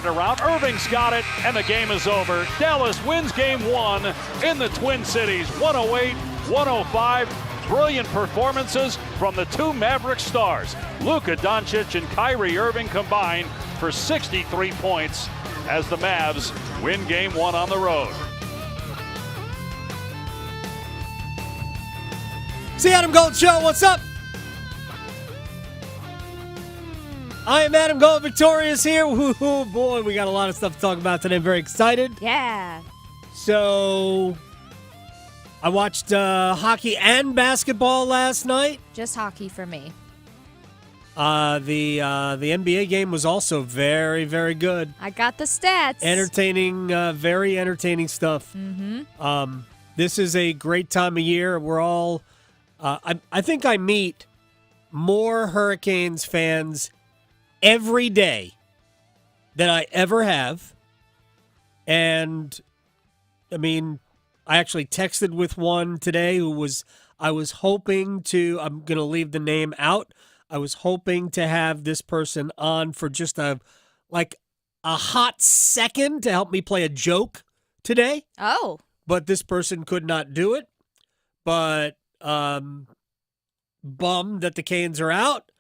Around. Irving's got it, and the game is over. Dallas wins game one in the Twin Cities, 108-105. Brilliant performances from the two Maverick stars. Luka Doncic and Kyrie Irving combined for 63 points as the Mavs win game one on the road. It's the Adam Gold Show. What's up? I am Adam Gold, Victorious here. Woo-hoo, boy, we got a lot of stuff to talk about today. I'm very excited. Yeah. So, I watched hockey and basketball last night. Just hockey for me. The NBA game was also very, very good. I got the stats. Entertaining, very entertaining stuff. Mm-hmm. This is a great time of year. We're all, I think I meet more Hurricanes fans every day than I ever have. And, I mean, I actually texted with one today I was hoping to, I'm going to leave the name out. I was hoping to have this person on for just a hot second to help me play a joke today. Oh. But this person could not do it. But bummed that the Canes are out.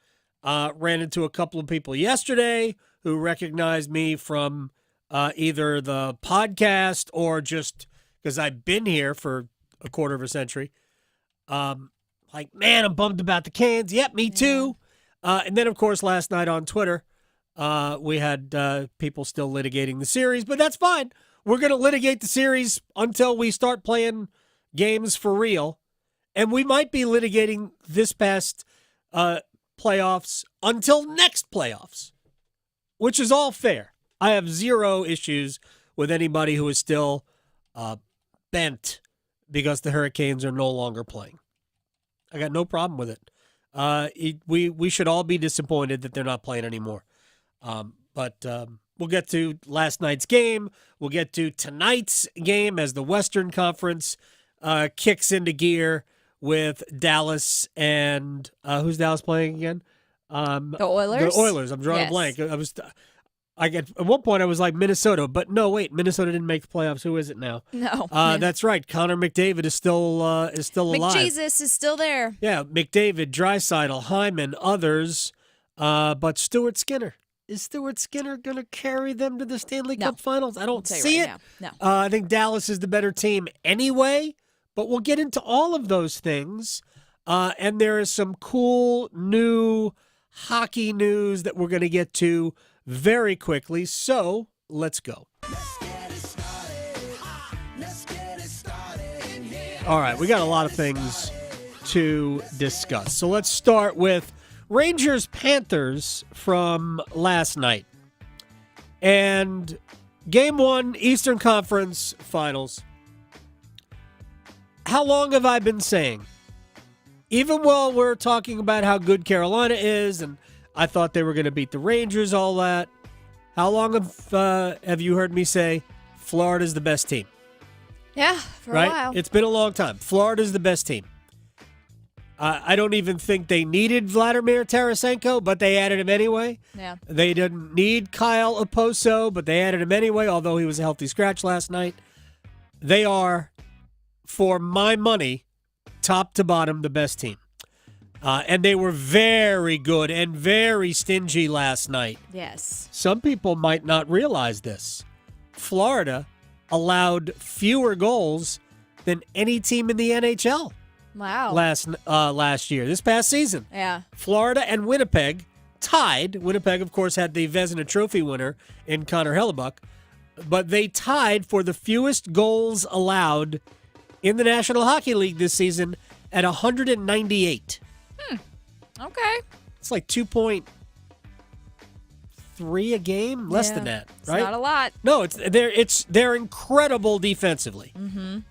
Ran into a couple of people yesterday who recognized me from either the podcast or just because I've been here for a quarter of a century. Man, I'm bummed about the Canes. Yep, me too. And then, of course, last night on Twitter, we had people still litigating the series, but that's fine. We're going to litigate the series until we start playing games for real. And we might be litigating this past playoffs until next playoffs, which is all fair. I have zero issues with anybody who is still bent because the Hurricanes are no longer playing. I got no problem with it. We should all be disappointed that they're not playing anymore. But we'll get to last night's game. We'll get to tonight's game as the Western Conference kicks into gear with Dallas and who's Dallas playing again? The Oilers? The Oilers. I'm drawing a blank. At one point I was like Minnesota, but no, wait, Minnesota didn't make the playoffs. Who is it now? No. That's right. Connor McDavid is still alive. McJesus is still there. Yeah, McDavid, Draisaitl, Hyman, others, but Stuart Skinner. Is Stuart Skinner going to carry them to the Stanley Cup Finals? I don't see it. No. I think Dallas is the better team anyway, but we'll get into all of those things. And there is some cool new hockey news that we're going to get to very quickly. So let's go. All right, we got a lot of things to discuss. So let's start with Rangers-Panthers from last night. And Game 1, Eastern Conference Finals. How long have I been saying? Even while we're talking about how good Carolina is, and I thought they were going to beat the Rangers, all that, how long have you heard me say Florida's the best team? Yeah, for a while. It's been a long time. Florida's the best team. I don't even think they needed Vladimir Tarasenko, but they added him anyway. Yeah. They didn't need Kyle Oposo, but they added him anyway, although he was a healthy scratch last night. They are, for my money, top to bottom, the best team. And they were very good and very stingy last night. Yes. Some people might not realize this. Florida allowed fewer goals than any team in the NHL. Wow. Last year, this past season. Yeah. Florida and Winnipeg tied. Winnipeg, of course, had the Vezina Trophy winner in Connor Hellebuck, but they tied for the fewest goals allowed in the National Hockey League this season at 198. Okay. It's like 2.3 a game, less than that, right? It's not a lot. No, they're incredible defensively,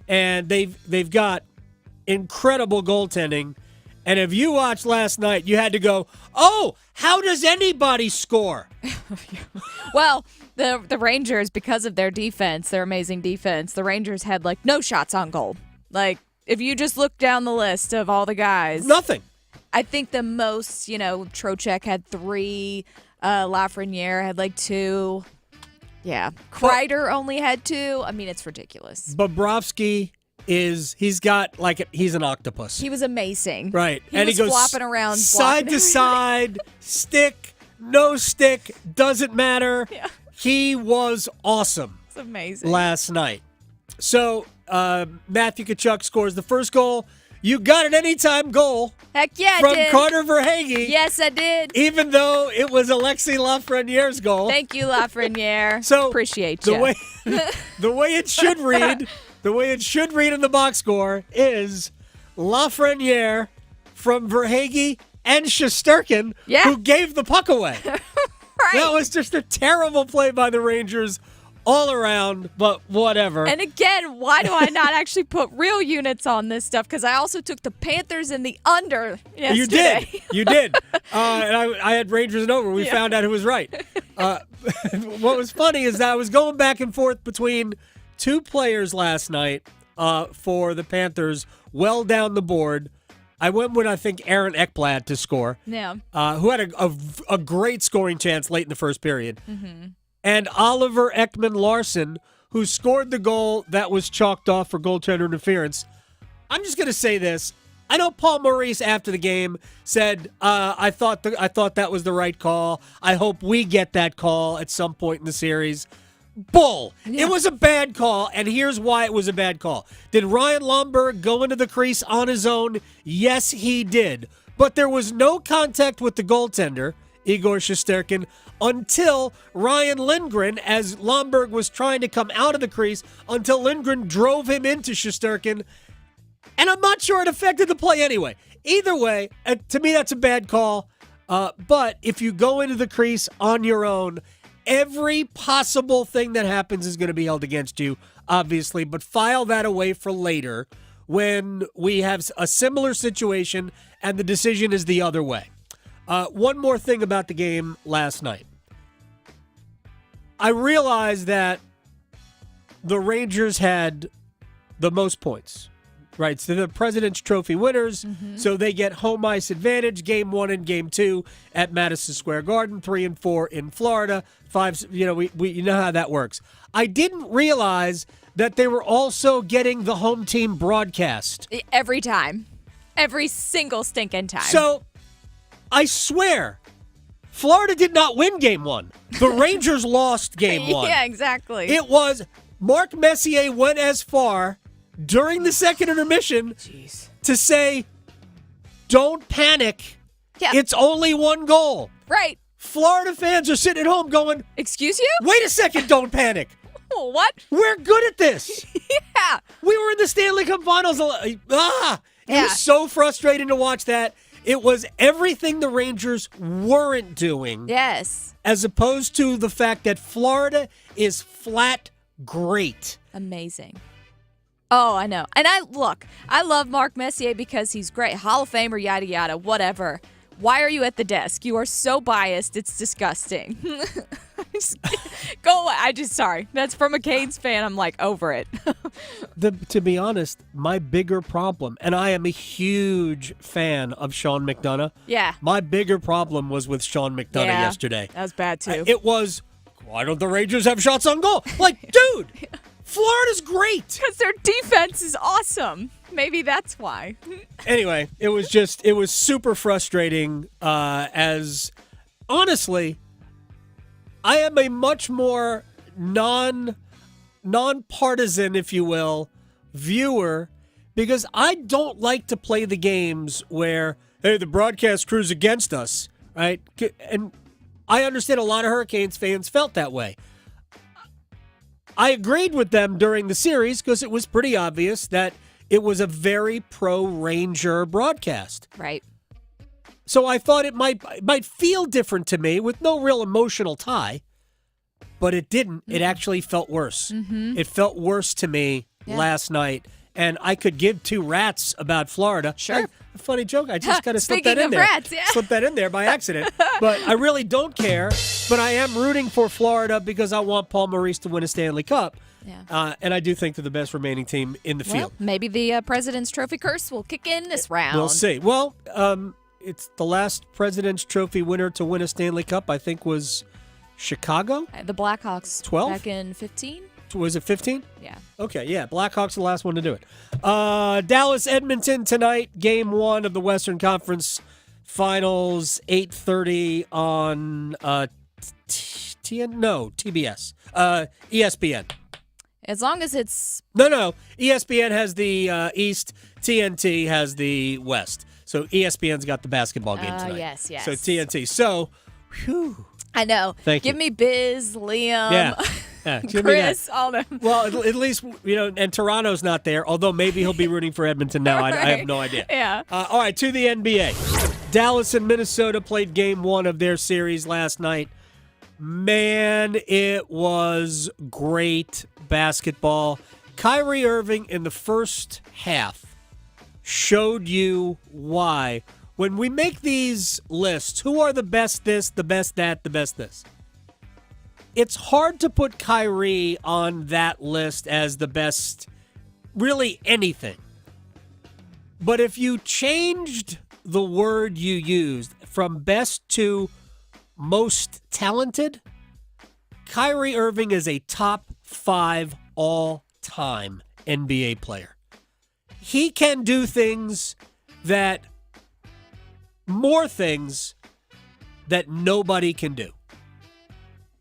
and they've got incredible goaltending. And if you watched last night, you had to go, "Oh, how does anybody score?" Well, the Rangers, because of their defense, their amazing defense, the Rangers had no shots on goal. If you just look down the list of all the guys, Nothing. I think the most, Trocheck had 3, Lafreniere had 2. Yeah. Kreider only had 2. I mean, it's ridiculous. Bobrovsky he's an octopus. He was amazing. Right. He and was he goes flopping around side to side, stick, no stick, doesn't matter. Yeah. He was awesome. It's amazing. Last night. So, Matthew Tkachuk scores the first goal. You got an anytime goal. Heck yeah, from I did. Carter Verhaeghe. Yes, I did. Even though it was Alexis Lafreniere's goal. Thank you, Lafreniere. So appreciate you. The way it should read, in the box score is Lafreniere from Verhaeghe and Shesterkin, who gave the puck away. Right. That was just a terrible play by the Rangers all around, but whatever. And again, why do I not actually put real units on this stuff? Because I also took the Panthers in the under yesterday. You did. And I had Rangers and over. We found out who was right. What was funny is that I was going back and forth between 2 players last night for the Panthers well down the board. I went with, I think, Aaron Ekblad to score, who had a great scoring chance late in the first period. Mm-hmm. And Oliver Ekman-Larsson, who scored the goal that was chalked off for goaltender interference. I'm just going to say this. I know Paul Maurice after the game said, I thought that was the right call. I hope we get that call at some point in the series. Bull. Yeah. It was a bad call, and here's why it was a bad call. Did Ryan Lomberg go into the crease on his own? Yes, he did. But there was no contact with the goaltender, Igor Shesterkin, until Ryan Lindgren, as Lomberg was trying to come out of the crease, until Lindgren drove him into Shesterkin. And I'm not sure it affected the play anyway. Either way, to me, that's a bad call. But if you go into the crease on your own, every possible thing that happens is going to be held against you, obviously. But file that away for later when we have a similar situation and the decision is the other way. One more thing about the game last night. I realized that the Rangers had the most points, right? So they're the President's Trophy winners, so they get home ice advantage, Game 1 and Game 2 at Madison Square Garden, 3 and 4 in Florida, 5, we you know how that works. I didn't realize that they were also getting the home team broadcast. Every time. Every single stinking time. So, I swear, Florida did not win Game 1. The Rangers lost Game 1. Yeah, exactly. It was Mark Messier went as far during the second intermission to say, don't panic. Yeah. It's only 1 goal. Right. Florida fans are sitting at home going, excuse you? Wait a second, don't panic. What? We're good at this. Yeah. We were in the Stanley Cup Finals. It was so frustrating to watch that. It was everything the Rangers weren't doing. Yes. As opposed to the fact that Florida is flat great. Amazing. Oh, I know. And I love Mark Messier because he's great. Hall of Famer, yada, yada, whatever. Why are you at the desk? You are so biased. It's disgusting. Go away. Sorry. That's from a Canes fan. I'm like over it. To be honest, my bigger problem, and I am a huge fan of Sean McDonough. Yeah. My bigger problem was with Sean McDonough yesterday. That was bad too. It was, why don't the Rangers have shots on goal? Like, dude, Florida's great. Because their defense is awesome. Maybe that's why. Anyway, it was super frustrating as, honestly, I am a much more nonpartisan, if you will, viewer, because I don't like to play the games where, hey, the broadcast crew's against us, right? And I understand a lot of Hurricanes fans felt that way. I agreed with them during the series because it was pretty obvious that it was a very pro-Ranger broadcast. Right. So I thought it might feel different to me with no real emotional tie, but it didn't. Mm-hmm. It actually felt worse. Mm-hmm. It felt worse to me last night, and I could give 2 rats about Florida. Sure. A funny joke. I just kind of slipped that in there. Rats, yeah. Slipped that in there by accident. But I really don't care. But I am rooting for Florida because I want Paul Maurice to win a Stanley Cup. Yeah. And I do think they're the best remaining team in the field. Maybe the President's Trophy curse will kick in this round. We'll see. Well, it's the last President's Trophy winner to win a Stanley Cup, I think, was Chicago? The Blackhawks 12? back in 15? Was it 15? Yeah. Okay, yeah. Blackhawks the last one to do it. Dallas Edmonton tonight, game 1 of the Western Conference Finals, 8:30 on TBS. ESPN. As long as it's No. ESPN has the East, TNT has the West. So ESPN's got the basketball game tonight. Yes. So TNT. So, whew. I know. Thank Give you. me Biz, Liam, Yeah, give me that. Chris, all them. Well, at least, and Toronto's not there, although maybe he'll be rooting for Edmonton now. I have no idea. Yeah. All right, to the NBA. Dallas and Minnesota played game 1 of their series last night. Man, it was great basketball. Kyrie Irving in the first half showed you why. When we make these lists, who are the best this, the best that, the best this? It's hard to put Kyrie on that list as the best, really anything. But if you changed the word you used from best to most talented, Kyrie Irving is a top 5 all-time NBA player. He can do more things that nobody can do.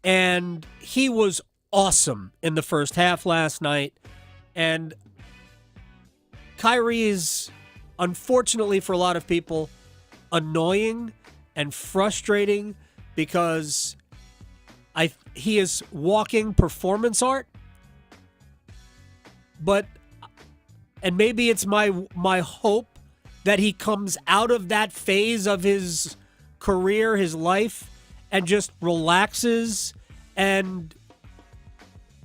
And he was awesome in the first half last night. And Kyrie is, unfortunately for a lot of people, annoying and frustrating because he is walking performance art. And maybe it's my hope that he comes out of that phase of his career, his life, and just relaxes and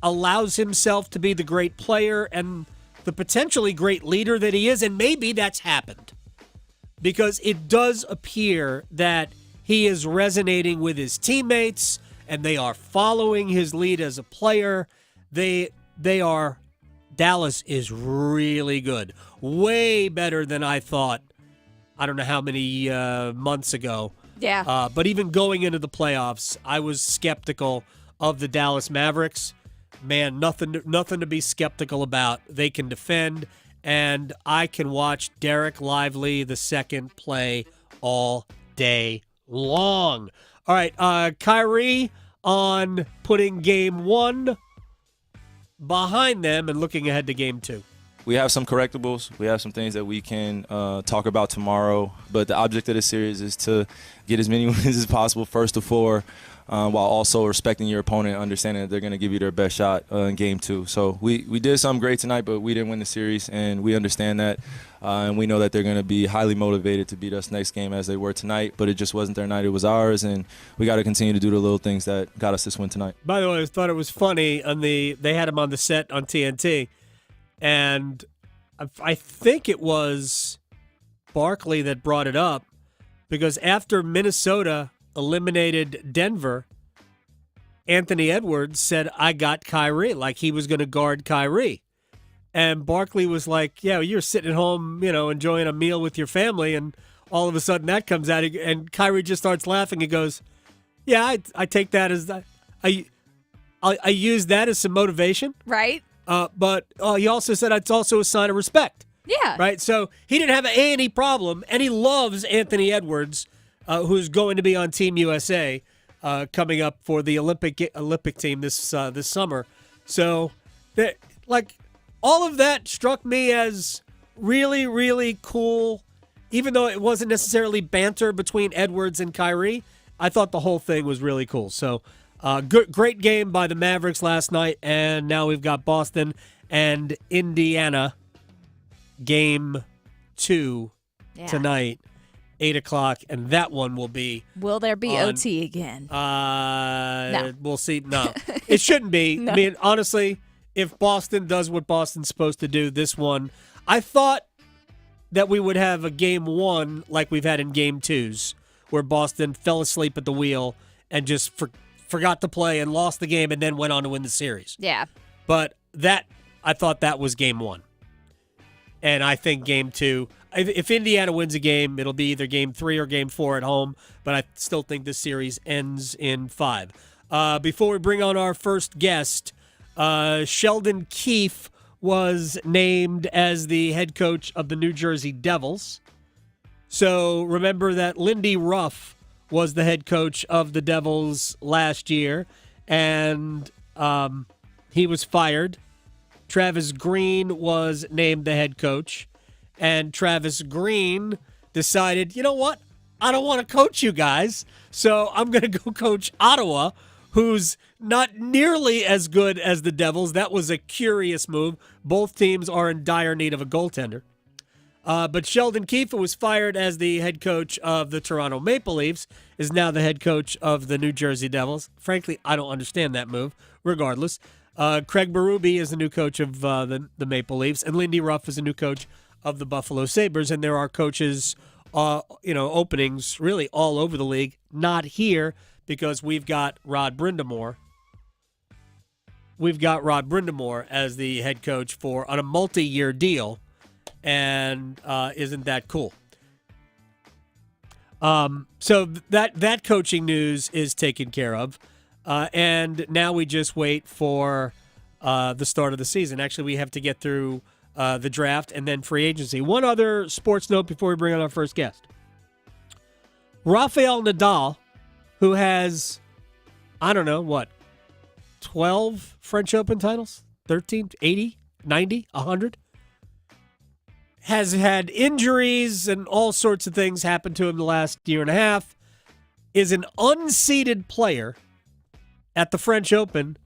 allows himself to be the great player and the potentially great leader that he is. And maybe that's happened because it does appear that he is resonating with his teammates and they are following his lead as a player. Dallas is really good. Way better than I thought. I don't know how many months ago. Yeah. But even going into the playoffs, I was skeptical of the Dallas Mavericks. Man, nothing to be skeptical about. They can defend, and I can watch Derek Lively II play all day long. All right, Kyrie on putting game 1 behind them and looking ahead to game 2. We have some correctables. We have some things that we can talk about tomorrow. But the object of this series is to get as many wins as possible, first to 4, while also respecting your opponent, understanding that they're going to give you their best shot in game 2. So we did something great tonight, but we didn't win the series, and we understand that. And we know that they're going to be highly motivated to beat us next game as they were tonight. But it just wasn't their night. It was ours, and we got to continue to do the little things that got us this win tonight. By the way, I thought it was funny. They had him on the set on TNT. And I think it was Barkley that brought it up because after Minnesota eliminated Denver, Anthony Edwards said, I got Kyrie, like he was going to guard Kyrie. And Barkley was like, yeah, you're sitting at home, enjoying a meal with your family, and all of a sudden that comes out, and Kyrie just starts laughing and goes, yeah, I take that as I use that as some motivation. Right. But he also said it's also a sign of respect. Yeah. Right? So he didn't have an A&E problem, and he loves Anthony Edwards, who's going to be on Team USA coming up for the Olympic team this summer. So, all of that struck me as really, really cool. Even though it wasn't necessarily banter between Edwards and Kyrie, I thought the whole thing was really cool. So, great game by the Mavericks last night, and now we've got Boston and Indiana game 2 tonight, 8 o'clock, and that one will be. Will there be OT again? No. We'll see. No, it shouldn't be. No. I mean, honestly, if Boston does what Boston's supposed to do, this one, I thought that we would have a game 1 like we've had in game 2s, where Boston fell asleep at the wheel and just forgot to play and lost the game and then went on to win the series. Yeah. But I thought that was game 1. And I think game 2, if Indiana wins a game, it'll be either game 3 or game 4 at home. But I still think this series ends in 5. Before we bring on our first guest, Sheldon Keefe was named as the head coach of the New Jersey Devils. So remember that Lindy Ruff was the head coach of the Devils last year, and he was fired. Travis Green was named the head coach, and Travis Green decided, you know what? I don't want to coach you guys, so I'm going to go coach Ottawa, who's not nearly as good as the Devils. That was a curious move. Both teams are in dire need of a goaltender. But Sheldon Keefe, who was fired as the head coach of the Toronto Maple Leafs, is now the head coach of the New Jersey Devils. Frankly, I don't understand that move, regardless. Craig Berube is the new coach of the Maple Leafs, and Lindy Ruff is the new coach of the Buffalo Sabres. And there are coaches, openings really all over the league. Not here because we've got Rod Brindamore. We've got Rod Brindamore as the head coach on a multi-year deal. And isn't that cool? So that coaching news is taken care of. And now we just wait for the start of the season. Actually, we have to get through the draft and then free agency. One other sports note before we bring on our first guest. Rafael Nadal, who has, 12 French Open titles? 13, 80, 90, 100? Has had injuries and all sorts of things happen to him the last year and a half, is an unseeded player at the French Open,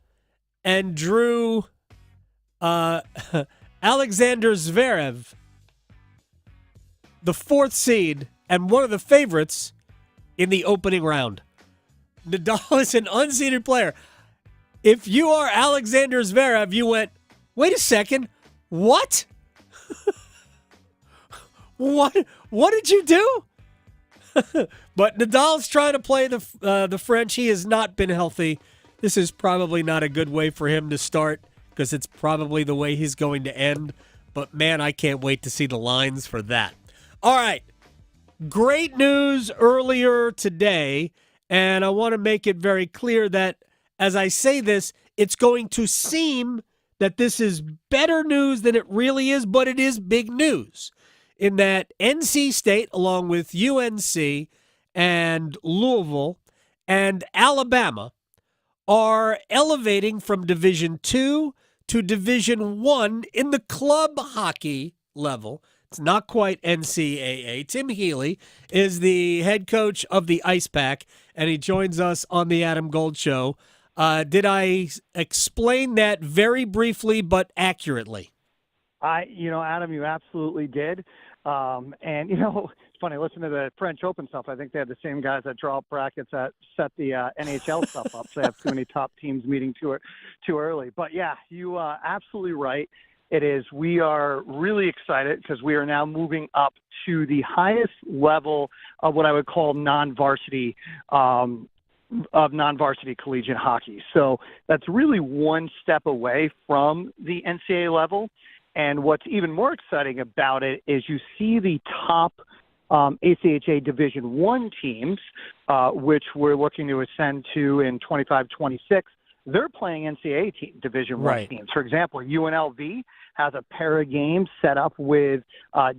and drew Alexander Zverev, the fourth seed and one of the favorites in the opening round. Nadal is an unseeded player. If you are Alexander Zverev, you went, wait a second, what? What did you do? But Nadal's trying to play the French. He has not been healthy. This is probably not a good way for him to start because it's probably the way he's going to end. But, man, I can't wait to see the lines for that. All right. Great news earlier today, and I want to make it very clear that as I say this, it's going to seem that this is better news than it really is, but it is big news. In that NC State, along with UNC and Louisville and Alabama, are elevating from Division II to Division I in the club hockey level. It's not quite NCAA. Tim Healy is the head coach of the Ice Pack, and he joins us on the Adam Gold Show. Did I explain that very briefly but accurately? Adam, you absolutely did. It's funny, listen to the French Open stuff. I think they have the same guys that draw up brackets that set the NHL stuff up. So they have too many top teams meeting too early. But, yeah, you are absolutely right. It is. We are really excited because we are now moving up to the highest level of what I would call non-varsity collegiate hockey. So that's really one step away from the NCAA level. And what's even more exciting about it is you see the top ACHA Division I teams, which we're looking to ascend to in 25-26. They're playing NCAA Division I teams. For example, UNLV has a pair of games set up with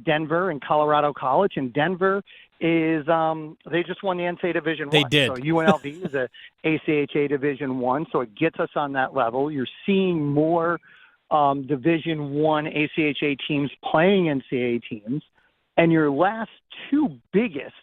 Denver and Colorado College, and Denver is they just won the NCAA Division I. They did. So UNLV is a ACHA Division I, so it gets us on that level. You're seeing more Division I ACHA teams playing NCAA teams, and your last two biggest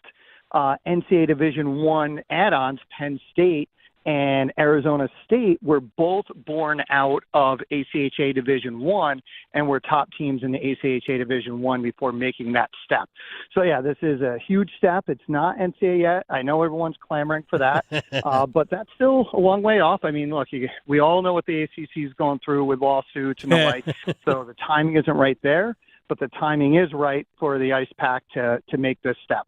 NCAA Division I add-ons, Penn State and Arizona State, were both born out of ACHA Division I and were top teams in the ACHA Division I before making that step. So, yeah, this is a huge step. It's not NCAA yet. I know everyone's clamoring for that, but that's still a long way off. I mean, look, we all know what the ACC is going through with lawsuits and the like, so the timing isn't right there, but the timing is right for the Ice Pack to make this step.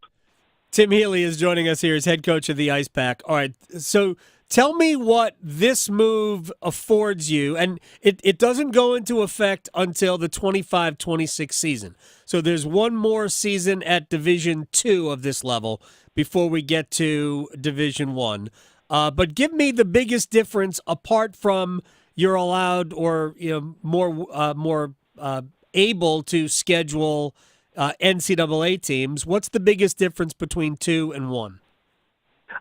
Tim Healy is joining us here as head coach of the Ice Pack. All right, so tell me what this move affords you, and it doesn't go into effect until the 25-26 season. So there's one more season at Division II of this level before we get to Division But give me the biggest difference apart from you're allowed or more able to schedule NCAA teams. What's the biggest difference between 2 and 1?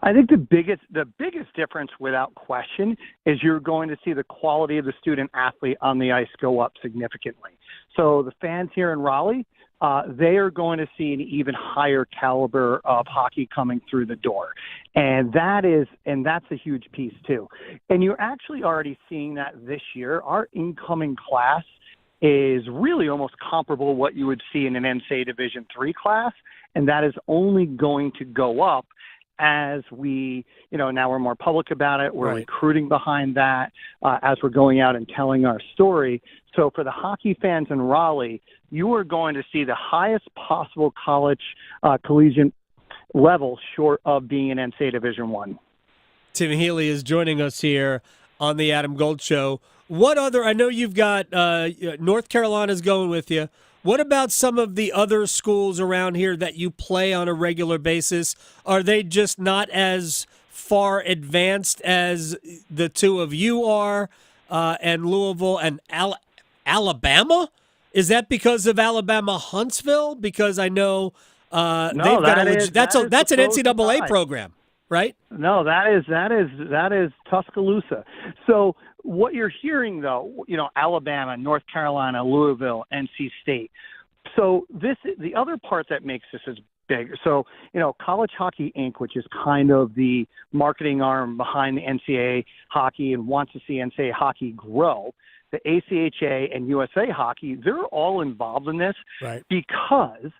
I think the biggest difference, without question, is you're going to see the quality of the student athlete on the ice go up significantly. So the fans here in Raleigh, they are going to see an even higher caliber of hockey coming through the door, and that's a huge piece too. And you're actually already seeing that this year. Our incoming class is really almost comparable to what you would see in an NCAA Division III class, and that is only going to go up as we, now we're more public about it. We're recruiting behind that as we're going out and telling our story. So for the hockey fans in Raleigh, you are going to see the highest possible college collegiate level short of being an NCAA Division I. Tim Healy is joining us here on the Adam Gold Show. What other, I know you've got North Carolina's going with you. What about some of the other schools around here that you play on a regular basis? Are they just not as far advanced as the two of you are, and Louisville and Alabama? Is that because of Alabama Huntsville? Because I know they've got that's an NCAA program, right? No, that is Tuscaloosa. So what you're hearing, though, Alabama, North Carolina, Louisville, NC State. So the other part that makes this is big. So, College Hockey Inc., which is kind of the marketing arm behind the NCAA hockey and wants to see NCAA hockey grow, the ACHA and USA Hockey, they're all involved in this because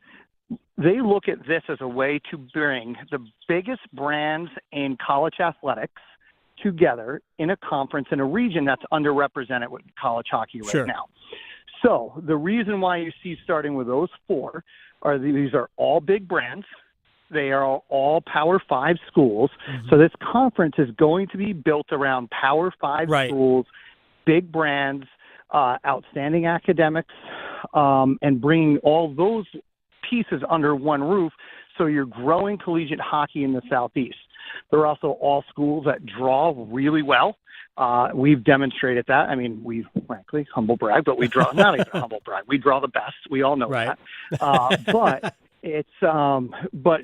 they look at this as a way to bring the biggest brands in college athletics together in a conference in a region that's underrepresented with college hockey right now. So the reason why you see starting with those four are these are all big brands. They are all Power 5 schools. Mm-hmm. So this conference is going to be built around Power 5 schools, big brands, outstanding academics, and bringing all those pieces under one roof. So you're growing collegiate hockey in the Southeast. There are also all schools that draw really well. We've demonstrated that. I mean, we frankly, humble brag, but we draw, not even humble brag, we draw the best. We all know that. But it's, but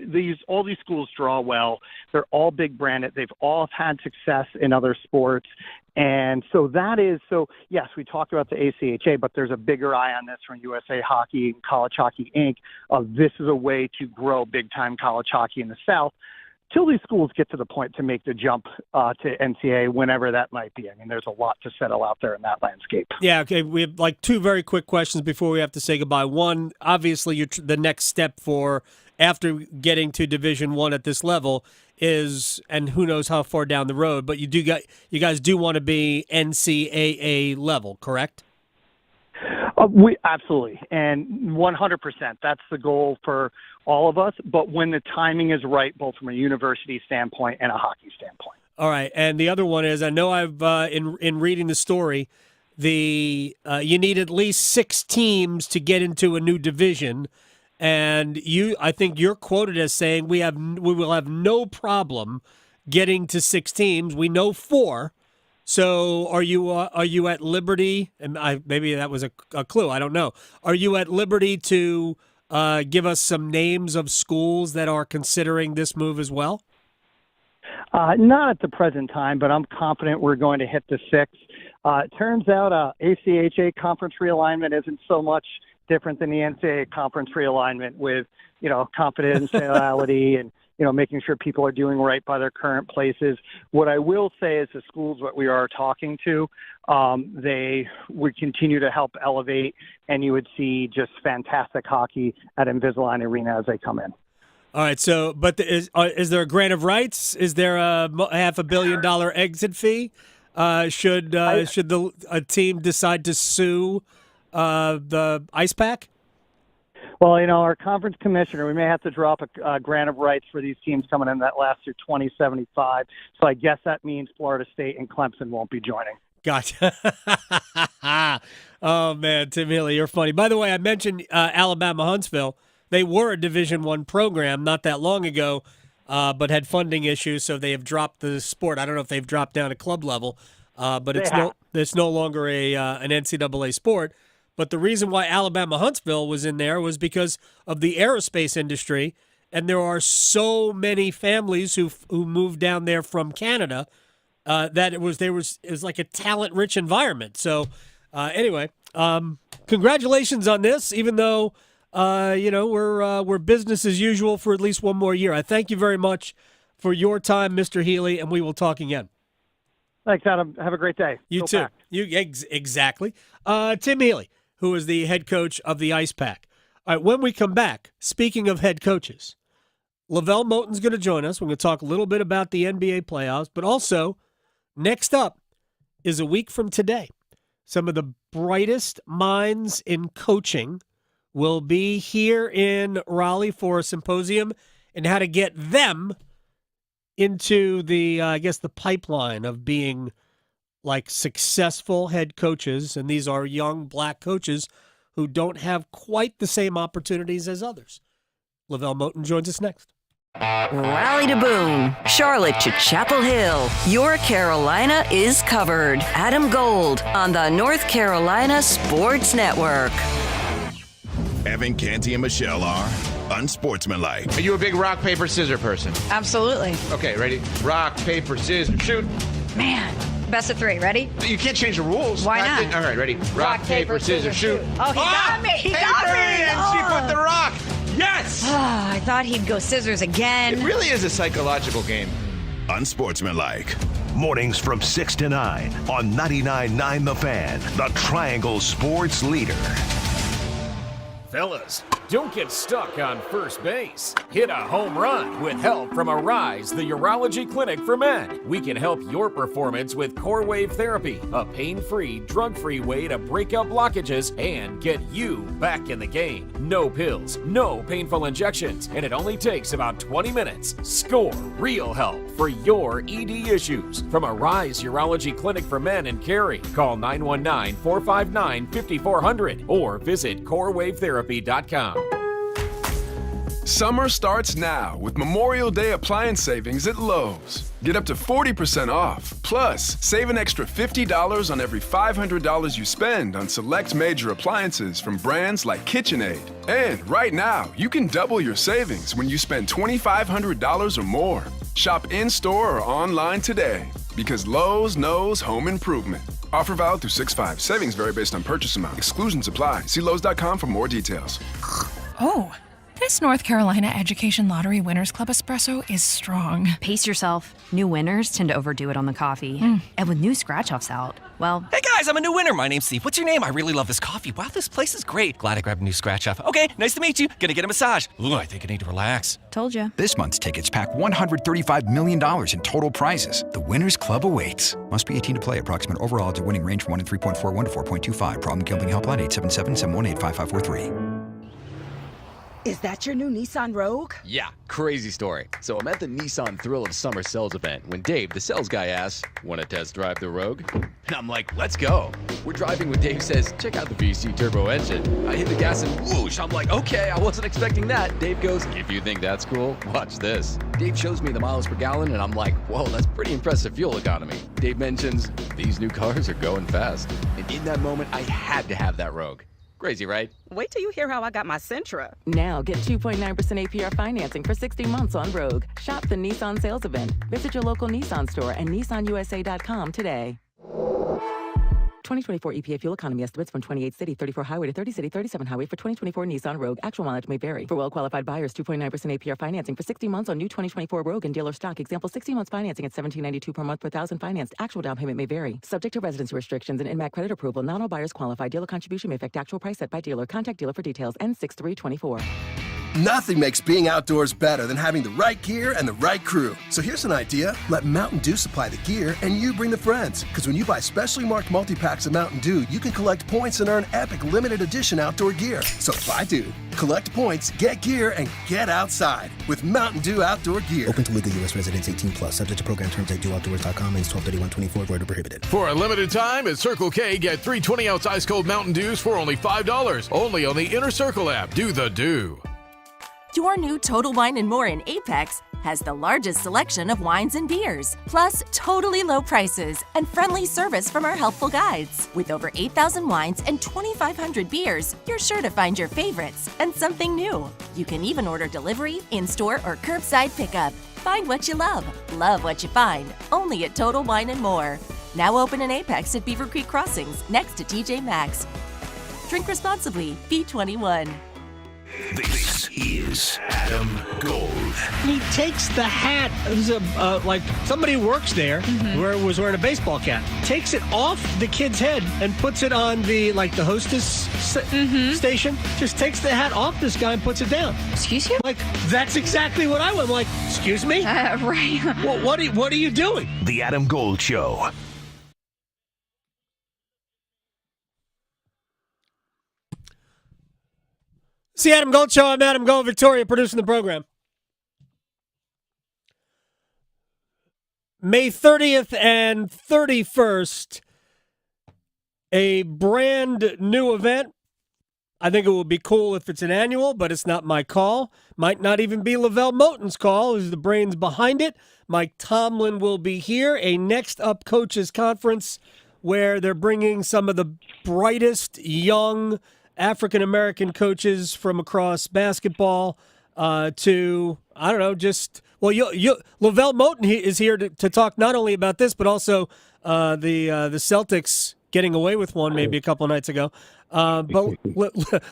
all these schools draw well. They're all big branded. They've all had success in other sports. And so yes, we talked about the ACHA, but there's a bigger eye on this from USA Hockey and College Hockey Inc. This is a way to grow big-time college hockey in the South till these schools get to the point to make the jump to NCAA, whenever that might be. I mean, there's a lot to settle out there in that landscape. Yeah, okay. We have two very quick questions before we have to say goodbye. One, obviously, the next step for after getting to Division I at this level is, and who knows how far down the road, but you guys do want to be NCAA level, correct? We absolutely, and 100%. That's the goal for all of us. But when the timing is right, both from a university standpoint and a hockey standpoint. All right, and the other one is, I know I've in reading the story, you need at least 6 teams to get into a new division, and I think you're quoted as saying we will have no problem getting to 6 teams. We know 4. So are you at liberty? And maybe that was a clue. I don't know. Are you at liberty to give us some names of schools that are considering this move as well? Not at the present time, but I'm confident we're going to hit the 6. It turns out ACHA conference realignment isn't so much different than the NCAA conference realignment with, confidentiality and, making sure people are doing right by their current places. What I will say is the schools that we are talking to, they would continue to help elevate, and you would see just fantastic hockey at Invisalign Arena as they come in. All right. So, but is there a grant of rights? Is there a $500 million exit fee? Should a team decide to sue the Ice Pack? Well, our conference commissioner, we may have to drop a grant of rights for these teams coming in that last year, 2075. So I guess that means Florida State and Clemson won't be joining. Gotcha. Oh, man, Tim Healy, you're funny. By the way, I mentioned Alabama Huntsville. They were a Division I program not that long ago. but had funding issues, so they have dropped the sport. I don't know if they've dropped down to club level, but it's no longer an NCAA sport. But the reason why Alabama Huntsville was in there was because of the aerospace industry, and there are so many families who moved down there from Canada that it was like a talent-rich environment. So anyway, congratulations on this, even though we're business as usual for at least one more year. I thank you very much for your time, Mr. Healy, and we will talk again. Thanks, Adam. Have a great day. You too. Exactly. Tim Healy, who is the head coach of the Ice Pack. All right, when we come back, speaking of head coaches, Lavelle Moten's going to join us. We're going to talk a little bit about the NBA playoffs, but also next up is a week from today. Some of the brightest minds in coaching will be here in Raleigh for a symposium and how to get them into the pipeline of being like successful head coaches. And these are young black coaches who don't have quite the same opportunities as others. Lavelle Moten joins us next. Raleigh to Boone, Charlotte to Chapel Hill. Your Carolina is covered. Adam Gold on the North Carolina Sports Network. Evan, Canty, and Michelle are unsportsmanlike. Are you a big rock, paper, scissors person? Absolutely. Okay, ready? Rock, paper, scissors, shoot. Man, best of three. Ready? You can't change the rules. Why not? All right, ready? Rock, paper, scissors, shoot. Oh, he got me. He got me. And she put the rock. Yes! Oh, I thought he'd go scissors again. It really is a psychological game. Unsportsmanlike. Mornings from 6 to 9 on 99.9 The Fan, the Triangle Sports Leader. Fellas, don't get stuck on first base. Hit a home run with help from Arise, the urology clinic for men. We can help your performance with Core Wave Therapy, a pain-free, drug-free way to break up blockages and get you back in the game. No pills, no painful injections, and it only takes about 20 minutes. Score real help for your ED issues from Arise Urology Clinic for Men in Cary. Call 919-459-5400 or visit CoreWaveTherapy.com. Summer starts now with Memorial Day appliance savings at Lowe's. Get up to 40% off. Plus, save an extra $50 on every $500 you spend on select major appliances from brands like KitchenAid. And right now, you can double your savings when you spend $2,500 or more. Shop in-store or online today because Lowe's knows home improvement. Offer valid through 6/5. Savings vary based on purchase amount. Exclusions apply. See Lowe's.com for more details. Oh, this North Carolina Education Lottery Winners Club espresso is strong. Pace yourself. New winners tend to overdo it on the coffee. And with new scratch-offs out, well... Hey guys, I'm a new winner. My name's Steve. What's your name? I really love this coffee. Wow, this place is great. Glad I grabbed a new scratch-off. Okay, nice to meet you. Gonna get a massage. Ooh, I think I need to relax. Told you. This month's tickets pack $135 million in total prizes. The Winners Club awaits. Must be 18 to play. Approximate overall odds of winning range from 1 in 3.41 to 4.25. Problem gambling helpline 877-718-5543. Is that your new Nissan Rogue? Yeah, crazy story. So I'm at the Nissan Thrill of Summer sales event when Dave, the sales guy, asks, want to test drive the Rogue? And I'm like, let's go. We're driving when Dave says, check out the VC turbo engine. I hit the gas and whoosh. I'm like, okay, I wasn't expecting that. Dave goes, if you think that's cool, watch this. Dave shows me the miles per gallon and I'm like, whoa, that's pretty impressive fuel economy. Dave mentions, these new cars are going fast. And in that moment, I had to have that Rogue. Crazy, right? Wait till you hear how I got my Sentra. Now get 2.9% APR financing for 60 months on Rogue. Shop the Nissan sales event. Visit your local Nissan store and nissanusa.com today. 2024 EPA fuel economy estimates from 28 city, 34 highway to 30 city, 37 highway for 2024 Nissan Rogue. Actual mileage may vary. For well-qualified buyers, 2.9% APR financing for 60 months on new 2024 Rogue and dealer stock. Example, 60 months financing at $17.92 per month per thousand financed. Actual down payment may vary. Subject to residency restrictions and INMAC credit approval. Not all buyers qualify. Dealer contribution may affect actual price set by dealer. Contact dealer for details. N6324. Nothing makes being outdoors better than having the right gear and the right crew. So here's an idea. Let Mountain Dew supply the gear and you bring the friends. Because when you buy specially marked multi-packs of Mountain Dew, you can collect points and earn epic limited edition outdoor gear. So buy Dew, collect points, get gear, and get outside with Mountain Dew outdoor gear. Open to legal U.S. residents 18+. Subject to program terms at DewOutdoors.com. Ends 12/31/24. Void or prohibited. For a limited time at Circle K, get 3 20-ounce ice-cold Mountain Dews for only $5. Only on the Inner Circle app. Do the Dew. Your new Total Wine & More in Apex has the largest selection of wines and beers, plus totally low prices and friendly service from our helpful guides. With over 8,000 wines and 2,500 beers, you're sure to find your favorites and something new. You can even order delivery, in-store, or curbside pickup. Find what you love what you find, only at Total Wine & More. Now open in Apex at Beaver Creek Crossings, next to TJ Maxx. Drink responsibly, B21. This is Adam Gold. He takes the hat. This is like somebody who works there, was wearing a baseball cap. Takes it off the kid's head and puts it on the hostess station. Just takes the hat off this guy and puts it down. Excuse you? Like that's exactly what I went. Like, excuse me? Right. Well, what are you doing? The Adam Gold Show. It's the Adam Gold Show. I'm Adam Gold, Victoria, producing the program. May 30th and 31st, a brand new event. I think it would be cool if it's an annual, but it's not my call. Might not even be Lavelle Moten's call, who's the brains behind it. Mike Tomlin will be here, a Next Up Coaches Conference where they're bringing some of the brightest young African-American coaches from across basketball to, I don't know, just, well, Lavelle Moten is here to talk not only about this, but also the Celtics getting away with one maybe a couple of nights ago. But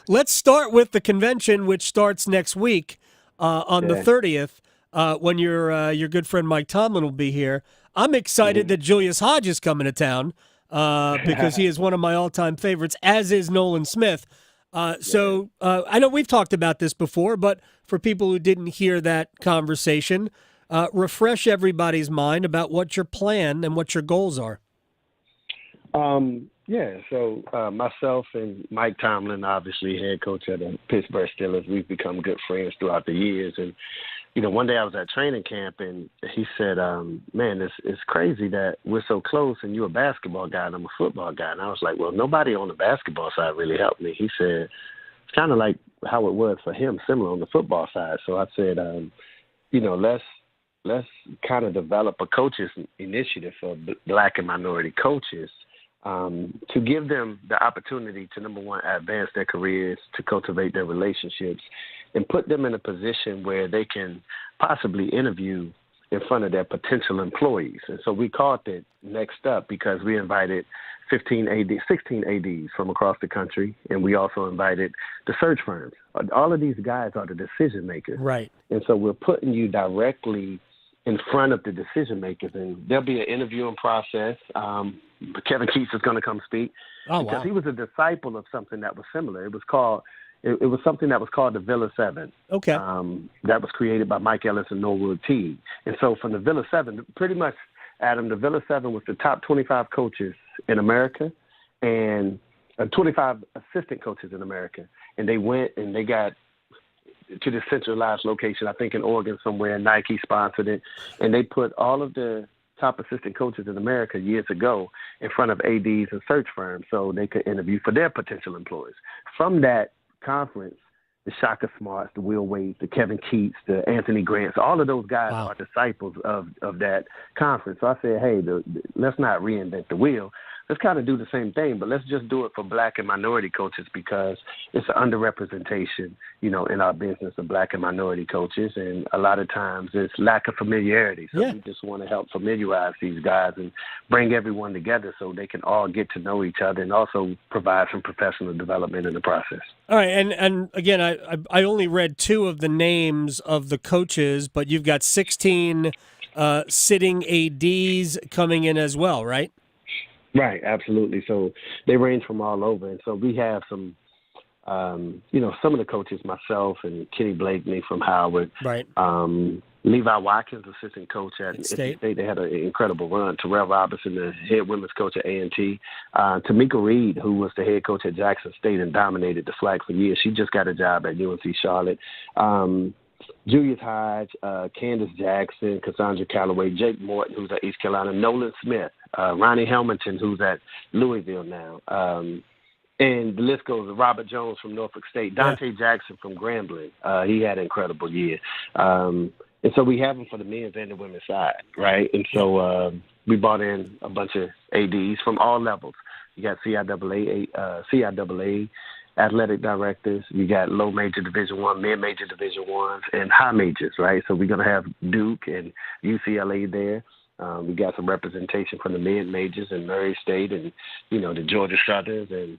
let's start with the convention, which starts next week on the 30th when your good friend Mike Tomlin will be here. I'm excited that Julius Hodge is coming to town. Because he is one of my all-time favorites, as is Nolan Smith. So I know we've talked about this before, but for people who didn't hear that conversation, refresh everybody's mind about what your plan and what your goals are. So myself and Mike Tomlin, obviously head coach of the Pittsburgh Steelers, we've become good friends throughout the years. And one day I was at training camp and he said, man, it's crazy that we're so close and you're a basketball guy and I'm a football guy. And I was like, well, nobody on the basketball side really helped me. He said, it's kind of like how it was for him, similar on the football side. So I said, let's kind of develop a coaches initiative for black and minority coaches to give them the opportunity to, number one, advance their careers, to cultivate their relationships, and put them in a position where they can possibly interview in front of their potential employees. And so we called it Next Up because we invited 16 ADs from across the country, and we also invited the search firms. All of these guys are the decision makers. Right. And so we're putting you directly in front of the decision makers, and there'll be an interviewing process. Kevin Keats is going to come speak because he was a disciple of something that was similar. It was something that was called the Villa 7. Okay. That was created by Mike Ellis and Norwood Teague. And so from the Villa 7, pretty much, Adam, the Villa 7 was the top 25 coaches in America and 25 assistant coaches in America. And they went and they got to the centralized location, I think in Oregon somewhere. Nike sponsored it. And they put all of the top assistant coaches in America years ago in front of ADs and search firms so they could interview for their potential employees. From that conference, the Shaka Smarts, the Will Wades, the Kevin Keats, the Anthony Grants, all of those guys are disciples of that conference. So I said, hey, let's not reinvent the wheel. Let's kind of do the same thing, but let's just do it for black and minority coaches because it's an underrepresentation, in our business of black and minority coaches. And a lot of times it's lack of familiarity. So we just want to help familiarize these guys and bring everyone together so they can all get to know each other and also provide some professional development in the process. All right. And again, I only read 2 of the names of the coaches, but you've got 16 sitting ADs coming in as well, right? Right, absolutely. So they range from all over. And so we have some, some of the coaches, myself and Kenny Blakeney from Howard. Right. Levi Watkins, assistant coach at State. They had an incredible run. Terrell Robinson, the head women's coach at A&T. Tamika Reed, who was the head coach at Jackson State and dominated the flag for years. She just got a job at UNC Charlotte. Julius Hodge, Candace Jackson, Cassandra Calloway, Jake Morton, who's at East Carolina, Nolan Smith, Ronnie Helmington, who's at Louisville now. And the list goes, Robert Jones from Norfolk State, Dante Jackson from Grambling. He had an incredible year. And so we have them for the men's and the women's side, right? And so we brought in a bunch of ADs from all levels. You got CIAA athletic directors. You got low major Division I, mid major Division Is, and high majors, right? So we're going to have Duke and UCLA there. We got some representation from the mid majors in Murray State and, the Georgia Southerns and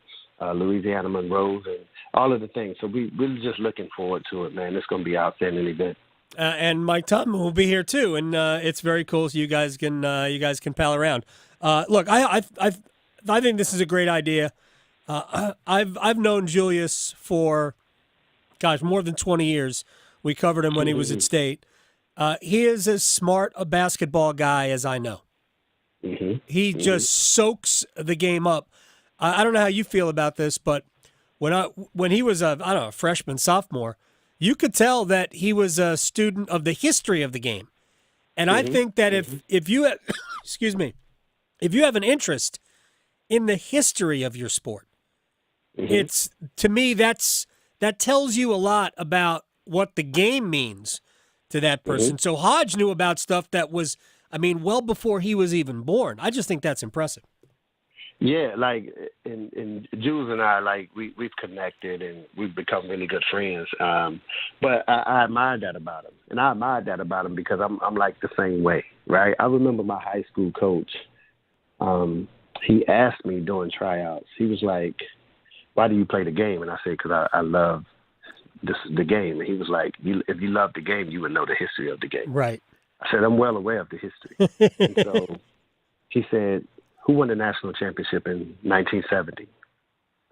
Louisiana Monroes and all of the things. So we're just looking forward to it, man. It's going to be an outstanding event. And Mike Tubman will be here too, and it's very cool. So you guys can pal around. Look, I think this is a great idea. I've known Julius for, more than 20 years. We covered him when he was at State. He is as smart a basketball guy as I know. He just soaks the game up. I don't know how you feel about this, but when he was a freshman, sophomore, you could tell that he was a student of the history of the game. And I think that if you have, if you have an interest in the history of your sport, it's, to me, that tells you a lot about what the game means to that person. So Hodge knew about stuff that was, well before he was even born. I just think that's impressive. Yeah, and Jules and I, we've connected and we've become really good friends. But I admire that about him. And I admire that about him because I'm like the same way, right? I remember my high school coach, he asked me during tryouts, he was like, why do you play the game? And I said, because I love the game. And he was like, if you love the game, you would know the history of the game. Right. I said, I'm well aware of the history. And so he said, who won the national championship in 1970?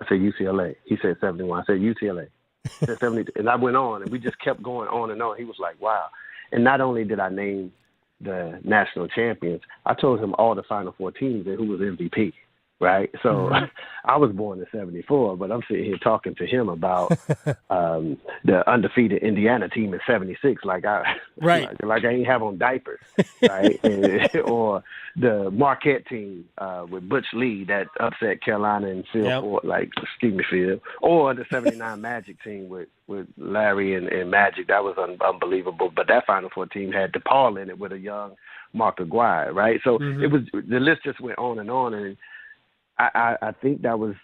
I said, UCLA. He said 71. I said, UCLA. He said 70. And I went on, and we just kept going on and on. He was like, wow. And not only did I name the national champions, I told him all the Final Four teams and who was MVP, right? So I was born in 74, but I'm sitting here talking to him about the undefeated Indiana team in 76 like I ain't have on diapers, right? Or the Marquette team with Butch Lee that upset Carolina and Phil Ford, Phil. Or the 79 Magic team with Larry and Magic. That was unbelievable. But that Final Four team had DePaul in it with a young Mark Aguirre, right? So it was, the list just went on. And I think that was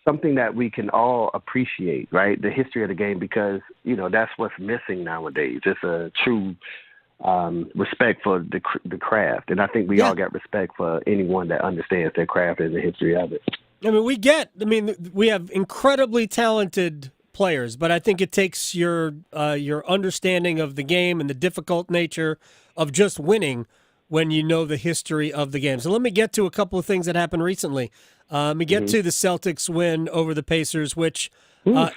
something that we can all appreciate, right? The history of the game, because, that's what's missing nowadays. It's a true respect for the craft. And I think we all got respect for anyone that understands their craft and the history of it. We have incredibly talented players, but I think it takes your understanding of the game and the difficult nature of just winning when you know the history of the game. So let me get to a couple of things that happened recently. Let me get to the Celtics win over the Pacers, which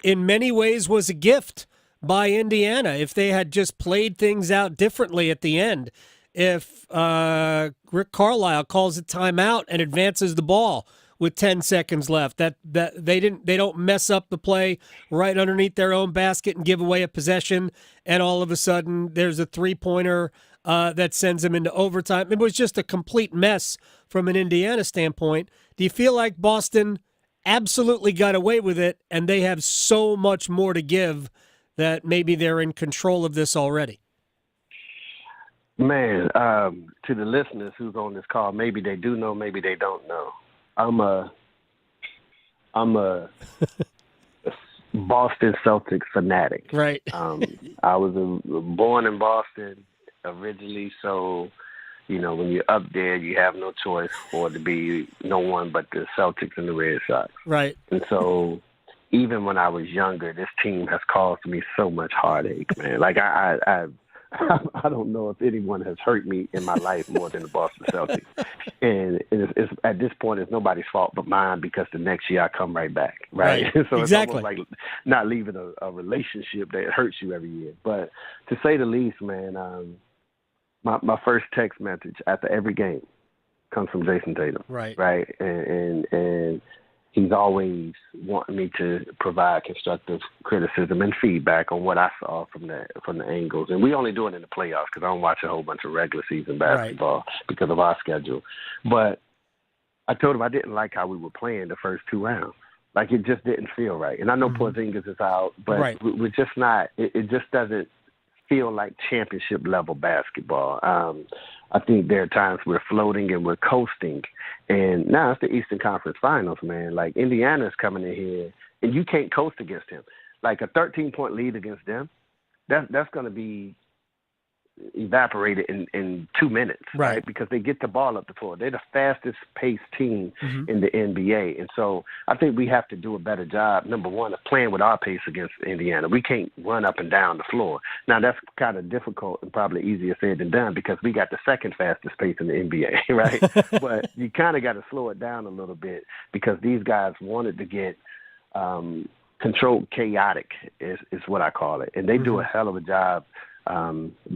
in many ways was a gift by Indiana. If they had just played things out differently at the end, if Rick Carlisle calls a timeout and advances the ball with 10 seconds left, that they don't mess up the play right underneath their own basket and give away a possession, and all of a sudden there's a three-pointer that sends them into overtime. It was just a complete mess from an Indiana standpoint. Do you feel like Boston absolutely got away with it and they have so much more to give that maybe they're in control of this already? Man, to the listeners who's on this call, maybe they do know, maybe they don't know. I'm a Boston Celtics fanatic. Right. I was born in Boston originally, so when you're up there, you have no choice for it to be no one but the Celtics and the Red Sox. Right. And so even when I was younger, this team has caused me so much heartache, man. I don't know if anyone has hurt me in my life more than the Boston Celtics. And it's at this point, it's nobody's fault but mine, because the next year I come right back, right? So it's almost like not leaving a relationship that hurts you every year. But to say the least, man, my first text message after every game comes from Jason Tatum. Right. And he's always wanting me to provide constructive criticism and feedback on what I saw from the angles. And we only do it in the playoffs because I don't watch a whole bunch of regular season basketball because of our schedule. But I told him I didn't like how we were playing the first two rounds. Like, it just didn't feel right. And I know Porzingis is out, but we're just not – it just doesn't feel like championship level basketball. I think there are times we're floating and we're coasting. And now it's the Eastern Conference Finals, man. Like, Indiana's coming in here, and you can't coast against him. Like, a 13-point lead against them, that's going to be evaporated in 2 minutes, right? Because they get the ball up the floor. They're the fastest-paced team in the NBA. And so I think we have to do a better job, number one, of playing with our pace against Indiana. We can't run up and down the floor. Now, that's kind of difficult and probably easier said than done because we got the second fastest pace in the NBA, right? But you kind of got to slow it down a little bit because these guys wanted to get controlled chaotic is what I call it. And they do a hell of a job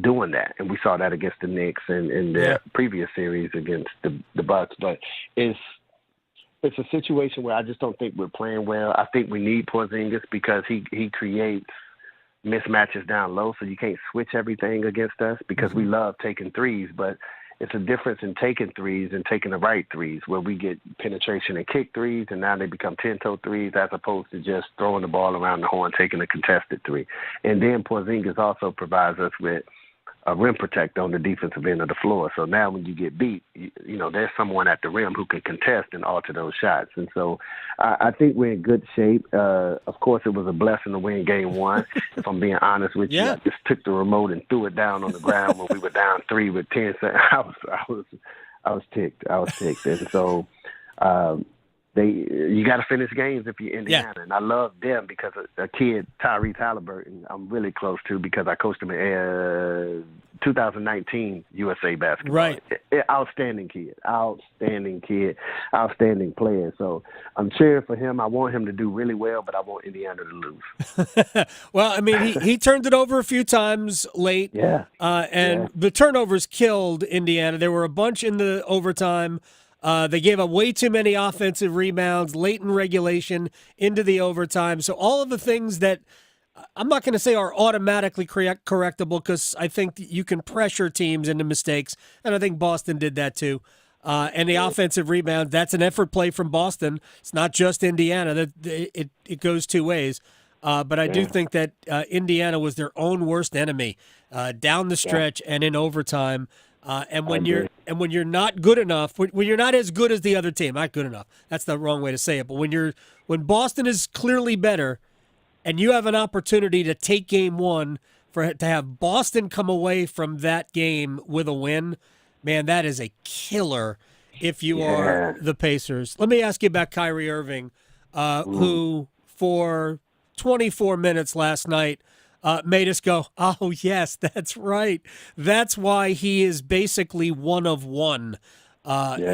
doing that, and we saw that against the Knicks and in the previous series against the Bucks. But it's a situation where I just don't think we're playing well. I think we need Porzingis because he creates mismatches down low, so you can't switch everything against us because we love taking threes, but it's a difference in taking threes and taking the right threes where we get penetration and kick threes, and now they become 10-toe threes as opposed to just throwing the ball around the horn, taking a contested three. And then Porzingis also provides us with a rim protector on the defensive end of the floor. So now when you get beat, you know, there's someone at the rim who can contest and alter those shots. And so I think we're in good shape. Of course, it was a blessing to win game one. If I'm being honest with you, I just took the remote and threw it down on the ground when we were down 3 with 10 seconds. I was ticked. And so you got to finish games if you're Indiana. And I love them because a kid, Tyrese Halliburton, I'm really close to because I coached him in 2019 USA basketball. Right. Outstanding kid, outstanding player. So I'm cheering for him. I want him to do really well, but I want Indiana to lose. Well, I mean, he turned it over a few times late. And the turnovers killed Indiana. There were a bunch in the overtime. They gave up way too many offensive rebounds late in regulation into the overtime. So all of the things that I'm not going to say are automatically correctable because I think you can pressure teams into mistakes, and I think Boston did that too. And the offensive rebound, that's an effort play from Boston. It's not just Indiana. It goes two ways. But I do think that Indiana was their own worst enemy down the stretch and in overtime. And when you're not good enough, when you're not as good as the other team, not good enough. That's the wrong way to say it. But when Boston is clearly better, and you have an opportunity to take game one to have Boston come away from that game with a win, man, that is a killer. If you are the Pacers, let me ask you about Kyrie Irving, who for 24 minutes last night. Made us go, oh, yes, that's right. That's why he is basically one of one. And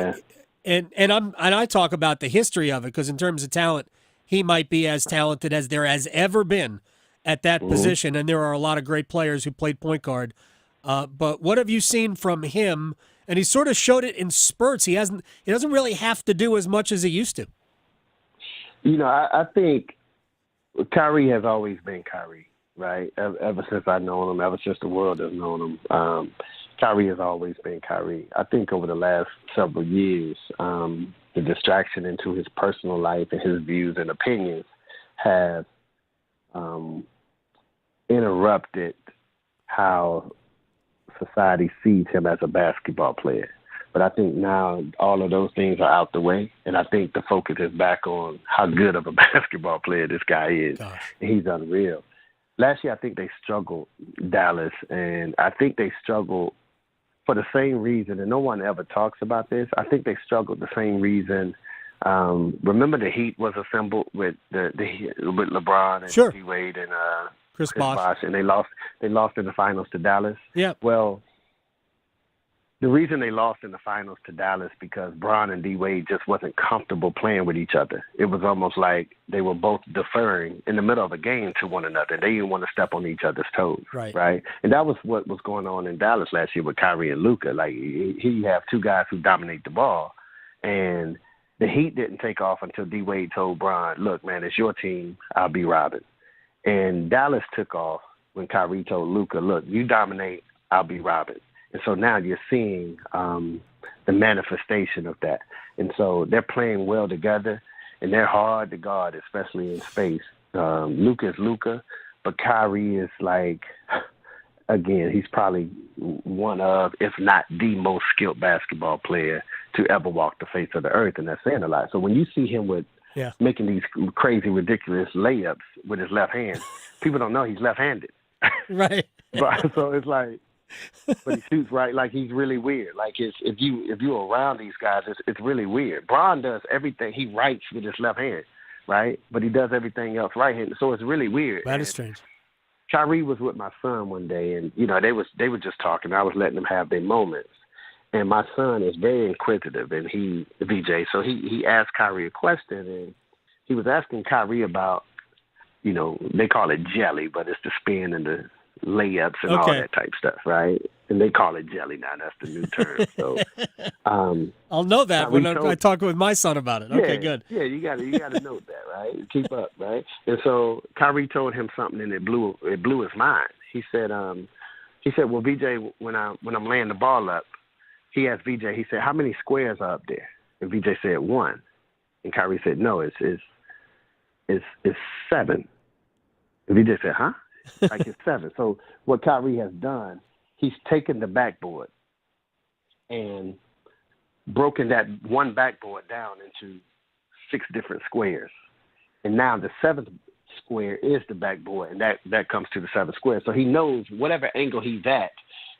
I talk about the history of it because in terms of talent, he might be as talented as there has ever been at that position. And there are a lot of great players who played point guard. But what have you seen from him? And he sort of showed it in spurts. He doesn't really have to do as much as he used to. You know, I think Kyrie has always been Kyrie. Right, ever since I've known him, ever since the world has known him, Kyrie has always been Kyrie. I think over the last several years, the distraction into his personal life and his views and opinions have interrupted how society sees him as a basketball player. But I think now all of those things are out the way, and I think the focus is back on how good of a basketball player this guy is. And he's unreal. Last year, I think they struggled, Dallas, and I think they struggled for the same reason, and no one ever talks about this. I think they struggled the same reason. Remember the Heat was assembled with with LeBron and D Wade and Chris Bosh, and they lost in the finals to Dallas. Yeah. Well, the reason they lost in the finals to Dallas because Bron and D Wade just wasn't comfortable playing with each other. It was almost like they were both deferring in the middle of a game to one another. They didn't want to step on each other's toes, right? And that was what was going on in Dallas last year with Kyrie and Luka. Like, he have two guys who dominate the ball, and the Heat didn't take off until D Wade told Bron, "Look, man, it's your team. I'll be Robin." And Dallas took off when Kyrie told Luka, "Look, you dominate. I'll be Robin." And so now you're seeing the manifestation of that. And so they're playing well together, and they're hard to guard, especially in space. Luka is Luka, but Kyrie is like again, he's probably one of, if not the most skilled basketball player to ever walk the face of the earth, and that's saying a lot. So when you see him with making these crazy, ridiculous layups with his left hand, people don't know he's left-handed. Right. But, so it's like, but he shoots right. Like, he's really weird. Like, if you're around these guys, it's really weird. Bron does everything. He writes with his left hand, right? But he does everything else right-handed. So it's really weird. That is strange. Kyrie was with my son one day, and they were just talking. I was letting them have their moments, and my son is very inquisitive, and so he asked Kyrie a question, and he was asking Kyrie about, they call it jelly, but it's the spin and the layups and all that type stuff, right? And they call it jelly now. That's the new term. So I'll know that when I talk with my son about it. Okay, good. Yeah, you got to note that, right? Keep up, right? And so Kyrie told him something, and it blew his mind. He said, well, VJ, when I'm laying the ball up, he asked VJ, he said, how many squares are up there? And VJ said 1. And Kyrie said, no, it's 7. And VJ said, huh? Like, it's 7. So what Kyrie has done, he's taken the backboard and broken that one backboard down into 6 different squares. And now the 7th square is the backboard, and that comes to the 7th square. So he knows whatever angle he's at,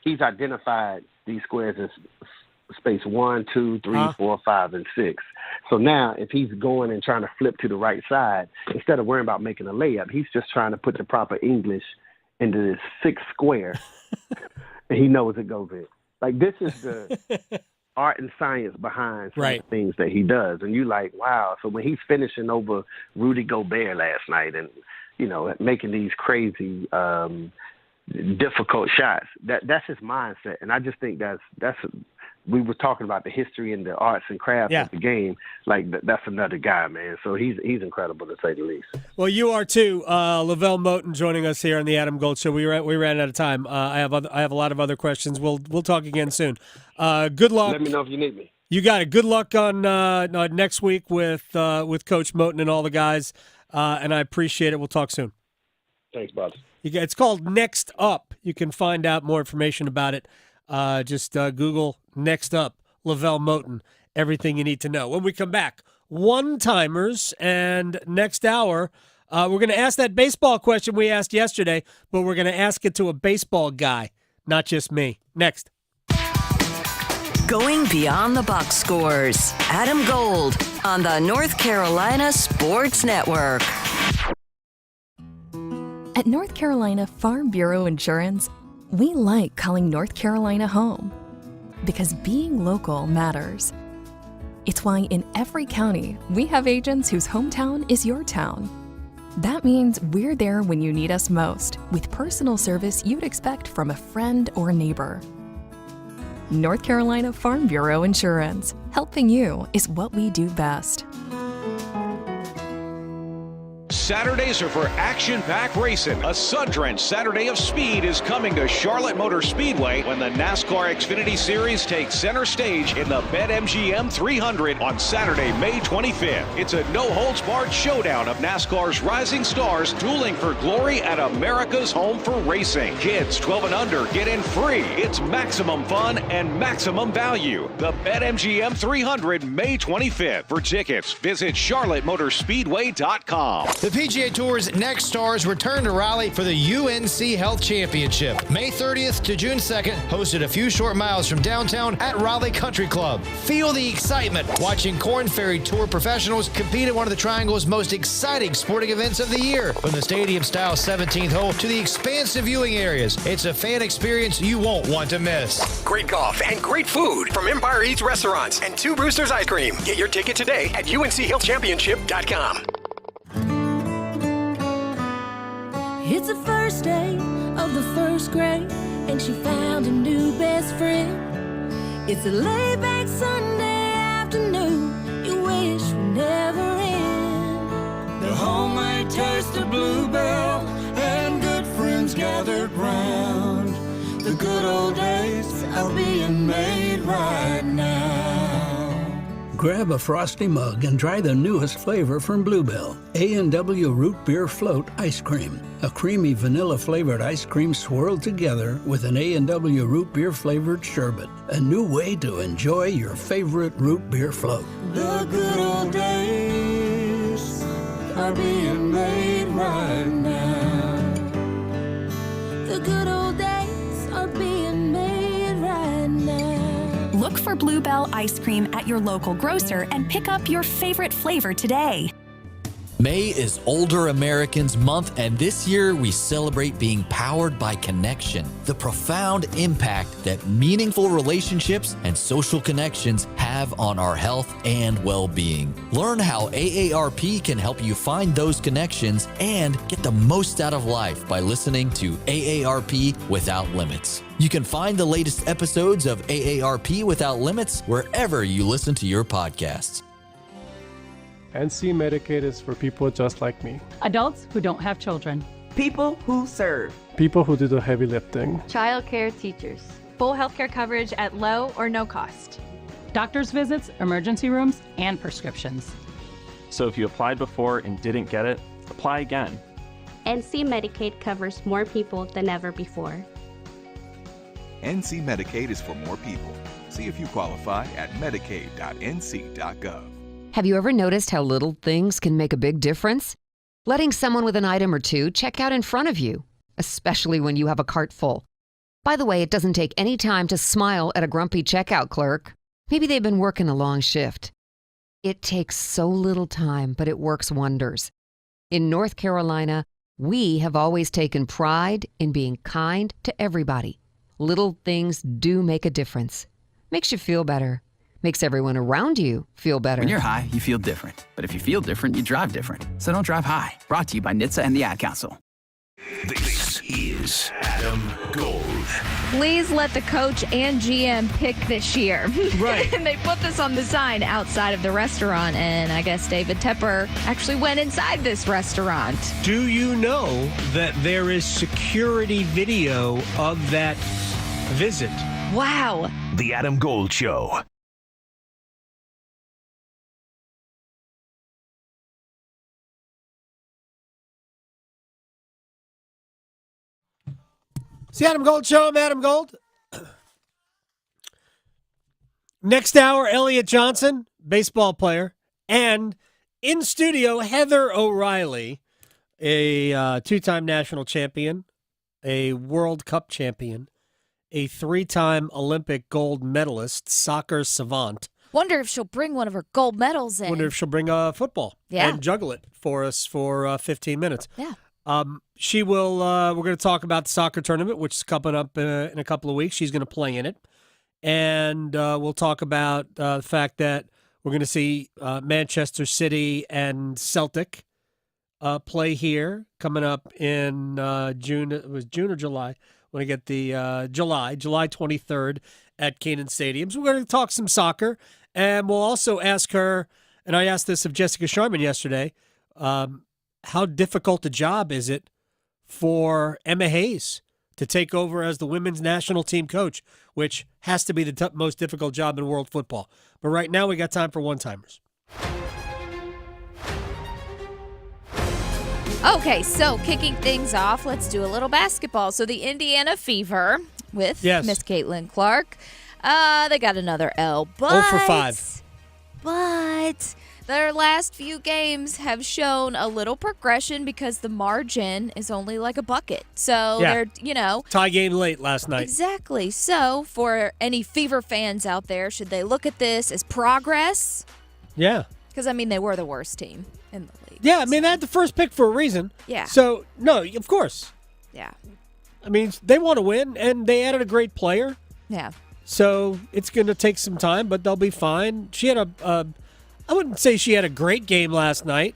he's identified these squares as space 1, 2, 3, 4, 5, and 6. So now if he's going and trying to flip to the right side, instead of worrying about making a layup, he's just trying to put the proper English into this 6th square, and he knows it goes in. Like, this is the art and science behind some of the things that he does. And you like, wow. So when he's finishing over Rudy Gobert last night and, making these crazy, difficult shots, that's his mindset. And I just think we were talking about the history and the arts and crafts of the game. Like, that's another guy, man. So he's incredible, to say the least. Well, you are too. Lavelle Moten joining us here on the Adam Gold Show. We ran out of time. I have a lot of other questions. We'll talk again soon. Good luck. Let me know if you need me. You got it. Good luck on next week with Coach Moten and all the guys. And I appreciate it. We'll talk soon. Thanks, Bob. It's called Next Up. You can find out more information about it. Just Google Next Up, Lavelle Moten, everything you need to know. When we come back, one-timers, and next hour, we're going to ask that baseball question we asked yesterday, but we're going to ask it to a baseball guy, not just me. Next. Going beyond the box scores. Adam Gold on the North Carolina Sports Network. At North Carolina Farm Bureau Insurance, we like calling North Carolina home because being local matters. It's why in every county, we have agents whose hometown is your town. That means we're there when you need us most, with personal service you'd expect from a friend or neighbor. North Carolina Farm Bureau Insurance. Helping you is what we do best. Saturdays are for action-packed racing. A sun-drenched Saturday of speed is coming to Charlotte Motor Speedway when the NASCAR Xfinity Series takes center stage in the BetMGM 300 on Saturday, May 25th. It's a no-holds-barred showdown of NASCAR's rising stars dueling for glory at America's home for racing. Kids 12 and under get in free. It's maximum fun and maximum value. The BetMGM 300, May 25th. For tickets, visit charlottemotorspeedway.com. The PGA Tour's next stars return to Raleigh for the UNC Health Championship. May 30th to June 2nd, hosted a few short miles from downtown at Raleigh Country Club. Feel the excitement watching Korn Ferry Tour professionals compete at one of the Triangle's most exciting sporting events of the year. From the stadium-style 17th hole to the expansive viewing areas, it's a fan experience you won't want to miss. Great golf and great food from Empire Eats Restaurants and Two Roosters Ice Cream. Get your ticket today at UNCHealthChampionship.com. It's the first day of the first grade, and she found a new best friend. It's a laid-back Sunday afternoon you wish would never end. The homemade taste of Bluebell and good friends gathered round. The good old days are being made right now. Grab a frosty mug and try the newest flavor from Bluebell, A&W Root Beer Float Ice Cream. A creamy vanilla-flavored ice cream swirled together with an A&W Root Beer flavored sherbet. A new way to enjoy your favorite root beer float. The good old days are being made right now. The good old days are being made right now. Look for Bluebell ice cream at your local grocer and pick up your favorite flavor today. May is Older Americans Month, and this year we celebrate being powered by connection, the profound impact that meaningful relationships and social connections have on our health and well-being. Learn how AARP can help you find those connections and get the most out of life by listening to AARP Without Limits. You can find the latest episodes of AARP Without Limits wherever you listen to your podcasts. NC Medicaid is for people just like me. Adults who don't have children. People who serve. People who do the heavy lifting. Childcare teachers. Full healthcare coverage at low or no cost. Doctor's visits, emergency rooms, and prescriptions. So if you applied before and didn't get it, apply again. NC Medicaid covers more people than ever before. NC Medicaid is for more people. See if you qualify at medicaid.nc.gov. Have you ever noticed how little things can make a big difference? Letting someone with an item or two check out in front of you, especially when you have a cart full. By the way, it doesn't take any time to smile at a grumpy checkout clerk. Maybe they've been working a long shift. It takes so little time, but it works wonders. In North Carolina, we have always taken pride in being kind to everybody. Little things do make a difference. Makes you feel better. Makes everyone around you feel better. When you're high, you feel different. But if you feel different, you drive different. So don't drive high. Brought to you by NHTSA and the Ad Council. This is Adam Gold. Please let the coach and GM pick this year. Right. And they put this on the sign outside of the restaurant, and I guess David Tepper actually went inside this restaurant. Do you know that there is security video of that visit? Wow. The Adam Gold Show. It's the Adam Gold Show. I'm Adam Gold. Next hour, Elliot Johnson, baseball player, and in studio, Heather O'Reilly, a two-time national champion, a World Cup champion, a three-time Olympic gold medalist, soccer savant. Wonder if she'll bring one of her gold medals in. Wonder if she'll bring a football and juggle it for us for 15 minutes. Yeah. She will. We're going to talk about the soccer tournament, which is coming up in a couple of weeks. She's going to play in it, and we'll talk about the fact that we're going to see Manchester City and Celtic play here coming up in June. It was June or July. When I get the July 23rd at Kenan Stadium. So we're going to talk some soccer, and we'll also ask her. And I asked this of Jessica Sharman yesterday. How difficult a job is it for Emma Hayes to take over as the women's national team coach, which has to be the most difficult job in world football. But right now we got time for one-timers. Okay, so kicking things off, let's do a little basketball. So the Indiana Fever with Miss Caitlin Clark. They got another L, but 0 for 5. But their last few games have shown a little progression because the margin is only like a bucket. So they're, tie game late last night. Exactly. So for any Fever fans out there, should they look at this as progress? Yeah. Because, they were the worst team in the league. Yeah, they had the first pick for a reason. Yeah. So, no, of course. Yeah. They want to win, and they added a great player. Yeah. So it's going to take some time, but they'll be fine. She had I wouldn't say she had a great game last night.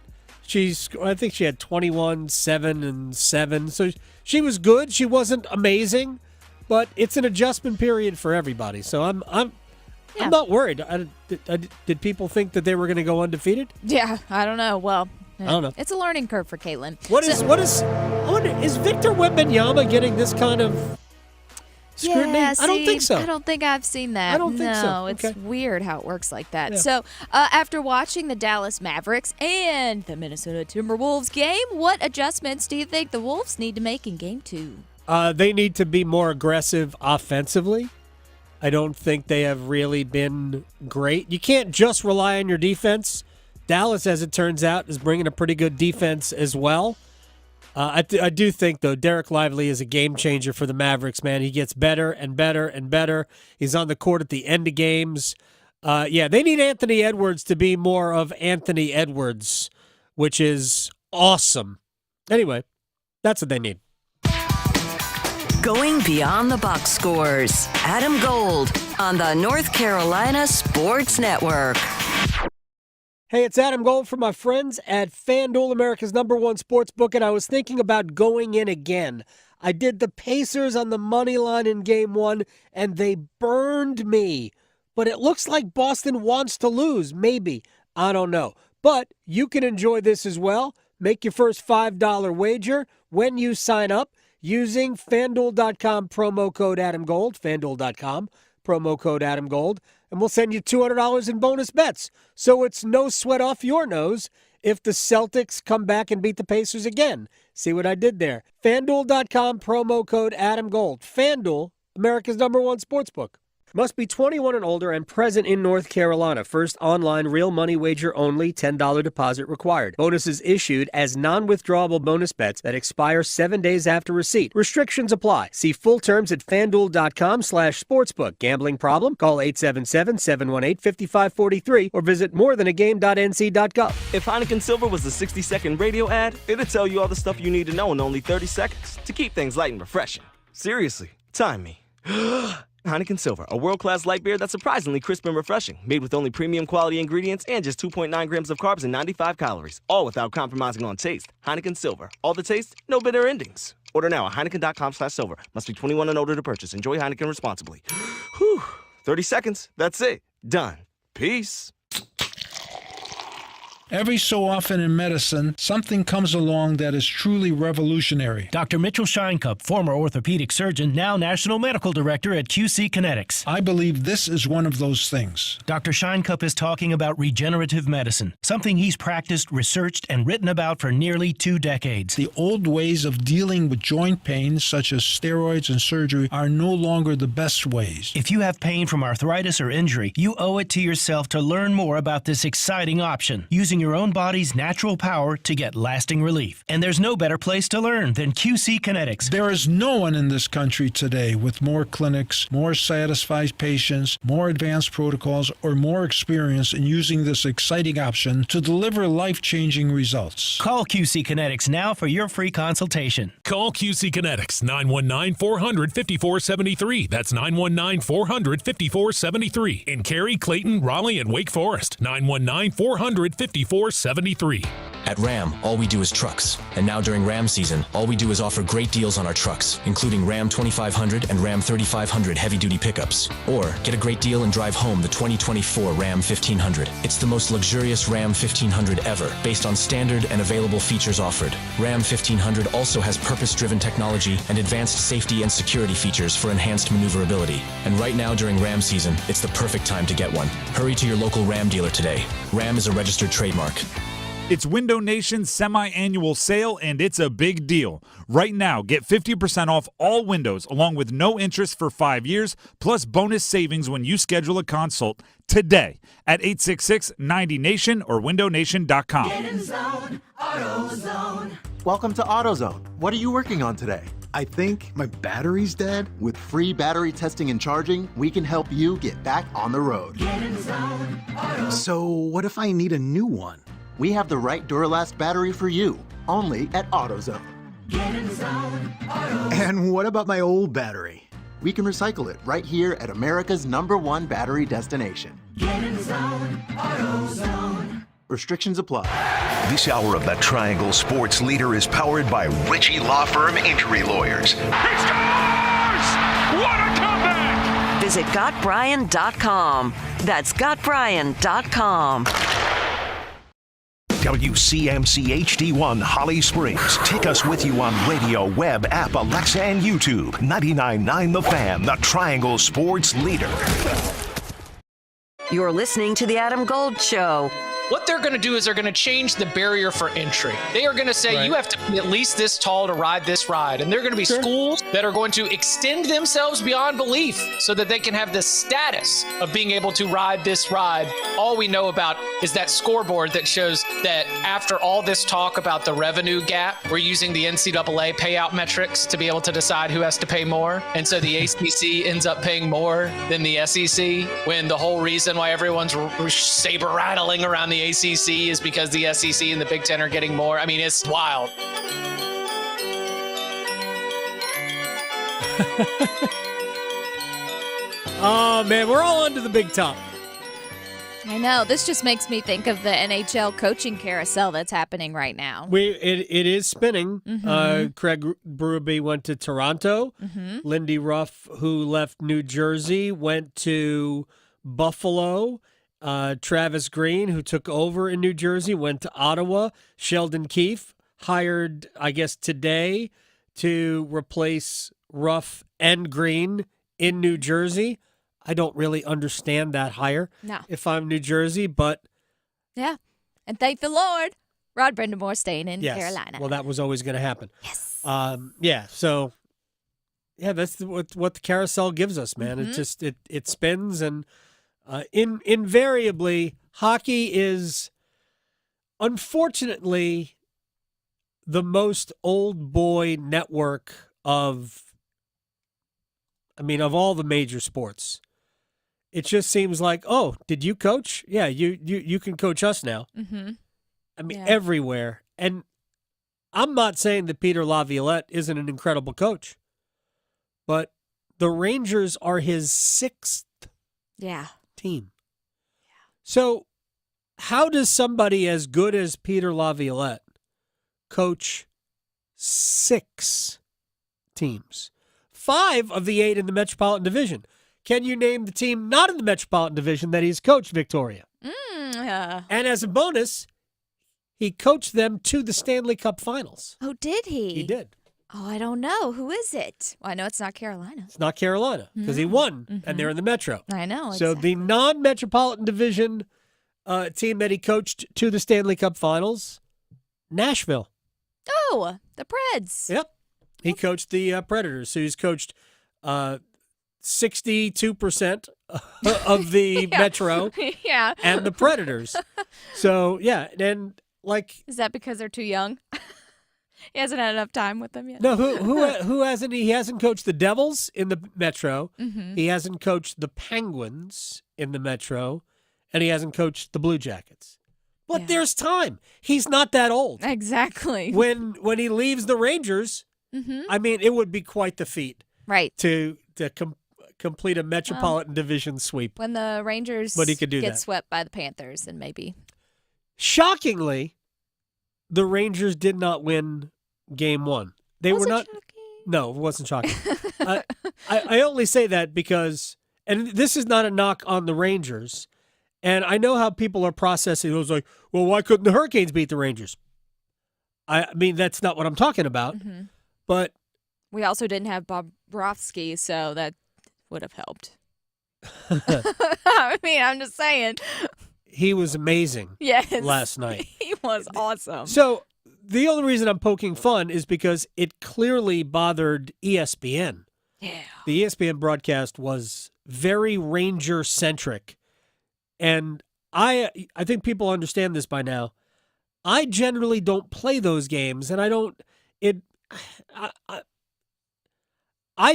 I think she had 21, 7, and 7. So she was good. She wasn't amazing, but it's an adjustment period for everybody. So I'm not worried. Did people think that they were going to go undefeated? Yeah, I don't know. Well, I don't know. It's a learning curve for Caitlin. Is Victor Wembanyama getting this kind of scrutiny? Yeah, I don't think so. I don't think I've seen that. I don't think so. No, Okay. it's weird how it works like that. Yeah. So, after watching the Dallas Mavericks and the Minnesota Timberwolves game, what adjustments do you think the Wolves need to make in Game 2? They need to be more aggressive offensively. I don't think they have really been great. You can't just rely on your defense. Dallas, as it turns out, is bringing a pretty good defense as well. I do think, though, Derek Lively is a game changer for the Mavericks, man. He gets better and better and better. He's on the court at the end of games. They need Anthony Edwards to be more of Anthony Edwards, which is awesome. Anyway, that's what they need. Going beyond the box scores. Adam Gold on the North Carolina Sports Network. Hey, it's Adam Gold from my friends at FanDuel, America's #1 sports book, and I was thinking about going in again. I did the Pacers on the money line in Game 1, and they burned me. But it looks like Boston wants to lose, maybe. I don't know. But you can enjoy this as well. Make your first $5 wager when you sign up using FanDuel.com promo code AdamGold, FanDuel.com promo code AdamGold, and we'll send you $200 in bonus bets. So it's no sweat off your nose if the Celtics come back and beat the Pacers again. See what I did there? FanDuel.com promo code AdamGold. FanDuel, America's #1 sportsbook. Must be 21 and older and present in North Carolina. First online real money wager only. $10 deposit required. Bonuses issued as non-withdrawable bonus bets that expire 7 days after receipt. Restrictions apply. See full terms at FanDuel.com/sportsbook. Gambling problem? Call 877-718-5543 or visit morethanagame.nc.gov. If Heineken Silver was a 60-second radio ad, it'd tell you all the stuff you need to know in only 30 seconds to keep things light and refreshing. Seriously, time me. Heineken Silver, a world-class light beer that's surprisingly crisp and refreshing. Made with only premium quality ingredients and just 2.9 grams of carbs and 95 calories. All without compromising on taste. Heineken Silver. All the taste, no bitter endings. Order now at Heineken.com/silver. Must be 21 and older to purchase. Enjoy Heineken responsibly. Whew. 30 seconds. That's it. Done. Peace. Every so often in medicine, something comes along that is truly revolutionary. Dr. Mitchell Scheinkup, former orthopedic surgeon, now National Medical Director at QC Kinetics. I believe this is one of those things. Dr. Scheinkup is talking about regenerative medicine, something he's practiced, researched, and written about for nearly 2 decades. The old ways of dealing with joint pain, such as steroids and surgery, are no longer the best ways. If you have pain from arthritis or injury, you owe it to yourself to learn more about this exciting option, using your own body's natural power to get lasting relief. And there's no better place to learn than QC Kinetics. There is no one in this country today with more clinics, more satisfied patients, more advanced protocols, or more experience in using this exciting option to deliver life-changing results. Call QC Kinetics now for your free consultation. Call QC Kinetics, 919-400-5473. That's 919-400-5473. In Cary, Clayton, Raleigh, and Wake Forest, 919-400-5473. At Ram, all we do is trucks. And now during Ram season, all we do is offer great deals on our trucks, including Ram 2500 and Ram 3500 heavy-duty pickups. Or get a great deal and drive home the 2024 Ram 1500. It's the most luxurious Ram 1500 ever, based on standard and available features offered. Ram 1500 also has purpose-driven technology and advanced safety and security features for enhanced maneuverability. And right now during Ram season, it's the perfect time to get one. Hurry to your local Ram dealer today. Ram is a registered trademark. It's Window Nation's semi-annual sale, and it's a big deal. Right now, get 50% off all windows, along with no interest for 5 years, plus bonus savings when you schedule a consult today at 866-90-NATION or windownation.com. Get in zone, AutoZone. Welcome to AutoZone. What are you working on today? I think my battery's dead. With free battery testing and charging, we can help you get back on the road. Get in zone, AutoZone. So what if I need a new one? We have the right Duralast battery for you, only at AutoZone. Get in zone, AutoZone. And what about my old battery? We can recycle it right here at America's #1 battery destination. Get in zone, AutoZone. Restrictions apply. This hour of the Triangle Sports Leader is powered by Ritchie Law Firm Injury Lawyers. He scores! What a comeback! Visit GotBryan.com. That's GotBryan.com. WCMC HD1 Holly Springs. Take us with you on radio, web, app, Alexa, and YouTube. 99.9 The Fan, the Triangle Sports leader. You're listening to The Adam Gold Show. What they're going to do is they're going to change the barrier for entry. They are going to say you have to be at least this tall to ride this ride. And there are going to be schools that are going to extend themselves beyond belief so that they can have the status of being able to ride this ride. All we know about is that scoreboard that shows that after all this talk about the revenue gap, we're using the NCAA payout metrics to be able to decide who has to pay more. And so the ACC ends up paying more than the SEC, when the whole reason why everyone's saber rattling around the ACC is because the SEC and the Big Ten are getting more. I mean, it's wild. Oh, man, we're all under the big top. I know. This just makes me think of the NHL coaching carousel that's happening right now. It is spinning. Mhm. Craig Berube went to Toronto. Mhm. Lindy Ruff, who left New Jersey, went to Buffalo. Travis Green, who took over in New Jersey, went to Ottawa. Sheldon Keefe, hired, I guess, today to replace Ruff and Green in New Jersey. I don't really understand that hire if I'm New Jersey, but Yeah. And thank the Lord, Rod Brindamore staying in yes. Carolina. Well, that was always going to happen. Yes. Yeah. So, yeah, that's what the carousel gives us, man. It just it spins, and invariably, hockey is unfortunately the most old boy network of all the major sports. It just seems like, oh, did you coach? Yeah, you can coach us now. Mm-hmm. Everywhere. And I'm not saying that Peter Laviolette isn't an incredible coach, but the Rangers are his sixth team. So how does somebody as good as Peter Laviolette coach 6 teams? 5 of the 8 in the Metropolitan Division. Can you name the team not in the Metropolitan Division that he's coached, Victoria? And as a bonus, he coached them to the Stanley Cup Finals. Oh, did he? He did. Oh, I don't know. Who is it? Well, I know it's not Carolina. It's not Carolina because he won, and they're in the Metro. I know. So the non-Metropolitan Division team that he coached to the Stanley Cup Finals, Nashville. Oh, the Preds. Yep. He coached the Predators. So he's coached 62% of the Metro Yeah. and the Predators. So, yeah. And is that because they're too young? He hasn't had enough time with them yet. No, who hasn't? He hasn't coached the Devils in the Metro. Mhm. He hasn't coached the Penguins in the Metro, and he hasn't coached the Blue Jackets. But there's time. He's not that old. Exactly. When he leaves the Rangers, it would be quite the feat, right? To complete a Metropolitan Division sweep. When the Rangers But he could do get that. swept by the Panthers, and maybe. Shockingly, the Rangers did not win Game 1. They were not. No, it wasn't shocking. I only say that because, and this is not a knock on the Rangers, and I know how people are processing. It was like, well, why couldn't the Hurricanes beat the Rangers? I mean, that's not what I'm talking about. But We also didn't have Bobrovsky, so that would have helped. I mean, I'm just saying. he was amazing. Yes. Last night. He was awesome. So the only reason I'm poking fun is because it clearly bothered ESPN. Yeah. The ESPN broadcast was very Ranger-centric. And I think people understand this by now. I generally don't play those games, and I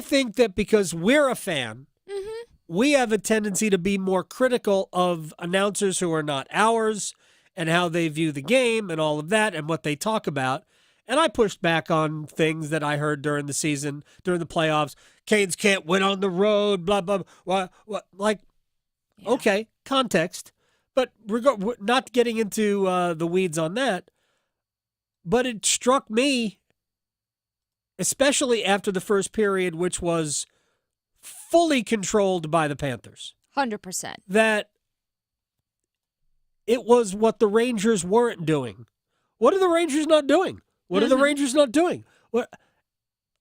think that because we're a fan, we have a tendency to be more critical of announcers who are not ours and how they view the game and all of that and what they talk about. And I pushed back on things that I heard during the season, during the playoffs. Canes can't win on the road, blah, blah, blah. Okay, context. But not getting into the weeds on that. But it struck me, especially after the first period, which was fully controlled by the Panthers. 100%. That it was what the Rangers weren't doing. What are the Rangers not doing? What are the Rangers not doing? What,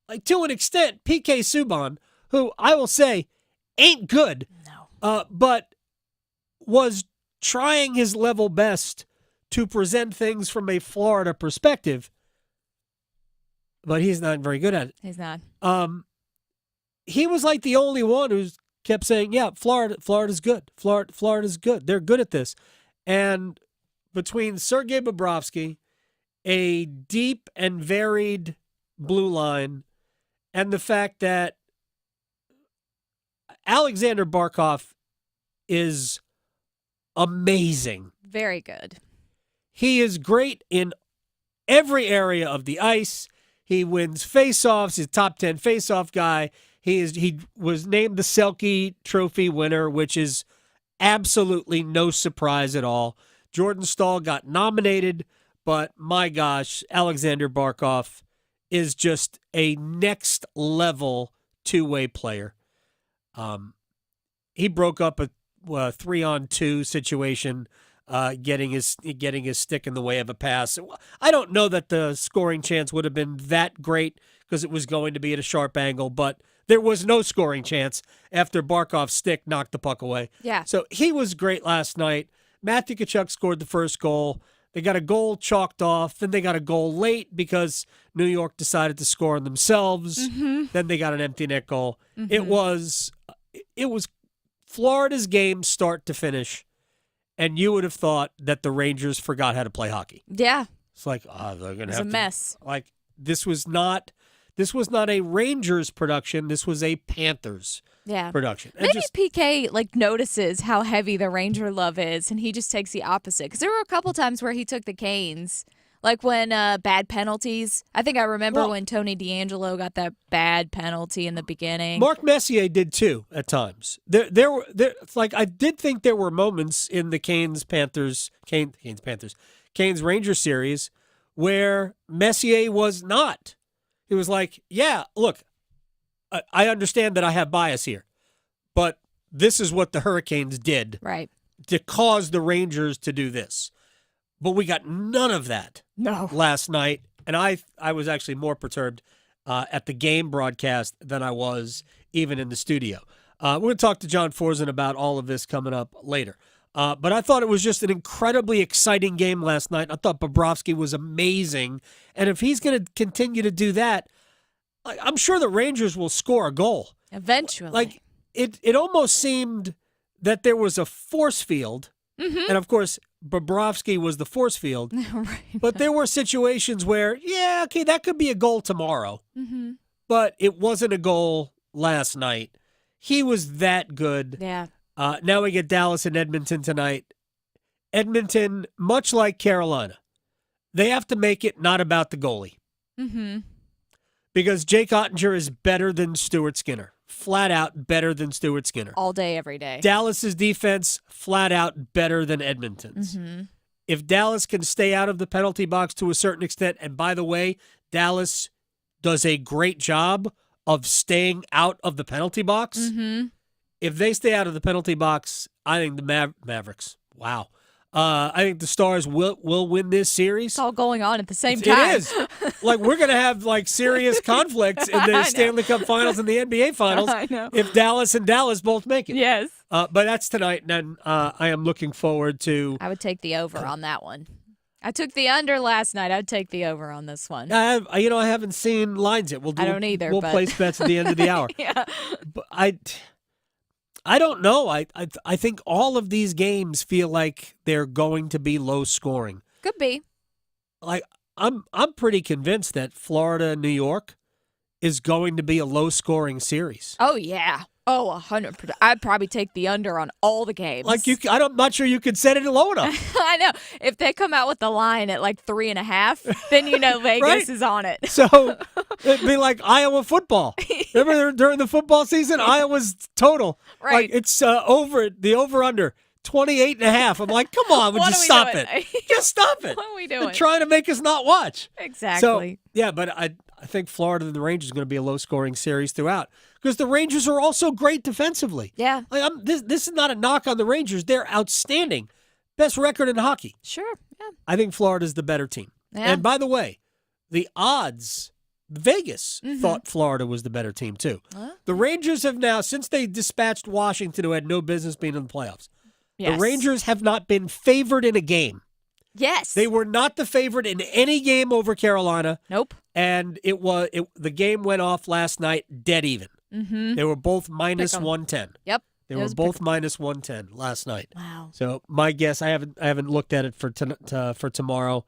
like, to an extent, PK Subban, who I will say ain't good, but was trying his level best to present things from a Florida perspective, but he's not very good at it. He's not. He was like the only one who kept saying, yeah, Florida's good. Florida's good. They're good at this. And between Sergei Bobrovsky, a deep and varied blue line, and the fact that Alexander Barkov is amazing. Very good. He is great in every area of the ice. He wins faceoffs. He's a top 10 faceoff guy. He was named the Selke Trophy winner, which is absolutely no surprise at all. Jordan Staal got nominated, but my gosh, Alexander Barkov is just a next level two-way player. He broke up a 3-on-2 situation, getting his stick in the way of a pass. I don't know that the scoring chance would have been that great because it was going to be at a sharp angle, but there was no scoring chance after Barkov's stick knocked the puck away. Yeah. So he was great last night. Matthew Tkachuk scored the first goal. They got a goal chalked off. Then they got a goal late because New York decided to score on themselves. Mm-hmm. Then they got an empty net goal. Mm-hmm. It was Florida's game start to finish, and you would have thought that the Rangers forgot how to play hockey. Yeah. It's like, they're going to have a mess. Like, this was not a Rangers production. This was a Panthers production. And Maybe PK notices how heavy the Ranger love is, and he just takes the opposite. Because there were a couple times where he took the Canes, like when bad penalties. I think I remember when Tony DeAngelo got that bad penalty in the beginning. Mark Messier did too at times. I did think there were moments in the Canes Ranger series where Messier was not. He was like, yeah, look, I understand that I have bias here, but this is what the Hurricanes did to cause the Rangers to do this. But we got none of that last night, and I was actually more perturbed at the game broadcast than I was even in the studio. We're going to talk to John Forzen about all of this coming up later. But I thought it was just an incredibly exciting game last night. I thought Bobrovsky was amazing. And if he's going to continue to do that, I'm sure the Rangers will score a goal. Eventually. It almost seemed that there was a force field. Mm-hmm. And, of course, Bobrovsky was the force field. Right. But there were situations where, that could be a goal tomorrow. Mm-hmm. But it wasn't a goal last night. He was that good. Yeah. Now we get Dallas and Edmonton tonight. Edmonton, much like Carolina, they have to make it not about the goalie. Mm-hmm. Because Jake Ottinger is better than Stuart Skinner. Flat out better than Stuart Skinner. All day, every day. Dallas's defense, flat out better than Edmonton's. Mm-hmm. If Dallas can stay out of the penalty box to a certain extent, and by the way, Dallas does a great job of staying out of the penalty box. Mm-hmm. If they stay out of the penalty box, I think the Mavericks. Wow. I think the Stars will win this series. It's all going on at the same time. It is. We're going to have serious conflicts in the Stanley Cup Finals and the NBA Finals if Dallas and Dallas both make it. Yes. But that's tonight, and I am looking forward to. I would take the over on that one. I took the under last night. I'd take the over on this one. I haven't seen lines yet. I don't either. We'll place bets at the end of the hour. Yeah. But I don't know. I think all of these games feel like they're going to be low scoring. Could be. I'm pretty convinced that Florida and New York is going to be a low scoring series. Oh yeah. Oh, 100%. I'd probably take the under on all the games. I'm not sure you could set it low enough. I know. If they come out with the line at 3.5, then Vegas is on it. So it'd be like Iowa football. Remember during the football season, Iowa's total. Right. It's the over-under. 28.5. I'm like, come on, would you stop it? Just stop it. What are we doing? They're trying to make us not watch. Exactly. So, yeah, but I think Florida and the Rangers are going to be a low-scoring series throughout because the Rangers are also great defensively. Yeah. This is not a knock on the Rangers. They're outstanding. Best record in hockey. Sure, yeah. I think Florida's the better team. Yeah. And by the way, the odds, Vegas thought Florida was the better team too. The Rangers have now, since they dispatched Washington, who had no business being in the playoffs, the Rangers have not been favored in a game. Yes. They were not the favorite in any game over Carolina. Nope. And the game went off last night dead even. Mm-hmm. They were both minus Pick 'em. 110. Yep. They were both minus 110 last night. Wow. So my guess, I haven't looked at it for tomorrow.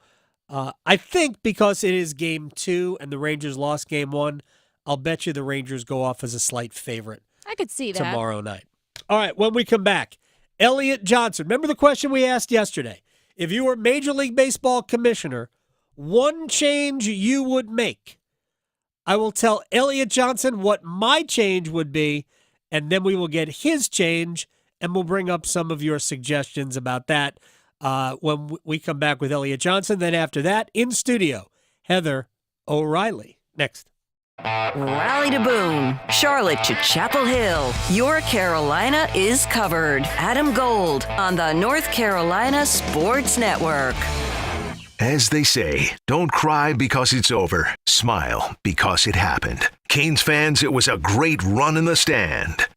I think because it is game 2 and the Rangers lost game 1, I'll bet you the Rangers go off as a slight favorite. I could see that. Tomorrow night. All right, when we come back, Elliot Johnson. Remember the question we asked yesterday? If you were Major League Baseball commissioner, one change you would make. I will tell Elliot Johnson what my change would be, and then we will get his change, and we'll bring up some of your suggestions about that when we come back with Elliot Johnson. Then after that, in studio, Heather O'Reilly. Next. Raleigh to Boone, Charlotte to Chapel Hill. Your Carolina is covered. Adam Gold on the North Carolina Sports Network. As they say, don't cry because it's over. Smile because it happened. Canes fans, it was a great run in the stand.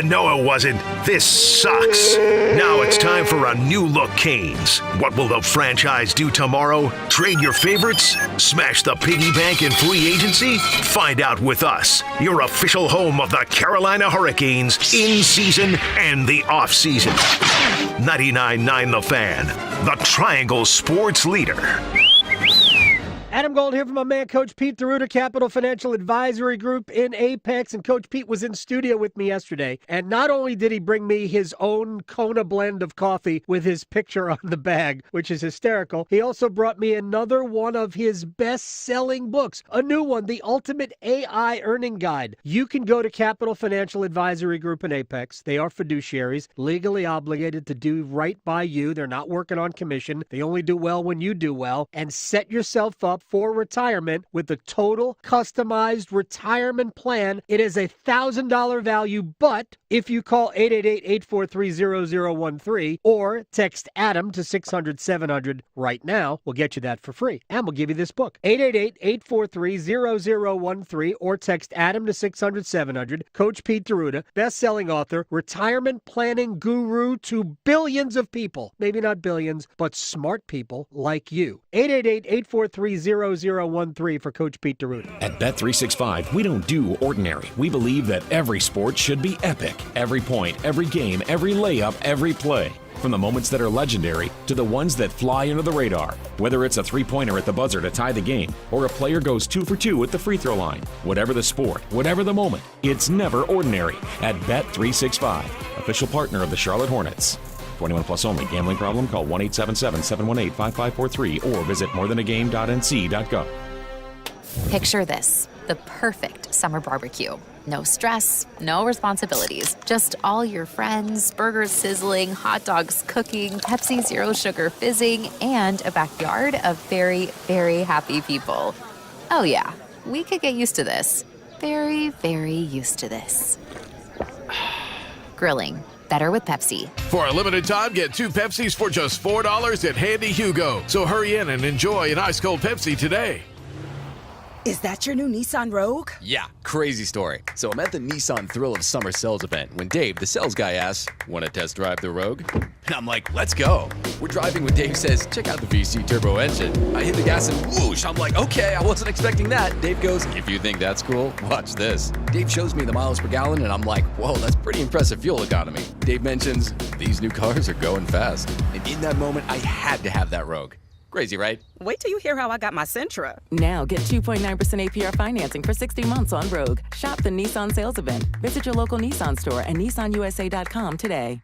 No, it wasn't. This sucks. Now it's time for a new look Canes. What will the franchise do tomorrow? Trade your favorites? Smash the piggy bank in free agency? Find out with us, your official home of the Carolina Hurricanes in season and the off season. 99.9 The Fan, the Triangle Sports Leader. Adam Gold here from my man, Coach Pete Deruta, Capital Financial Advisory Group in Apex. And Coach Pete was in studio with me yesterday. And not only did he bring me his own Kona blend of coffee with his picture on the bag, which is hysterical, he also brought me another one of his best-selling books, a new one, The Ultimate AI Earning Guide. You can go to Capital Financial Advisory Group in Apex. They are fiduciaries, legally obligated to do right by you. They're not working on commission. They only do well when you do well. And set yourself up for retirement with the total customized retirement plan. It is $1,000 value, but if you call 888-843-0013 or text Adam to 600-700 right now, we'll get you that for free. And we'll give you this book. 888-843-0013 or text Adam to 600-700. Coach Pete Deruta, best-selling author, retirement planning guru to billions of people. Maybe not billions, but smart people like you. 888-843-0013 for Coach Pete Deruta. At Bet365, we don't do ordinary. We believe that every sport should be epic. Every point, every game, every layup, every play. From the moments that are legendary to the ones that fly under the radar. Whether it's a three-pointer at the buzzer to tie the game or a player goes 2 for 2 at the free throw line. Whatever the sport, whatever the moment, it's never ordinary at Bet365, official partner of the Charlotte Hornets. 21 plus only. Gambling problem? Call 1-877-718-5543 or visit morethanagame.nc.gov. Picture this, the perfect summer barbecue. No stress, no responsibilities, just all your friends, burgers sizzling, hot dogs cooking, Pepsi Zero Sugar fizzing, and a backyard of very, very happy people. Oh yeah, we could get used to this. Very, very used to this. Grilling. Better with Pepsi. For a limited time, get 2 Pepsis for just $4 at Handy Hugo. So hurry in and enjoy an ice-cold Pepsi today. Is that your new Nissan Rogue? Yeah, crazy story. So I'm at the Nissan Thrill of Summer sales event when Dave, the sales guy, asks, "Want to test drive the Rogue?" And I'm like, "Let's go." We're driving when Dave says, "Check out the VC turbo engine." I hit the gas and whoosh. I'm like, "Okay, I wasn't expecting that." Dave goes, "If you think that's cool, watch this." Dave shows me the miles per gallon and I'm like, "Whoa, that's pretty impressive fuel economy." Dave mentions, "These new cars are going fast." And in that moment, I had to have that Rogue. Crazy, right? Wait till you hear how I got my Sentra. Now get 2.9% APR financing for 60 months on Rogue. Shop the Nissan sales event. Visit your local Nissan store and nissanusa.com today.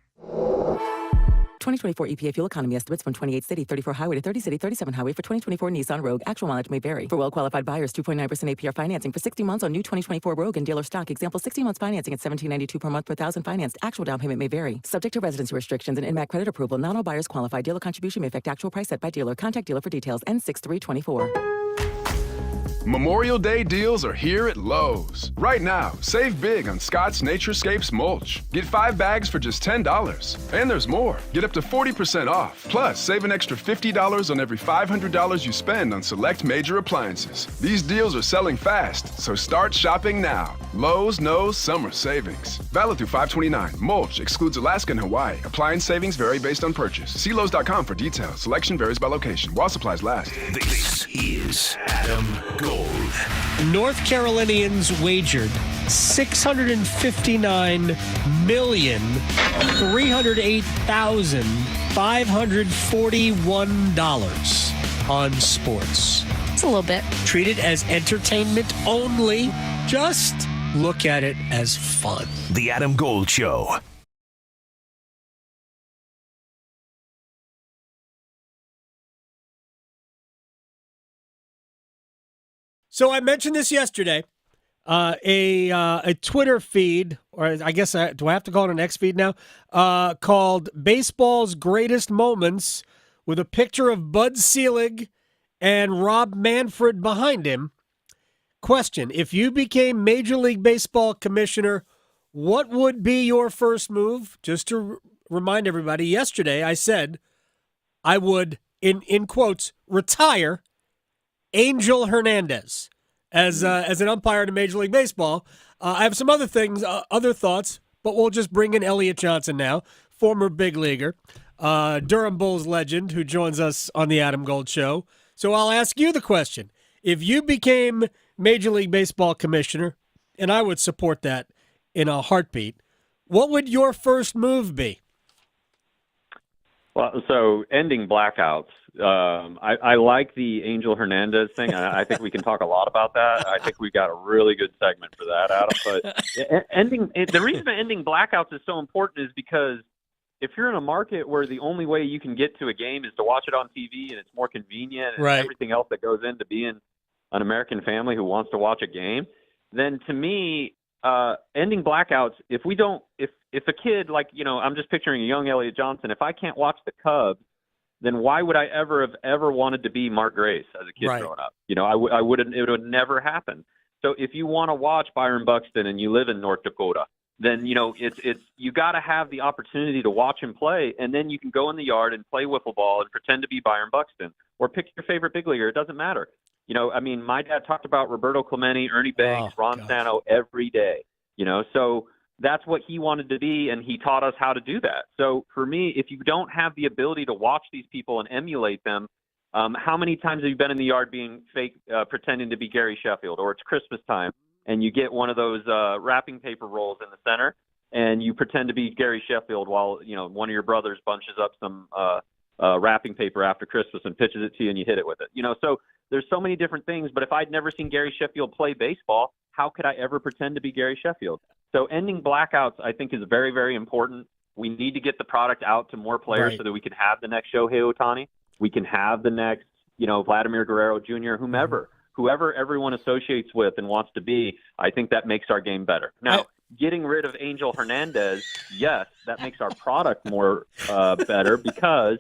2024 EPA fuel economy estimates from 28 city, 34 highway to 30 city, 37 highway for 2024 Nissan Rogue. Actual mileage may vary. For well-qualified buyers, 2.9% APR financing for 60 months on new 2024 Rogue and dealer stock. Example, 60 months financing at $1,792 per month per thousand financed. Actual down payment may vary. Subject to residency restrictions and INMAC credit approval. Not all buyers qualify. Dealer contribution may affect actual price set by dealer. Contact dealer for details. N6324. Memorial Day deals are here at Lowe's. Right now, save big on Scott's Naturescapes mulch. Get 5 bags for just $10. And there's more. Get up to 40% off. Plus, save an extra $50 on every $500 you spend on select major appliances. These deals are selling fast, so start shopping now. Lowe's knows summer savings. Valid through 5/29. Mulch excludes Alaska and Hawaii. Appliance savings vary based on purchase. See Lowe's.com for details. Selection varies by location. While supplies last. This is Adam Gold. North Carolinians wagered $659,308,541 on sports. It's a little bit. Treat it as entertainment only. Just look at it as fun. The Adam Gold Show. So I mentioned this yesterday. A Twitter feed, or I guess do I have to call it an X feed now? Called Baseball's Greatest Moments, with a picture of Bud Selig and Rob Manfred behind him. Question: if you became Major League Baseball commissioner, what would be your first move? Just to remind everybody, yesterday I said I would, in quotes, retire Angel Hernandez as an umpire in Major League Baseball. I have some other things, other thoughts, but we'll just bring in Elliot Johnson now, former big leaguer, Durham Bulls legend who joins us on the Adam Gold Show. So I'll ask you the question. If you became Major League Baseball commissioner, and I would support that in a heartbeat, what would your first move be? Well, so ending blackouts. I like the Angel Hernandez thing. I think we can talk a lot about that. I think we got a really good segment for that, Adam. But the reason ending blackouts is so important is because if you're in a market where the only way you can get to a game is to watch it on TV and it's more convenient and right. everything else that goes into being an American family who wants to watch a game, then to me, ending blackouts, if a kid, like, I'm just picturing a young Elliot Johnson, if I can't watch the Cubs, then why would I ever wanted to be Mark Grace as a kid right. growing up? I wouldn't, it would never happen. So if you want to watch Byron Buxton and you live in North Dakota, then, it's you got to have the opportunity to watch him play, and then you can go in the yard and play wiffle ball and pretend to be Byron Buxton or pick your favorite big leaguer. It doesn't matter. My dad talked about Roberto Clemente, Ernie Banks, Ron Santo every day, so that's what he wanted to be, and he taught us how to do that. So for me, if you don't have the ability to watch these people and emulate them, how many times have you been in the yard being fake, pretending to be Gary Sheffield, or it's Christmas time, and you get one of those wrapping paper rolls in the center, and you pretend to be Gary Sheffield while, one of your brothers bunches up some wrapping paper after Christmas and pitches it to you and you hit it with it. So there's so many different things, but if I'd never seen Gary Sheffield play baseball, how could I ever pretend to be Gary Sheffield? So ending blackouts, I think, is very, very important. We need to get the product out to more players right. so that we can have the next Shohei Ohtani. We can have the next, Vladimir Guerrero Jr., whomever everyone associates with and wants to be. I think that makes our game better. Now, getting rid of Angel Hernandez, yes, that makes our product more better because,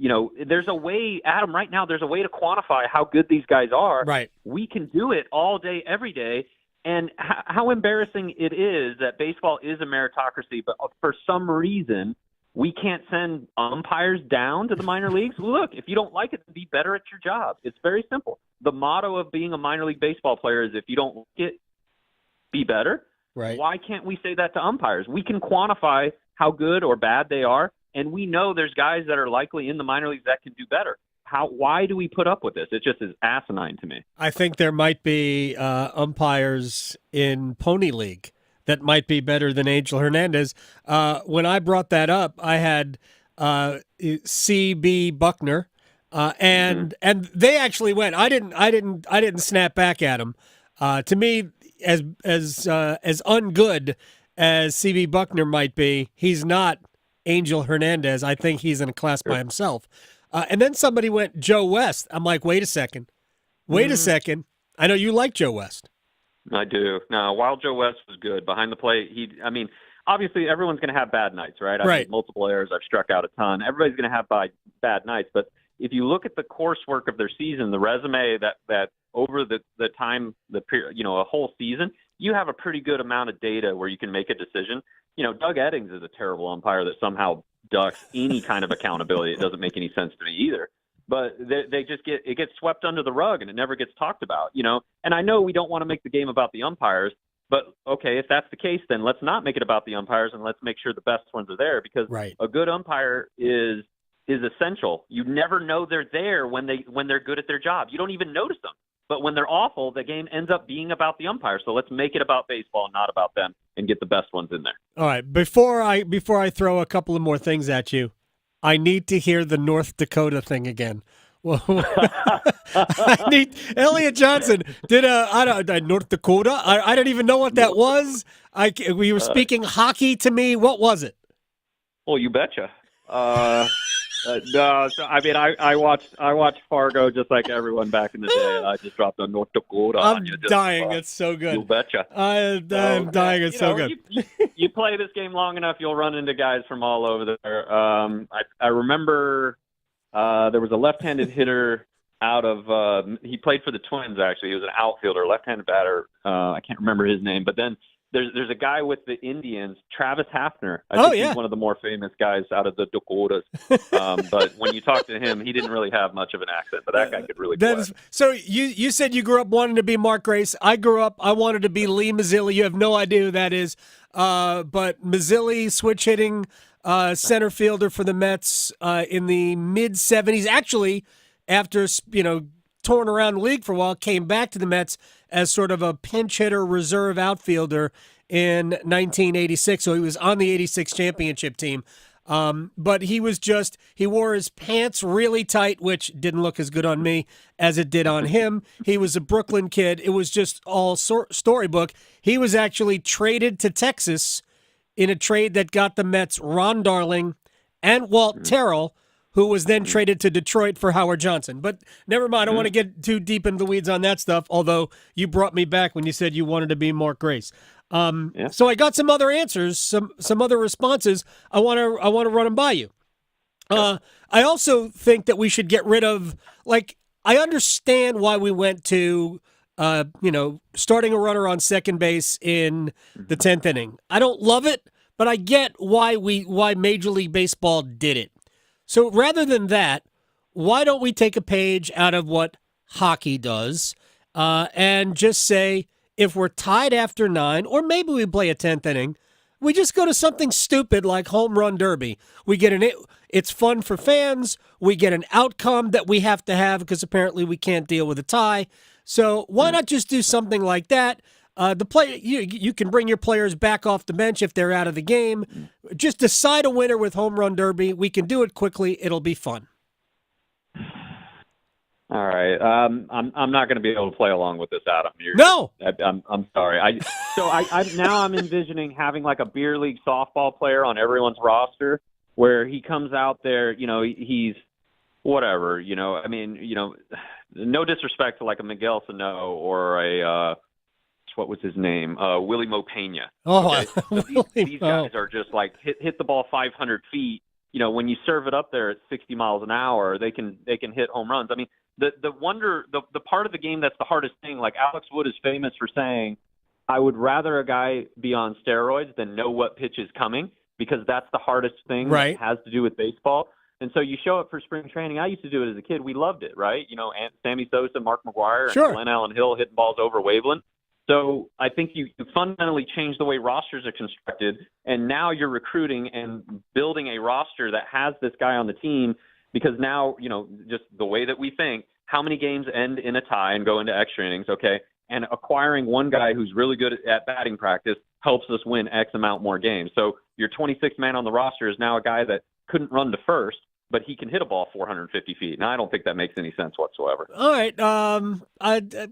there's a way, Adam, right now, there's a way to quantify how good these guys are. Right. We can do it all day, every day. And how embarrassing it is that baseball is a meritocracy, but for some reason, we can't send umpires down to the minor leagues. Look, if you don't like it, be better at your job. It's very simple. The motto of being a minor league baseball player is if you don't like it, be better. Right. Why can't we say that to umpires? We can quantify how good or bad they are, and we know there's guys that are likely in the minor leagues that can do better. Why do we put up with this? It just is asinine to me. I think there might be umpires in Pony League that might be better than Angel Hernandez. When I brought that up, I had C.B. Buckner, and they actually went. I didn't snap back at him. To me, as ungood as C.B. Buckner might be, he's not Angel Hernandez. I think he's in a class by himself. And then somebody went Joe West. I'm like, wait a second. I know you like Joe West. I do. Now, while Joe West was good behind the plate, obviously everyone's going to have bad nights, right? I've made multiple errors. I've struck out a ton. Everybody's going to have bad nights. But if you look at the coursework of their season, the resume that over the time, the period, a whole season, you have a pretty good amount of data where you can make a decision. Doug Eddings is a terrible umpire that somehow ducks any kind of accountability. It doesn't make any sense to me either. But they just it gets swept under the rug and it never gets talked about, And I know we don't want to make the game about the umpires, but okay, if that's the case, then let's not make it about the umpires and let's make sure the best ones are there, because a good umpire is essential. You never know they're there when they're good at their job. You don't even notice them. But when they're awful, the game ends up being about the umpire. So let's make it about baseball and not about them and get the best ones in there. All right, before I throw a couple of more things at you, I need to hear the North Dakota thing again. Well, I need Elliot Johnson did North Dakota. I don't even know what that was. We were speaking hockey to me. What was it? Well, you betcha. No, so I mean, I watched Fargo just like everyone back in the day, and I just dropped on North Dakota. I'm dying. It's so good. You betcha. I'm dying. It's so good. You play this game long enough, you'll run into guys from all over there. I remember there was a left-handed hitter out of he played for the Twins, actually. He was an outfielder, left-handed batter. I can't remember his name, but then there's a guy with the Indians, Travis Hafner. I think he's one of the more famous guys out of the Dakotas. But when you talk to him, he didn't really have much of an accent, but that guy could really play. So you said you grew up wanting to be Mark Grace. I grew up, I wanted to be Lee Mazzilli. You have no idea who that is. But Mazzilli, switch hitting center fielder for the Mets in the mid-'70s. Actually, after, touring around the league for a while, came back to the Mets as sort of a pinch hitter reserve outfielder in 1986. So he was on the 86 championship team. But he wore his pants really tight, which didn't look as good on me as it did on him. He was a Brooklyn kid. It was just all storybook. He was actually traded to Texas in a trade that got the Mets Ron Darling and Walt Terrell, who was then traded to Detroit for Howard Johnson. But never mind, I don't want to get too deep into the weeds on that stuff, although you brought me back when you said you wanted to be Mark Grace. So I got some other answers, some other responses. I want to run them by you. I also think that we should get rid of, I understand why we went to, starting a runner on second base in the 10th inning. I don't love it, but I get why Major League Baseball did it. So rather than that, why don't we take a page out of what hockey does and just say, if we're tied after 9, or maybe we play a 10th inning, we just go to something stupid like home run derby. We get it's fun for fans. We get an outcome that we have to have because apparently we can't deal with a tie. So why not just do something like that? You can bring your players back off the bench if they're out of the game. Just decide a winner with home run derby. We can do it quickly. It'll be fun. All right. I'm not going to be able to play along with this, Adam. No. I'm sorry. I'm envisioning having like a beer league softball player on everyone's roster where he comes out there, he's whatever, I mean, no disrespect to like a Miguel Sano or a what was his name? Willie Mo Pena. Oh, okay? These guys are just like hit the ball 500 feet. When you serve it up there at 60 miles an hour, they can hit home runs. I mean, the part of the game that's the hardest thing, like Alex Wood is famous for saying, I would rather a guy be on steroids than know what pitch is coming, because that's the hardest thing that has to do with baseball. And so you show up for spring training. I used to do it as a kid. We loved it, right? Sammy Sosa, Mark McGwire, and Glenn Allen Hill hitting balls over Waveland. So I think you fundamentally change the way rosters are constructed, and now you're recruiting and building a roster that has this guy on the team, because now, just the way that we think, how many games end in a tie and go into extra innings, okay? And acquiring one guy who's really good at batting practice helps us win X amount more games. So your 26th man on the roster is now a guy that couldn't run to first, but he can hit a ball 450 feet. Now, I don't think that makes any sense whatsoever. All right,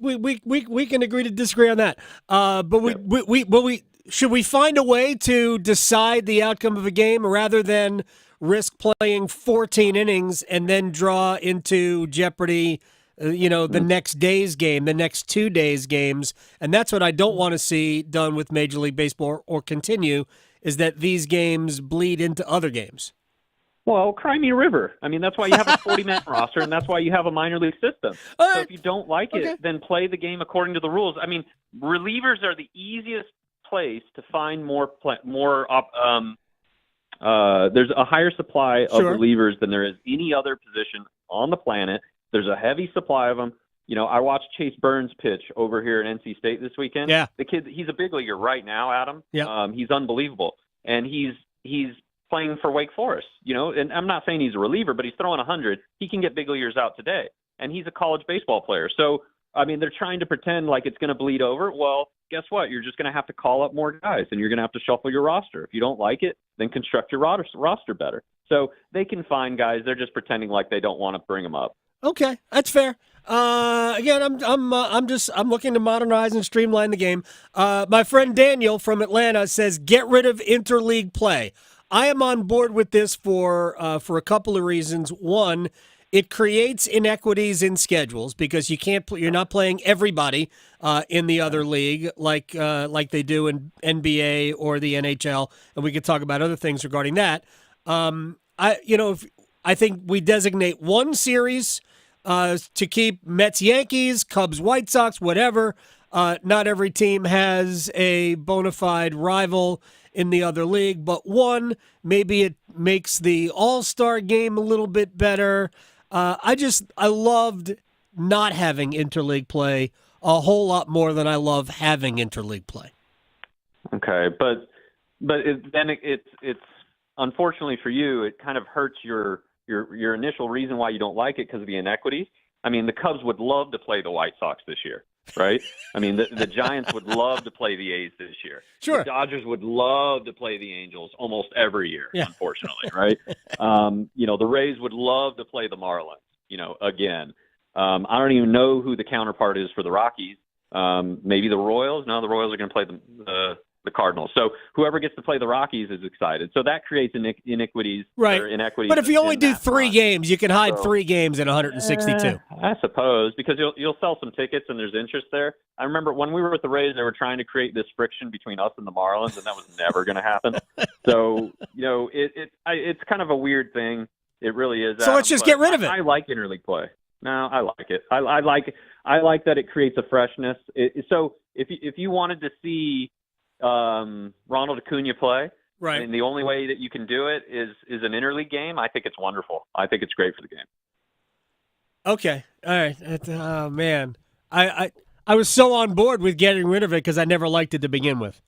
we can agree to disagree on that. But should we find a way to decide the outcome of a game rather than risk playing 14 innings and then draw into jeopardy, the next day's game, the next 2 days' games? And that's what I don't want to see done with Major League Baseball or continue, is that these games bleed into other games. Well, cry me a river. I mean, that's why you have a 40-man roster, and that's why you have a minor league system. So if you don't like it, then play the game according to the rules. I mean, relievers are the easiest place to find there's a higher supply of relievers than there is any other position on the planet. There's a heavy supply of them. You know, I watched Chase Burns pitch over here at NC State this weekend. Yeah. The kid, he's a big leaguer right now, Adam. Yeah. He's unbelievable. And he's playing for Wake Forest, you know, and I'm not saying he's a reliever, but he's throwing 100. He can get big leaguers out today. And he's a college baseball player. So, I mean, they're trying to pretend like it's going to bleed over. Well, guess what? You're just going to have to call up more guys, and you're going to have to shuffle your roster. If you don't like it, then construct your roster better. So they can find guys. They're just pretending like they don't want to bring them up. Okay, that's fair. Again, I'm looking to modernize and streamline the game. My friend Daniel from Atlanta says get rid of interleague play. I am on board with this for a couple of reasons. One, it creates inequities in schedules because you're not playing everybody in the other league like they do in NBA or the NHL, and we could talk about other things regarding that. I think we designate one series to keep Mets, Yankees, Cubs, White Sox, whatever. Not every team has a bona fide rival in the other league, but one, maybe it makes the All-Star game a little bit better. I loved not having interleague play a whole lot more than I love having interleague play. Okay, but it's unfortunately for you, it kind of hurts your initial reason why you don't like it because of the inequities. I mean, the Cubs would love to play the White Sox this year, right? I mean, the Giants would love to play the A's this year. Sure. The Dodgers would love to play the Angels almost every year, unfortunately, right? The Rays would love to play the Marlins, again. I don't even know who the counterpart is for the Rockies. Maybe the Royals? No, the Royals are going to play the Cardinals. So whoever gets to play the Rockies is excited. So that creates inequities. Right. Or inequities. But if you only do 3 games, you can hide 3 games in 162. I suppose, because you'll sell some tickets and there's interest there. I remember when we were with the Rays, they were trying to create this friction between us and the Marlins, and that was never going to happen. So, it's kind of a weird thing. It really is. So let's just get rid of it. I like interleague play. No, I like it. I like that it creates a freshness. So if you wanted to see Ronald Acuna play, right, and the only way that you can do it is an interleague game, I think it's wonderful. I think it's great for the game. Okay, all right. Oh man, I was so on board with getting rid of it because I never liked it to begin with.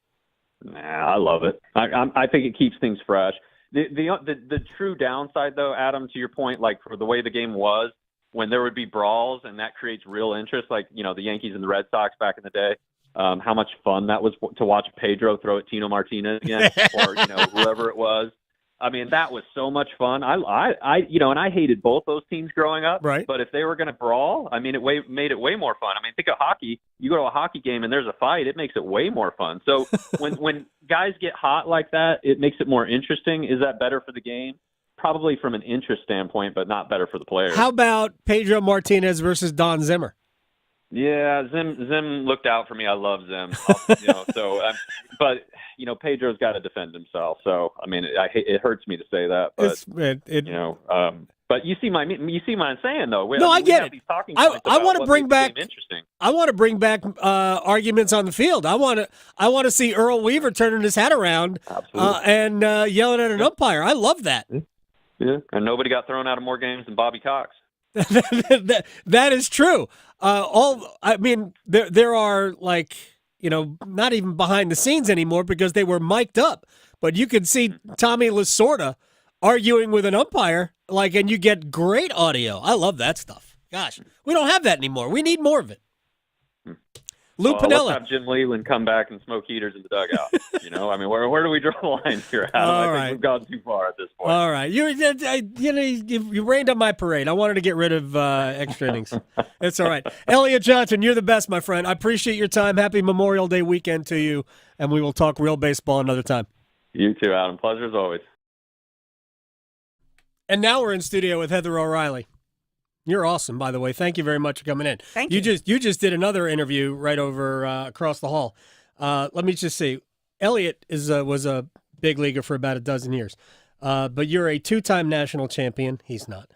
Nah, I love it. I think it keeps things fresh. The true downside, though, Adam, to your point, like for the way the game was, when there would be brawls and that creates real interest, like the Yankees and the Red Sox back in the day. How much fun that was to watch Pedro throw at Tino Martinez again, or whoever it was. I mean, that was so much fun. And I hated both those teams growing up. Right. But if they were going to brawl, I mean, it made it way more fun. I mean, think of hockey. You go to a hockey game and there's a fight, it makes it way more fun. So when guys get hot like that, it makes it more interesting. Is that better for the game? Probably from an interest standpoint, but not better for the players. How about Pedro Martinez versus Don Zimmer? Yeah, Zim looked out for me. I love Zim, but Pedro's got to defend himself. So I mean, it hurts me to say that, but but you see my I'm saying though. I get it. I want to bring back interesting. I want to bring back arguments on the field. I want to see Earl Weaver turning his hat around and yelling at an umpire. I love that. Yeah, and nobody got thrown out of more games than Bobby Cox. that is true. There are not even behind the scenes anymore because they were mic'd up, but you could see Tommy Lasorda arguing with an umpire, and you get great audio. I love that stuff. Gosh, we don't have that anymore. We need more of it. Lou Piniella. Let's have Jim Leland come back and smoke heaters in the dugout. I mean, where do we draw the line here, Adam? I think we've gone too far at this point. All right, you rained on my parade. I wanted to get rid of extra innings. It's all right. Elliot Johnson, you're the best, my friend. I appreciate your time. Happy Memorial Day weekend to you, and we will talk real baseball another time. You too, Adam. Pleasure as always. And now we're in studio with Heather O'Reilly. You're awesome, by the way. Thank you very much for coming in. Thank you. You just did another interview right over across the hall. Let me just see. Elliot was a big leaguer for about a dozen years. But you're a 2-time national champion. He's not.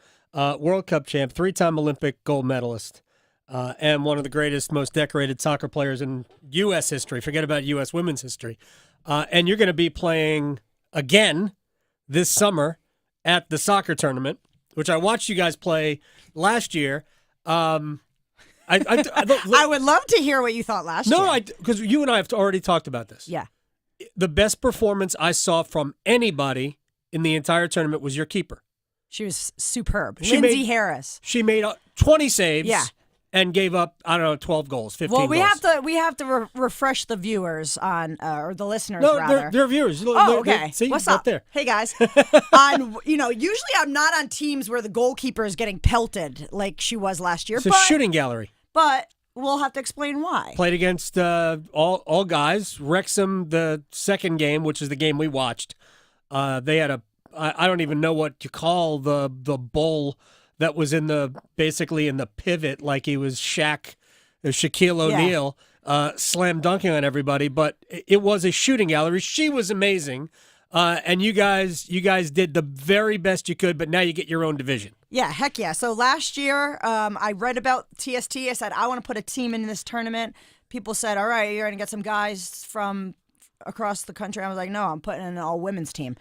World Cup champ, 3-time Olympic gold medalist, and one of the greatest, most decorated soccer players in U.S. history. Forget about U.S. women's history. And you're going to be playing again this summer at the soccer tournament, which I watched you guys play last year. I would love to hear what you thought last year. No, because you and I have already talked about this. Yeah. The best performance I saw from anybody in the entire tournament was your keeper. She was superb. Lindsay Harris. She made 20 saves. Yeah. And gave up, 12 goals, 15 well, goals. we have to refresh the viewers on, or the listeners rather. No, they're viewers. Oh, okay. See, what's right up? There. Hey guys. Usually I'm not on teams where the goalkeeper is getting pelted like she was last year. It's a shooting gallery. But we'll have to explain why. Played against all guys. Wrexham, the second game, which is the game we watched. They had I don't even know what you call the bull that was basically in the pivot, like he was Shaquille O'Neal, slam dunking on everybody. But it was a shooting gallery. She was amazing, and you guys did the very best you could. But now you get your own division. Yeah, heck yeah. So last year, I read about TST. I said I want to put a team in this tournament. People said, "All right, you're going to get some guys from across the country." I was like, "No, I'm putting in an all-women's team."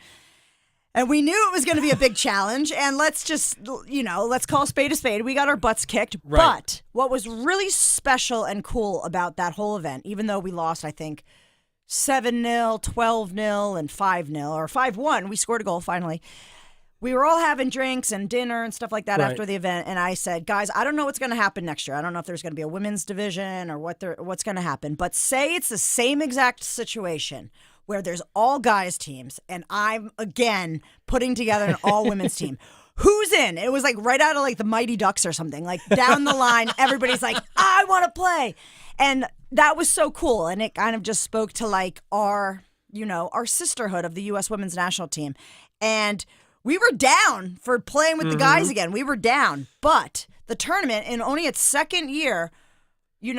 And we knew it was going to be a big challenge, and let's call a spade a spade. We got our butts kicked. Right. But what was really special and cool about that whole event, even though we lost, I think, 7-0, 12-0, and 5-0, or 5-1, we scored a goal finally. We were all having drinks and dinner and stuff like that after the event, and I said, guys, I don't know what's going to happen next year. I don't know if there's going to be a women's division or what's going to happen, but say it's the same exact situation where there's all guys teams, and I'm, again, putting together an all-women's team. Who's in? It was like right out of like the Mighty Ducks or something. Like down the line, everybody's like, I want to play. And that was so cool. And it kind of just spoke to like our sisterhood of the U.S. women's national team. And we were down for playing with the guys again. We were down. But the tournament, in only its second year, you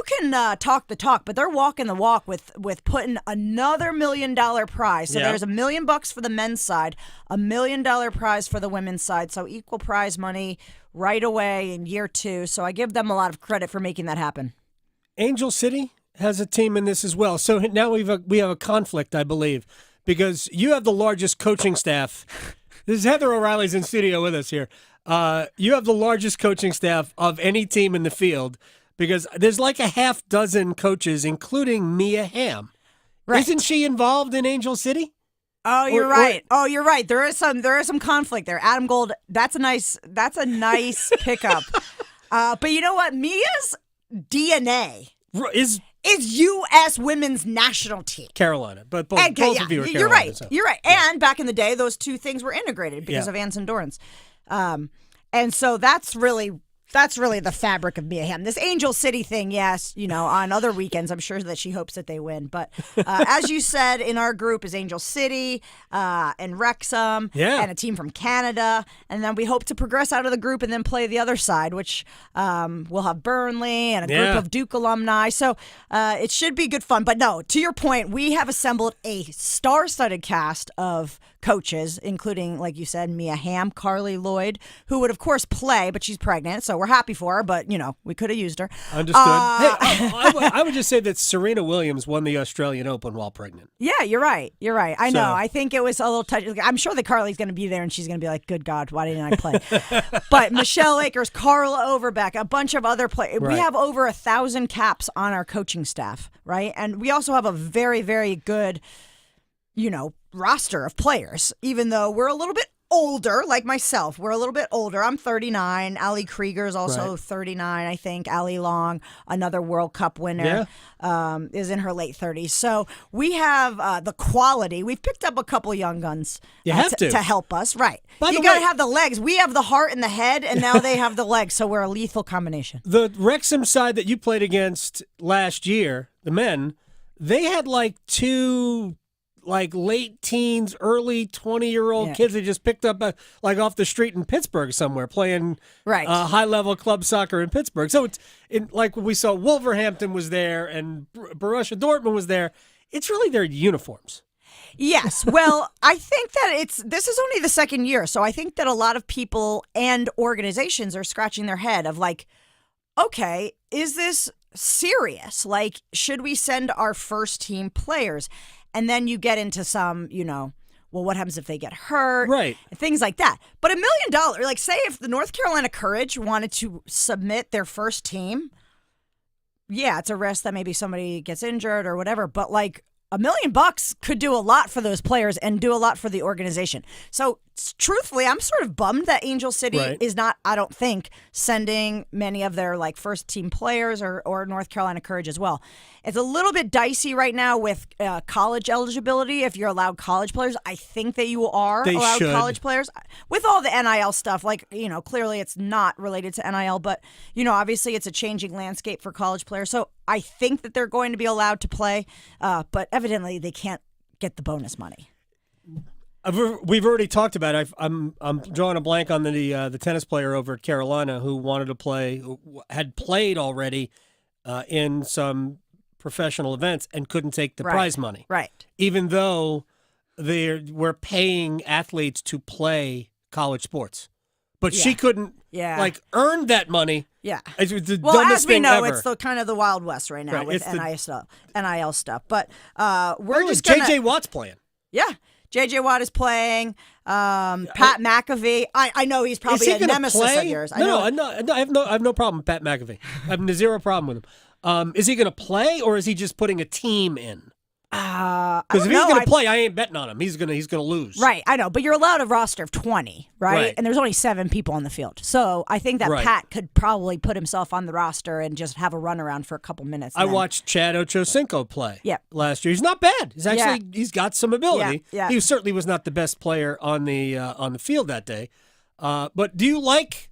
can talk the talk, but they're walking the walk with putting another $1 million prize. So there's $1 million for the men's side, $1 million prize for the women's side. So equal prize money right away in year 2. So I give them a lot of credit for making that happen. Angel City has a team in this as well. So now we have a conflict, I believe, because you have the largest coaching staff. This is Heather O'Reilly's in studio with us here. You have the largest coaching staff of any team in the field. Because there's like a half dozen coaches, including Mia Hamm. Right. Isn't she involved in Angel City? Oh, you're right. You're right. There is some conflict there. Adam Gold, that's a nice pickup. But you know what? Mia's DNA is U.S. women's national team. Carolina, but both of you are Carolina. You're right. So. You're right. And back in the day, those two things were integrated because of Anson Dorrance. And so that's really the fabric of Mia Hamm. This Angel City thing, yes, on other weekends, I'm sure that she hopes that they win. But as you said, in our group is Angel City and Wrexham and a team from Canada. And then we hope to progress out of the group and then play the other side, which we'll have Burnley and a group of Duke alumni. So it should be good fun. But no, to your point, we have assembled a star-studded cast of coaches, including, like you said, Mia Hamm, Carly Lloyd, who would, of course, play, but she's pregnant, so we're happy for her, but, we could have used her. Understood. I would just say that Serena Williams won the Australian Open while pregnant. Yeah, you're right. I know. I think it was a little touchy. I'm sure that Carly's going to be there, and she's going to be like, good God, why didn't I play? But Michelle Akers, Carla Overbeck, a bunch of other players. Right. We have over 1,000 caps on our coaching staff, right? And we also have a very, very good roster of players, even though we're a little bit older, like myself. We're a little bit older. I'm 39. Ali Krieger is also 39, I think. Ali Long, another World Cup winner, is in her late 30s. So we have the quality. We've picked up a couple young guns to help us. Right. You got to have the legs. We have the heart and the head, and now they have the legs, so we're a lethal combination. The Wrexham side that you played against last year, the men, they had like two late teens, early 20-year-old kids they just picked up off the street in Pittsburgh somewhere playing high-level club soccer in Pittsburgh. So it's like we saw Wolverhampton was there and Borussia Dortmund was there. It's really their uniforms. Yes. Well, I think that this is only the second year, so I think that a lot of people and organizations are scratching their head of like, okay, is this serious? Like, should we send our first team players? And then you get into some, well, what happens if they get hurt? Right. Things like that. But $1 million, like say if the North Carolina Courage wanted to submit their first team, yeah, it's a risk that maybe somebody gets injured or whatever. But like $1 million could do a lot for those players and do a lot for the organization. So truthfully, I'm sort of bummed that Angel City is not, I don't think, sending many of their like first team players or North Carolina Courage as well. It's a little bit dicey right now with college eligibility. If you're allowed college players, I think that you are allowed college players with all the NIL stuff. Like, clearly it's not related to NIL, but, obviously it's a changing landscape for college players. So I think that they're going to be allowed to play, but evidently they can't get the bonus money. We've already talked about it. I'm drawing a blank on the tennis player over at Carolina who wanted to play, who had played already in some professional events and couldn't take the prize money. Right. Even though we're paying athletes to play college sports. But she couldn't earn that money. Yeah. It was the well, dumbest as we thing know, ever. it's the kind of the Wild West right now with NIL stuff. But we're just J.J. Watt's playing. Yeah. J.J. Watt is playing. Pat McAfee. I know he's probably a nemesis of yours. I have no problem with Pat McAfee. I have zero problem with him. Is he going to play or is he just putting a team in? Because if he's going to play, I ain't betting on him. He's going to lose. Right, I know, but you're allowed a roster of 20, right? And there's only 7 people on the field. So I think that Pat could probably put himself on the roster and just have a run around for a couple minutes. I watched Chad Ochocinco play last year. He's not bad. He's actually he's got some ability. Yeah. He certainly was not the best player on the field that day. But do you like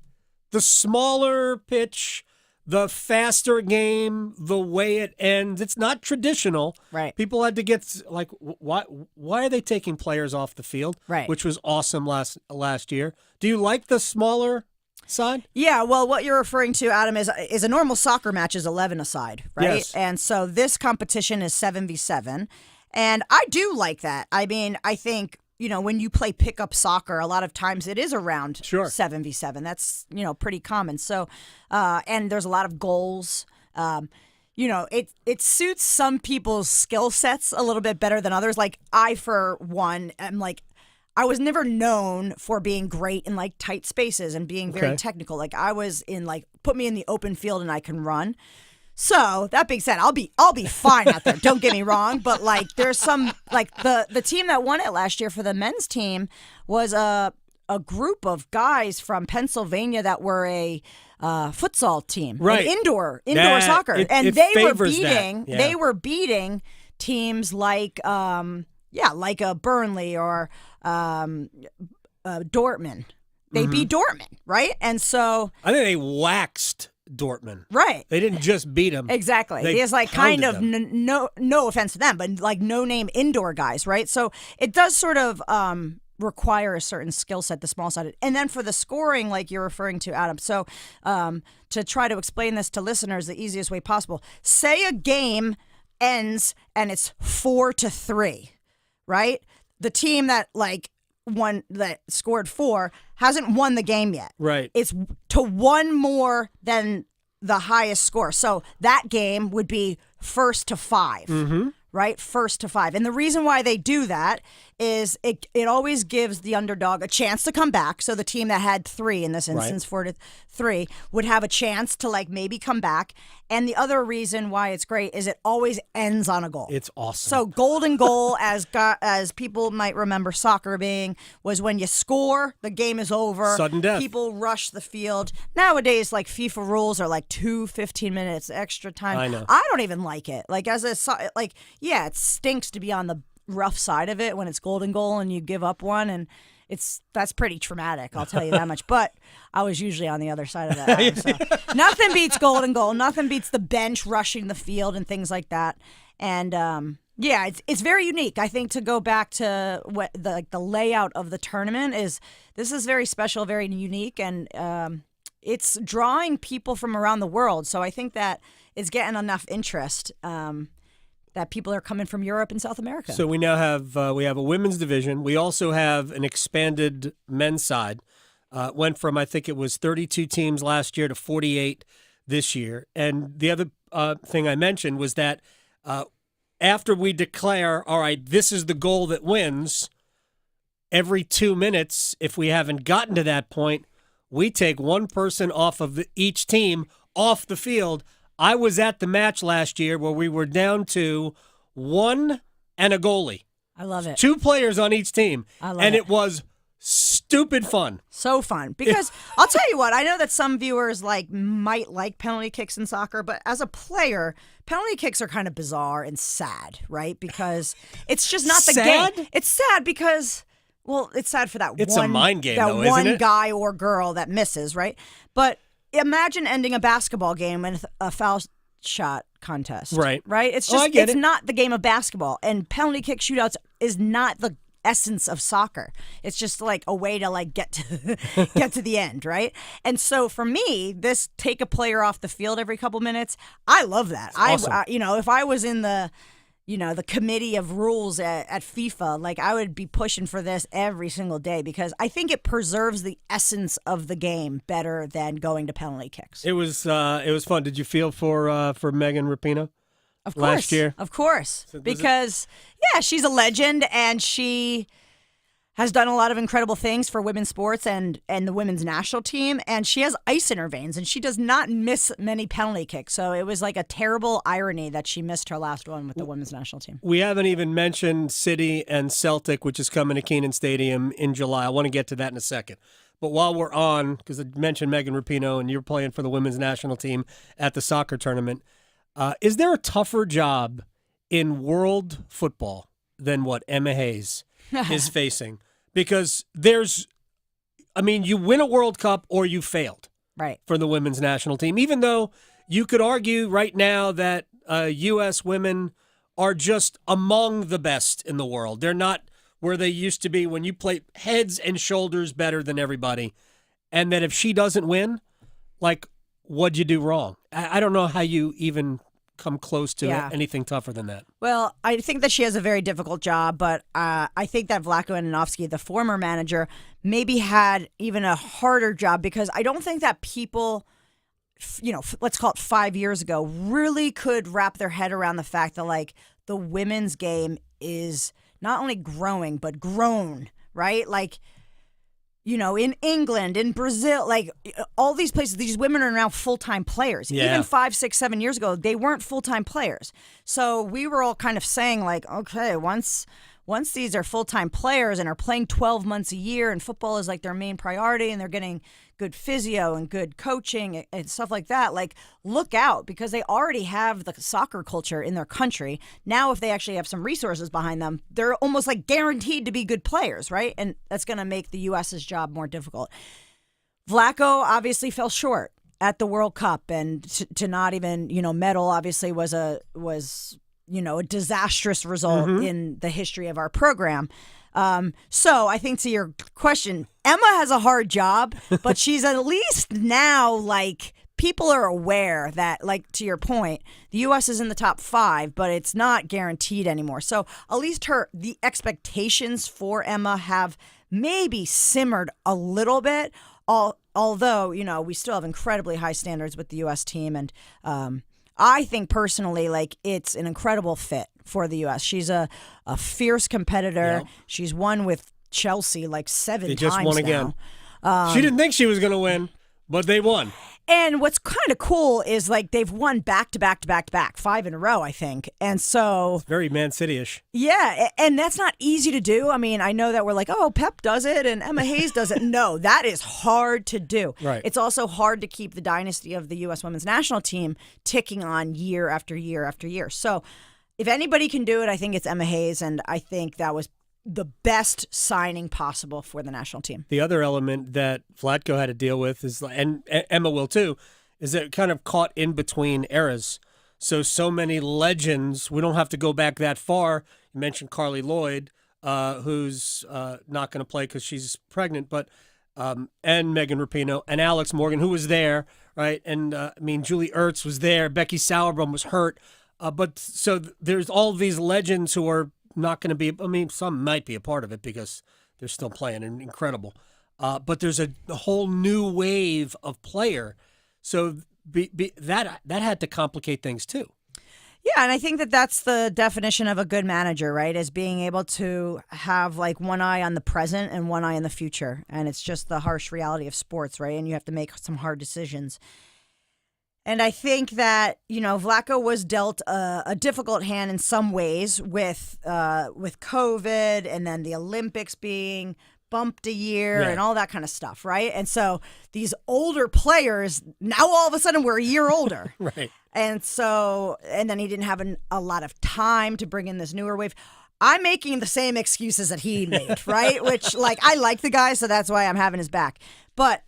the smaller pitch? The faster game, the way it ends, it's not traditional. Right. People had to get like, why are they taking players off the field? Right. Which was awesome last year. Do you like the smaller side? Yeah. Well, what you're referring to, Adam, is a normal soccer match is 11 aside, right? Yes. And so this competition is 7v7, and I do like that. I mean, I think. When you play pickup soccer, a lot of times it is around 7v7. That's, pretty common. So, and there's a lot of goals. It suits some people's skill sets a little bit better than others. Like I, for one, am like, I was never known for being great in like tight spaces and being very technical. Like I was in like, put me in the open field and I can run. So that being said, I'll be fine out there. Don't get me wrong, but like there's some like the team that won it last year for the men's team was a group of guys from Pennsylvania that were a futsal team, right? Indoor soccer, and they were beating teams like like a Burnley or Dortmund. They beat Dortmund, right? And so I think they waxed Dortmund. Right. They didn't just beat them. Exactly. There's like kind of no offense to them, but like no name indoor guys, right? So it does sort of require a certain skill set, the small sided. And then for the scoring, like you're referring to, Adam. So to try to explain this to listeners the easiest way possible, say a game ends and it's 4-3, right? The team that scored 4 hasn't won the game yet. Right. It's to 1 more than the highest score. So that game would be 1st to 5. Right? 1st to 5. And the reason why they do that is it always gives the underdog a chance to come back. So the team that had 3 in this instance, 4-3, would have a chance to like maybe come back. And the other reason why it's great is it always ends on a goal. It's awesome. So golden goal, as people might remember soccer being, was when you score, the game is over. Sudden death. People rush the field. Nowadays, like FIFA rules are like 2 15 minutes extra time. I know. I don't even like it. Like yeah, it stinks to be on the rough side of it when it's golden goal and you give up one, and that's pretty traumatic, I'll tell you that much. But I was usually on the other side of that. So. Nothing beats golden goal. Nothing beats the bench rushing the field and things like that. And yeah, it's very unique. I think to go back to what the layout of the tournament is, this is very special, very unique, and it's drawing people from around the world. So I think that it's getting enough interest. that people are coming from Europe and South America. So we now have a women's division. We also have an expanded men's side. Went from, I think it was 32 teams last year to 48 this year. And the other thing I mentioned was that after we declare, all right, this is the goal that wins, every 2 minutes, if we haven't gotten to that point, we take one person off of each team off the field. I was at the match last year where we were down to one and a goalie. I love it. 2 players on each team. I love and it. it was stupid fun. So fun. Because I'll tell you what, I know that some viewers might like penalty kicks in soccer, but as a player, penalty kicks are kind of bizarre and sad, right? Because it's just not the Sad? game. It's sad because, well, it's sad for that It's one a mind game, that though, one isn't it? guy or girl that misses, right? But imagine ending a basketball game with a foul shot contest. Right. Right? It's Oh, I just get it's it. not the game of basketball. And penalty kick shootouts is not the essence of soccer. It's just like a way to get to the end, right? And so for me, this take a player off the field every couple minutes, I love that. awesome. If I was in the the committee of rules at FIFA, I would be pushing for this every single day because I think it preserves the essence of the game better than going to penalty kicks. It was fun. Did you feel for Megan Rapinoe? Of course. Last year? Of course. So does Because, she's a legend and she has done a lot of incredible things for women's sports and the women's national team. And she has ice in her veins and she does not miss many penalty kicks. So it was like a terrible irony that she missed her last one with the women's national team. We haven't even mentioned City and Celtic, which is coming to Kenan Stadium in July. I want to get to that in a second. But while we're on, because I mentioned Megan Rapinoe and you're playing for the women's national team at the soccer tournament, is there a tougher job in world football than what Emma Hayes is facing? Because you win a World Cup or you failed right for the women's national team, even though you could argue right now that U.S. women are just among the best in the world. They're not where they used to be when you play heads and shoulders better than everybody. And that if she doesn't win, what'd you do wrong? I don't know how you even come close to anything tougher than that. Well, I think that she has a very difficult job, but I think that Vlatko Ananovsky, the former manager, maybe had even a harder job because I don't think that people, let's call it 5 years ago, really could wrap their head around the fact that the women's game is not only growing, but grown, right? In England, in Brazil, all these places, these women are now full-time players. Yeah. Even 5, 6, 7 years ago, they weren't full-time players. So we were all kind of saying okay, once these are full-time players and are playing 12 months a year and football is their main priority and they're getting good physio and good coaching and stuff like that, look out because they already have the soccer culture in their country. Now, if they actually have some resources behind them, they're almost guaranteed to be good players, right? And that's going to make the U.S.'s job more difficult. Vlatko obviously fell short at the World Cup and to not even, medal obviously was a disastrous result in the history of our program. So I think to your question, Emma has a hard job, but she's at least now people are aware that, to your point, the U.S. is in the top 5, but it's not guaranteed anymore. So at least the expectations for Emma have maybe simmered a little bit, although, we still have incredibly high standards with the U.S. team. And I think personally, it's an incredible fit for the U.S. She's a fierce competitor. Yep. She's won with Chelsea 7 They times just won now. again. She didn't think she was going to win, but they won. And what's kind of cool is they've won back to back to back to back, 5 in a row, I think. And so It's very Man City-ish. yeah, and that's not easy to do. I mean, I know that we're Pep does it and Emma Hayes does it. No, that is hard to do. Right. It's also hard to keep the dynasty of the U.S. women's national team ticking on year after year after year. So if anybody can do it, I think it's Emma Hayes, and I think that was the best signing possible for the national team. The other element that Vlatko had to deal with is, and Emma will too, is that it kind of caught in between eras. So many legends. We don't have to go back that far. You mentioned Carly Lloyd, who's not going to play because she's pregnant, but and Megan Rapinoe and Alex Morgan, who was there, right? And Julie Ertz was there. Becky Sauerbrunn was hurt. But so there's all these legends who are not going to be. I mean, some might be a part of it because they're still playing and incredible. But there's a whole new wave of player. So that had to complicate things too. Yeah, and I think that that's the definition of a good manager, right? Is being able to have like one eye on the present and one eye on the future. And it's just the harsh reality of sports, right? And you have to make some hard decisions. And I think that, Vlatko was dealt a difficult hand in some ways with COVID and then the Olympics being bumped a year and all that kind of stuff, right? And so these older players, now all of a sudden we're a year older. Right. And then he didn't have a lot of time to bring in this newer wave. I'm making the same excuses that he made, right? Which, I like the guy, so that's why I'm having his back. But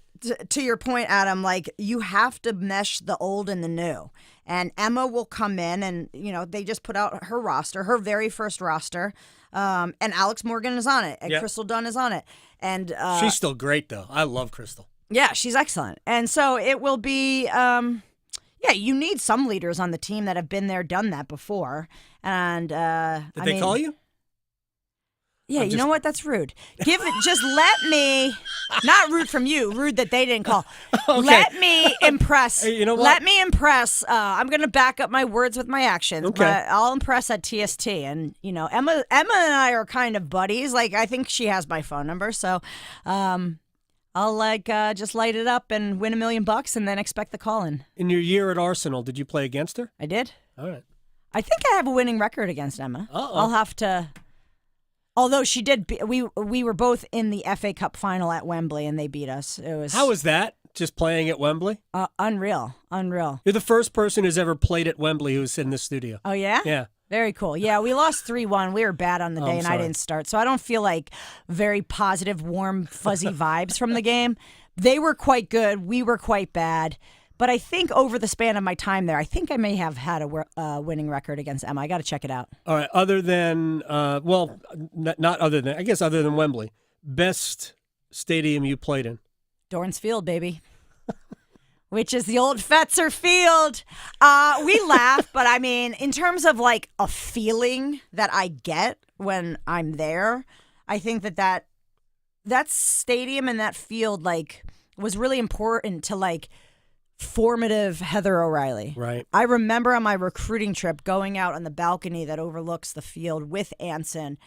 to your point, Adam, you have to mesh the old and the new. And Emma will come in and, they just put out her roster, her very first roster. And Alex Morgan is on it. And Crystal Dunn is on it. And she's still great, though. I love Crystal. Yeah, she's excellent. And so it will be, you need some leaders on the team that have been there, done that before. And Did they call you? Yeah, you know what? That's rude. Just let me, not rude from you, rude that they didn't call. Okay. Let me impress. Hey, you know what? Let me impress. I'm going to back up my words with my actions. Okay. But I'll impress at TST. And, Emma and I are kind of buddies. I think she has my phone number. So I'll just light it up and win $1 million and then expect the call in. In your year at Arsenal, did you play against her? I did. All right. I think I have a winning record against Emma. Uh-oh. I'll have to. Although she did, we were both in the FA Cup final at Wembley, and they beat us. It was How was that? Just playing at Wembley? Unreal. You're the first person who's ever played at Wembley who's in this studio. Oh yeah? Yeah. Very cool. Yeah, we lost 3-1. We were bad on the day, and I didn't start, so I don't feel like very positive, warm, fuzzy vibes from the game. They were quite good. We were quite bad. But I think over the span of my time there, I think I may have had a winning record against Emma. I got to check it out. All right. Other than, not other than, I guess other than Wembley, best stadium you played in? Dorrance Field, baby. Which is the old Fetzer Field. We laugh, but I mean, in terms of a feeling that I get when I'm there, I think that stadium and that field, was really important to, formative Heather O'Reilly. Right. I remember on my recruiting trip going out on the balcony that overlooks the field with Anson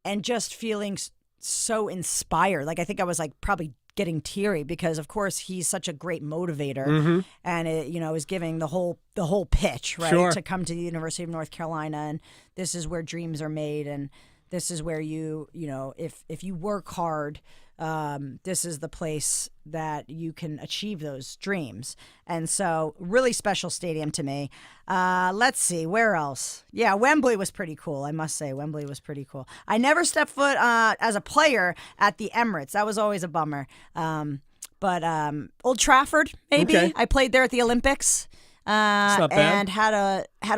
and just feeling so inspired. I think I was probably getting teary because of course he's such a great motivator and it is giving the whole pitch, right? Sure. To come to the University of North Carolina, and this is where dreams are made, and this is where if you work hard, this is the place that you can achieve those dreams. And so really special stadium to me. Let's see, where else? Yeah, Wembley was pretty cool. I must say, Wembley was pretty cool. I never stepped foot as a player at the Emirates. That was always a bummer. But Old Trafford, maybe. Okay. I played there at the Olympics. not bad. And had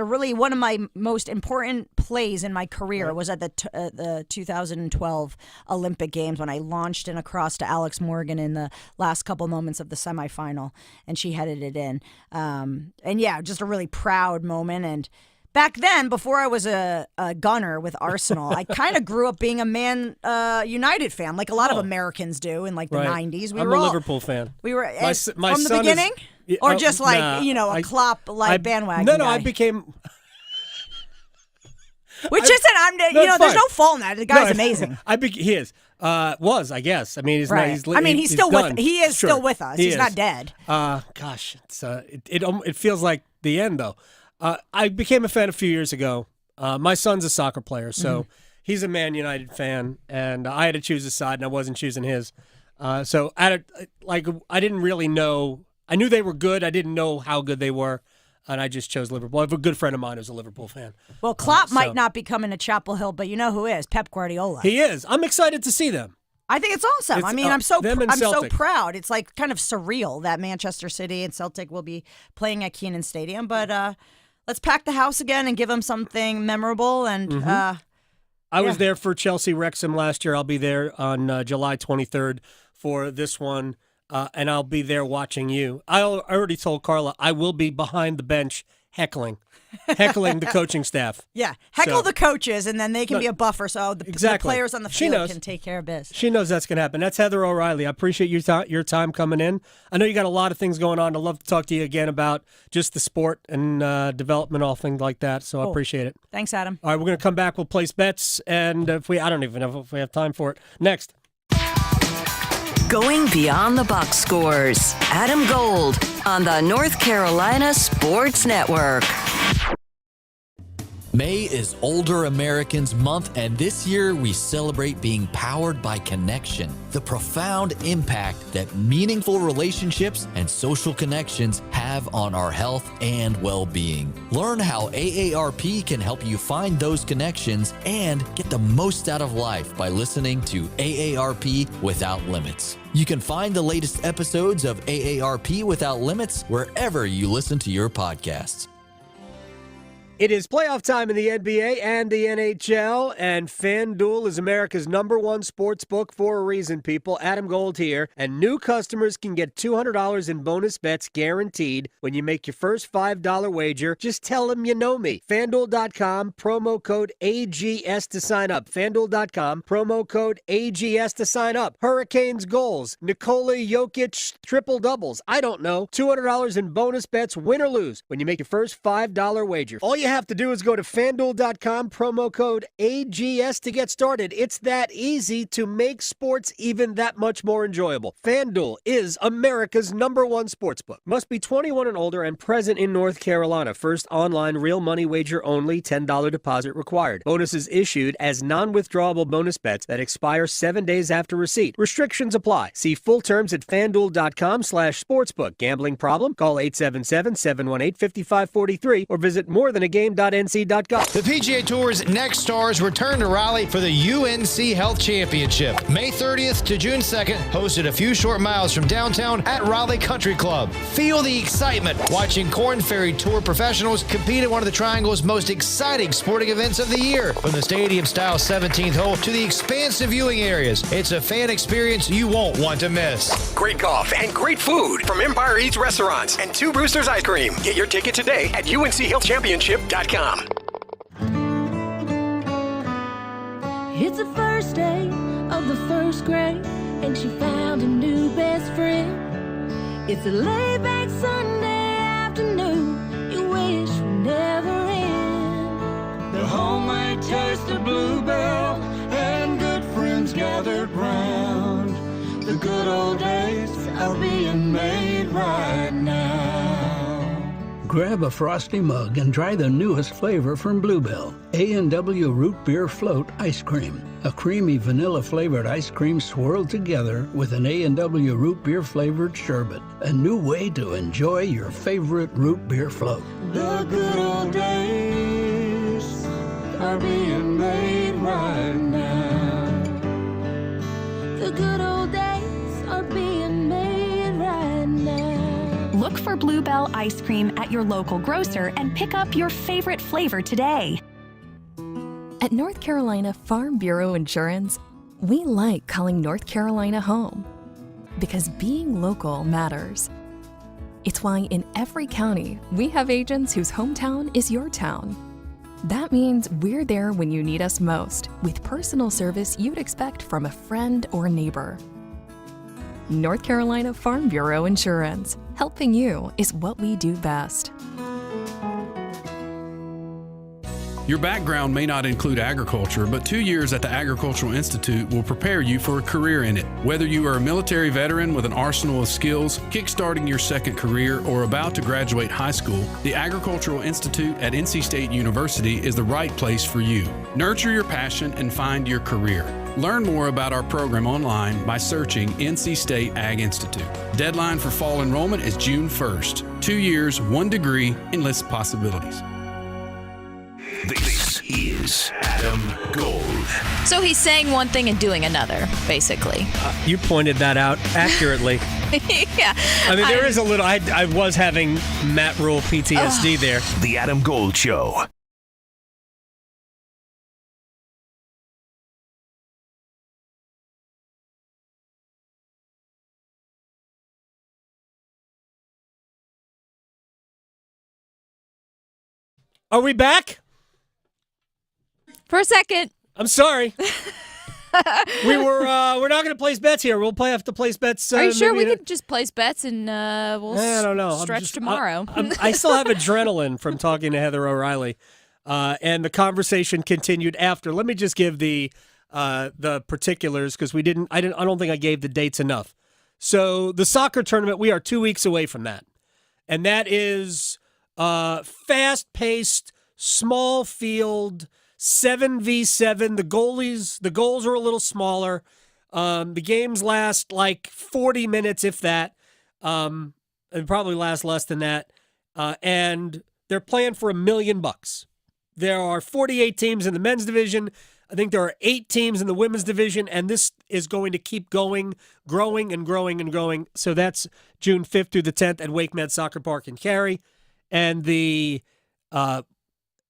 a really, one of my most important plays in my career was at the 2012 Olympic Games when I launched in across to Alex Morgan in the last couple moments of the semifinal, and she headed it in. And yeah, just a really proud moment. And back then, before I was a gunner with Arsenal, I kind of grew up being a Man United fan, like a lot of Americans do in like the 90s. I'm a Liverpool fan. We were my from the son beginning? Or just like, nah, a Klopp bandwagon No, guy. I became... Which isn't, there's no fault in that. The guy's amazing. He is. Was, I guess. I mean, he's right. not, he's still done. he is Sure. still with us. He's not dead. Gosh, it feels like the end, though. I became a fan a few years ago. My son's a soccer player, so he's a Man United fan, and I had to choose a side, and I wasn't choosing his. So I didn't really know. I knew they were good. I didn't know how good they were, and I just chose Liverpool. I have a good friend of mine who's a Liverpool fan. Well, Klopp might not be coming to Chapel Hill, but you know who is? Pep Guardiola. He is. I'm excited to see them. I think it's awesome. I'm so Celtic. proud. It's like kind of surreal that Manchester City and Celtic will be playing at Kenan Stadium, but let's pack the house again and give them something memorable. And I was there for Chelsea Wrexham last year. I'll be there on July 23rd for this one, and I'll be there watching you. I already told Carla I will be behind the bench heckling the coaching staff. Yeah, heckle So- the coaches, and then they can No, be a buffer, so the exactly. players on the She field knows. can take care of biz. She knows that's going to happen. That's Heather O'Reilly. I appreciate your time coming in. I know you got a lot of things going on. I'd love to talk to you again about just the sport and development, all things like that. So I Cool. appreciate it. Thanks, Adam. All right, we're going to come back. We'll place bets, and I don't even know if we have time for it. Next. Going beyond the box scores. Adam Gold on the North Carolina Sports Network. May is Older Americans Month, and this year we celebrate being powered by connection, the profound impact that meaningful relationships and social connections have on our health and well-being. Learn how AARP can help you find those connections and get the most out of life by listening to AARP Without Limits. You can find the latest episodes of AARP Without Limits wherever you listen to your podcasts. It is playoff time in the NBA and the NHL, and FanDuel is America's #1 sports book for a reason, people. Adam Gold here, and new customers can get $200 in bonus bets guaranteed when you make your first $5 wager. Just tell them you know me. FanDuel.com, promo code AGS to sign up. FanDuel.com, promo code AGS to sign up. Hurricanes goals, Nikola Jokic triple doubles. I don't know. $200 in bonus bets, win or lose, when you make your first $5 wager. All you have to do is go to FanDuel.com, promo code AGS to get started. It's that easy to make sports even that much more enjoyable. FanDuel is America's #1 sportsbook. Must be 21 and older and present in North Carolina. First online real money wager only, $10 deposit required. Bonuses issued as non-withdrawable bonus bets that expire 7 days after receipt. Restrictions apply. See full terms at FanDuel.com/sportsbook. Gambling problem? Call 877-718-5543 or visit morethanagame.nc.gov. The PGA Tour's next stars return to Raleigh for the UNC Health Championship. May 30th to June 2nd, hosted a few short miles from downtown at Raleigh Country Club. Feel the excitement watching Korn Ferry Tour professionals compete at one of the Triangle's most exciting sporting events of the year. From the stadium-style 17th hole to the expansive viewing areas, it's a fan experience you won't want to miss. Great golf and great food from Empire Eats Restaurants and Two Roosters Ice Cream. Get your ticket today at UNCHealthChampionship.com. It's the first day of the first grade, and she found a new best friend. It's a laid-back Sunday afternoon you wish would never end. The homemade taste of Bluebell and good friends gathered round. The good old days are being made right now. Grab a frosty mug and try the newest flavor from Bluebell, A&W Root Beer Float Ice Cream. A creamy vanilla-flavored ice cream swirled together with an A&W Root Beer flavored sherbet. A new way to enjoy your favorite root beer float. The good old days are being made right now. The good old days are being made right now. Look for Bluebell ice cream at your local grocer and pick up your favorite flavor today. At North Carolina Farm Bureau Insurance, we like calling North Carolina home because being local matters. It's why in every county, we have agents whose hometown is your town. That means we're there when you need us most, with personal service you'd expect from a friend or neighbor. North Carolina Farm Bureau Insurance. Helping you is what we do best. Your background may not include agriculture, but 2 years at the Agricultural Institute will prepare you for a career in it. Whether you are a military veteran with an arsenal of skills, kickstarting your second career, or about to graduate high school, the Agricultural Institute at NC State University is the right place for you. Nurture your passion and find your career. Learn more about our program online by searching NC State Ag Institute. Deadline for fall enrollment is June 1st. 2 years, 1 degree, endless possibilities. This is Adam Gold. So he's saying one thing and doing another, basically. You pointed that out accurately. Yeah. I mean, there is a little. I was having Matt Rule PTSD there. The Adam Gold Show. Are we back? For a second. I'm sorry. We're not going to place bets here. We'll have to place bets. Are you sure we could just place bets and we'll I don't know. stretch tomorrow? I still have adrenaline from talking to Heather O'Reilly, and the conversation continued after. Let me just give the particulars because I don't think I gave the dates enough. So the soccer tournament, we are 2 weeks away from that, and that is fast-paced, small field. 7v7. The goals are a little smaller. The games last like 40 minutes, if that, and probably last less than that. And they're playing for $1 million. There are 48 teams in the men's division. I think there are 8 teams in the women's division, and this is going to keep growing and growing and growing. So that's June 5th through the 10th at Wake Med Soccer Park in Cary. And the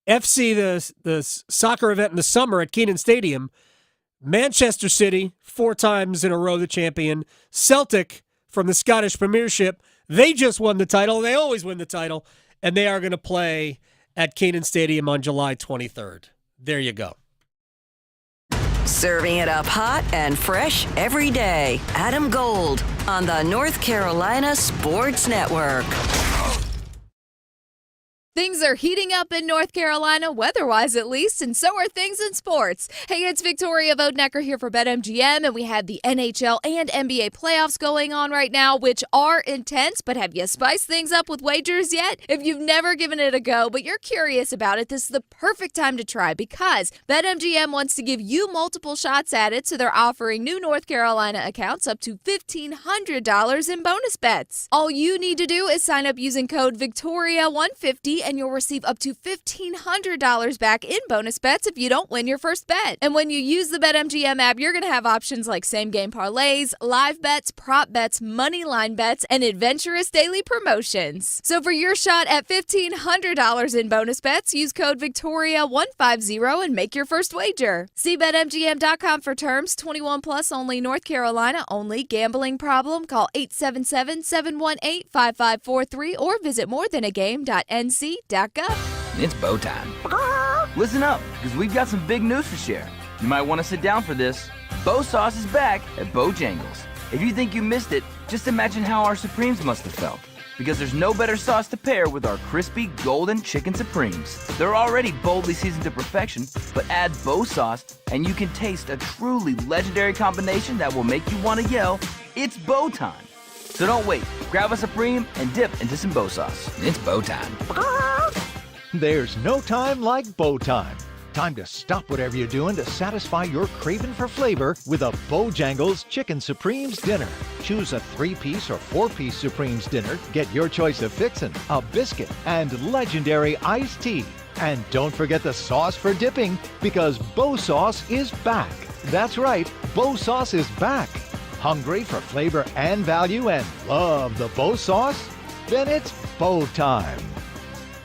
FC, the soccer event in the summer at Kenan Stadium, Manchester City, 4 times in a row the champion, Celtic from the Scottish Premiership, they just won the title. They always win the title, and they are going to play at Kenan Stadium on July 23rd. There you go. Serving it up hot and fresh every day. Adam Gold on the North Carolina Sports Network. Things are heating up in North Carolina, weather-wise at least, and so are things in sports. Hey, it's Victoria Vodenecker here for BetMGM, and we have the NHL and NBA playoffs going on right now, which are intense, but have you spiced things up with wagers yet? If you've never given it a go, but you're curious about it, this is the perfect time to try because BetMGM wants to give you multiple shots at it, so they're offering new North Carolina accounts up to $1,500 in bonus bets. All you need to do is sign up using code VICTORIA150 and you'll receive up to $1,500 back in bonus bets if you don't win your first bet. And when you use the BetMGM app, you're going to have options like same-game parlays, live bets, prop bets, money line bets, and adventurous daily promotions. So for your shot at $1,500 in bonus bets, use code VICTORIA150 and make your first wager. See BetMGM.com for terms. 21 plus only, North Carolina only. Gambling problem? Call 877-718-5543 or visit morethanagame.nc.gov. It's bow time. Listen up, because we've got some big news to share. You might want to sit down for this. Bow Sauce is back at Bojangles. If you think you missed it, just imagine how our Supremes must have felt. Because there's no better sauce to pair with our crispy golden chicken Supremes. They're already boldly seasoned to perfection, but add Bow Sauce and you can taste a truly legendary combination that will make you want to yell, "It's bow time." So don't wait. Grab a Supreme and dip into some Bow Sauce. It's bow time. There's no time like bow time. Time to stop whatever you're doing to satisfy your craving for flavor with a Bojangles Chicken Supremes dinner. Choose a 3-piece or 4-piece Supremes dinner. Get your choice of fixin', a biscuit, and legendary iced tea. And don't forget the sauce for dipping, because Bow Sauce is back. That's right, Bow Sauce is back. Hungry for flavor and value and love the Bow Sauce? Then it's bow time.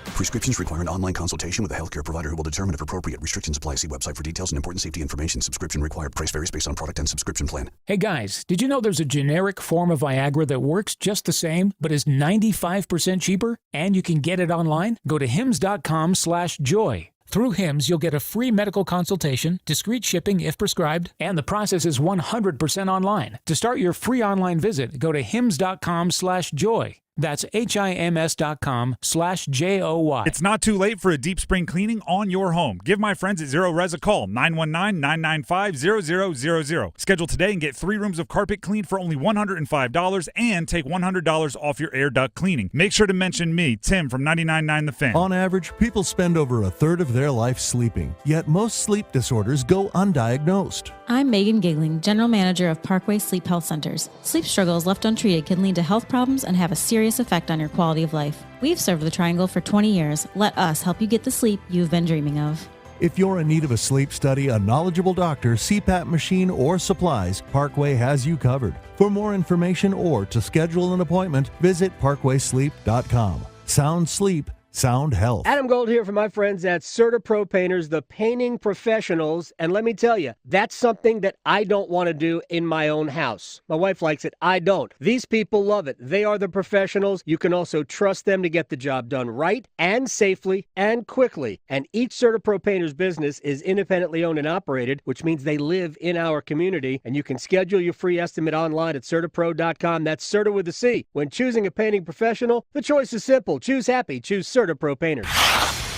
Prescriptions require an online consultation with a healthcare provider who will determine if appropriate. Restrictions apply. See website for details and important safety information. Subscription required. Price varies based on product and subscription plan. Hey guys, did you know there's a generic form of Viagra that works just the same, but is 95% cheaper? And you can get it online? Go to hims.com/joy. Through Hims, you'll get a free medical consultation, discreet shipping if prescribed, and the process is 100% online. To start your free online visit, go to hims.com/joy. That's HIMS.com/JOY. It's not too late for a deep spring cleaning on your home. Give my friends at Zero Res a call, 919-995-0000. Schedule today and get 3 rooms of carpet cleaned for only $105 and take $100 off your air duct cleaning. Make sure to mention me, Tim from 99.9 The Fan. On average, people spend over a third of their life sleeping, yet most sleep disorders go undiagnosed. I'm Megan Gigling, General Manager of Parkway Sleep Health Centers. Sleep struggles left untreated can lead to health problems and have a serious effect on your quality of life. We've served the Triangle for 20 years. Let us help you get the sleep you've been dreaming of. If you're in need of a sleep study, a knowledgeable doctor, CPAP machine, or supplies, Parkway has you covered. For more information or to schedule an appointment, visit parkwaysleep.com. Sound sleep, Sound health. Adam Gold here from my friends at CertaPro Painters, the painting professionals. And let me tell you, that's something that I don't want to do in my own house. My wife likes it. I don't. These people love it. They are the professionals. You can also trust them to get the job done right and safely and quickly. And each CertaPro Painters business is independently owned and operated, which means they live in our community. And you can schedule your free estimate online at CertaPro.com. That's Certa with a C. When choosing a painting professional, the choice is simple. Choose happy. Choose CertaPro Painters.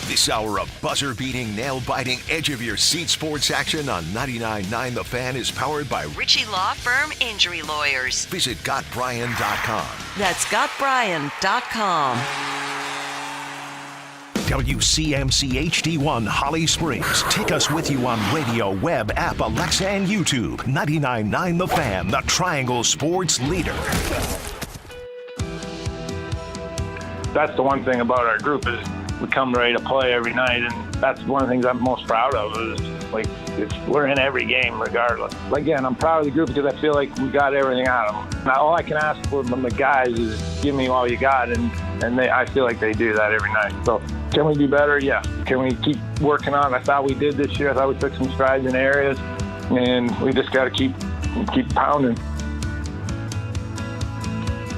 This hour of buzzer-beating, nail-biting, edge-of-your-seat sports action on 99.9 The Fan is powered by Ritchie Law Firm Injury Lawyers. Visit GotBryan.com. That's GotBryan.com. WCMC HD1 Holly Springs. Take us with you on radio, web, app, Alexa, and YouTube. 99.9 The Fan, the Triangle Sports leader. That's the one thing about our group is we come ready to play every night, and that's one of the things I'm most proud of is like we're in every game regardless. Again, I'm proud of the group because I feel like we got everything out of them. Now all I can ask for from the guys is give me all you got, and I feel like they do that every night. So can we do better? Yeah. Can we keep working on it? I thought we did this year. I thought we took some strides in areas, and we just got to keep pounding.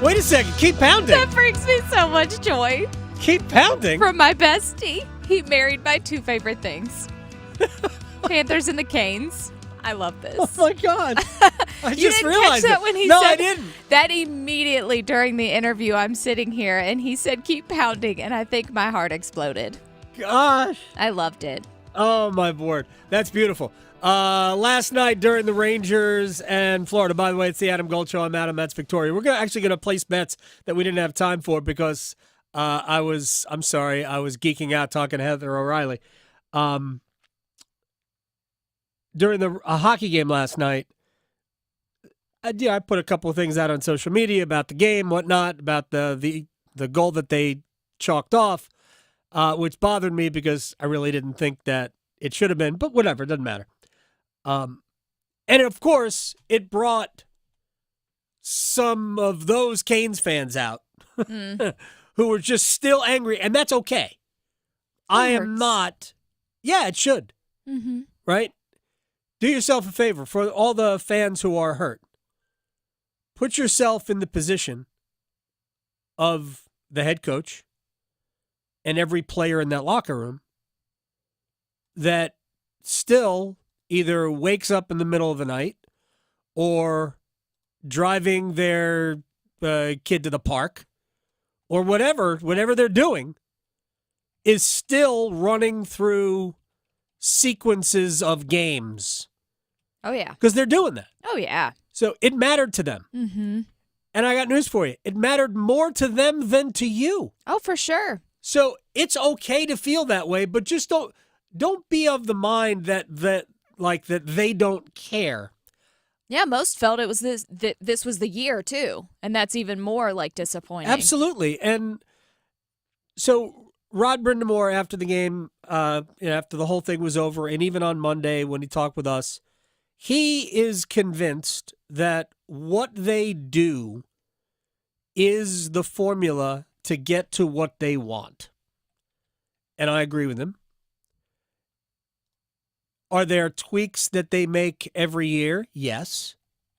Wait a second. Keep pounding. That brings me so much joy. Keep pounding? From my bestie. He married my two favorite things. Panthers and the Canes. I love this. Oh, my God. I You just didn't realized catch that it. when he No, said I didn't. that immediately during the interview. I'm sitting here, and he said, keep pounding, and I think my heart exploded. Gosh. I loved it. Oh, my word. That's beautiful. Last night during the Rangers and Florida, by the way, it's the Adam Gold Show. I'm Adam. That's Victoria. We're actually going to place bets that we didn't have time for because I was geeking out talking to Heather O'Reilly. During a hockey game last night, I put a couple of things out on social media about the game, whatnot, about the goal that they chalked off, which bothered me because I really didn't think that it should have been, but whatever, it doesn't matter. And of course, it brought some of those Canes fans out who were just still angry, and that's okay. I am not. Yeah, it should. Mm-hmm. Right? Do yourself a favor for all the fans who are hurt. Put yourself in the position of the head coach and every player in that locker room that still either wakes up in the middle of the night or driving their kid to the park or whatever they're doing is still running through sequences of games. Oh, yeah. Because they're doing that. Oh, yeah. So it mattered to them. Mm-hmm. And I got news for you. It mattered more to them than to you. Oh, for sure. So it's okay to feel that way, but just don't be of the mind that they don't care. Yeah, most felt it was this was the year too, and that's even more like disappointing. Absolutely. And so Rod Brindamore after the game, after the whole thing was over, and even on Monday when he talked with us, he is convinced that what they do is the formula to get to what they want. And I agree with him. Are there tweaks that they make every year? Yes,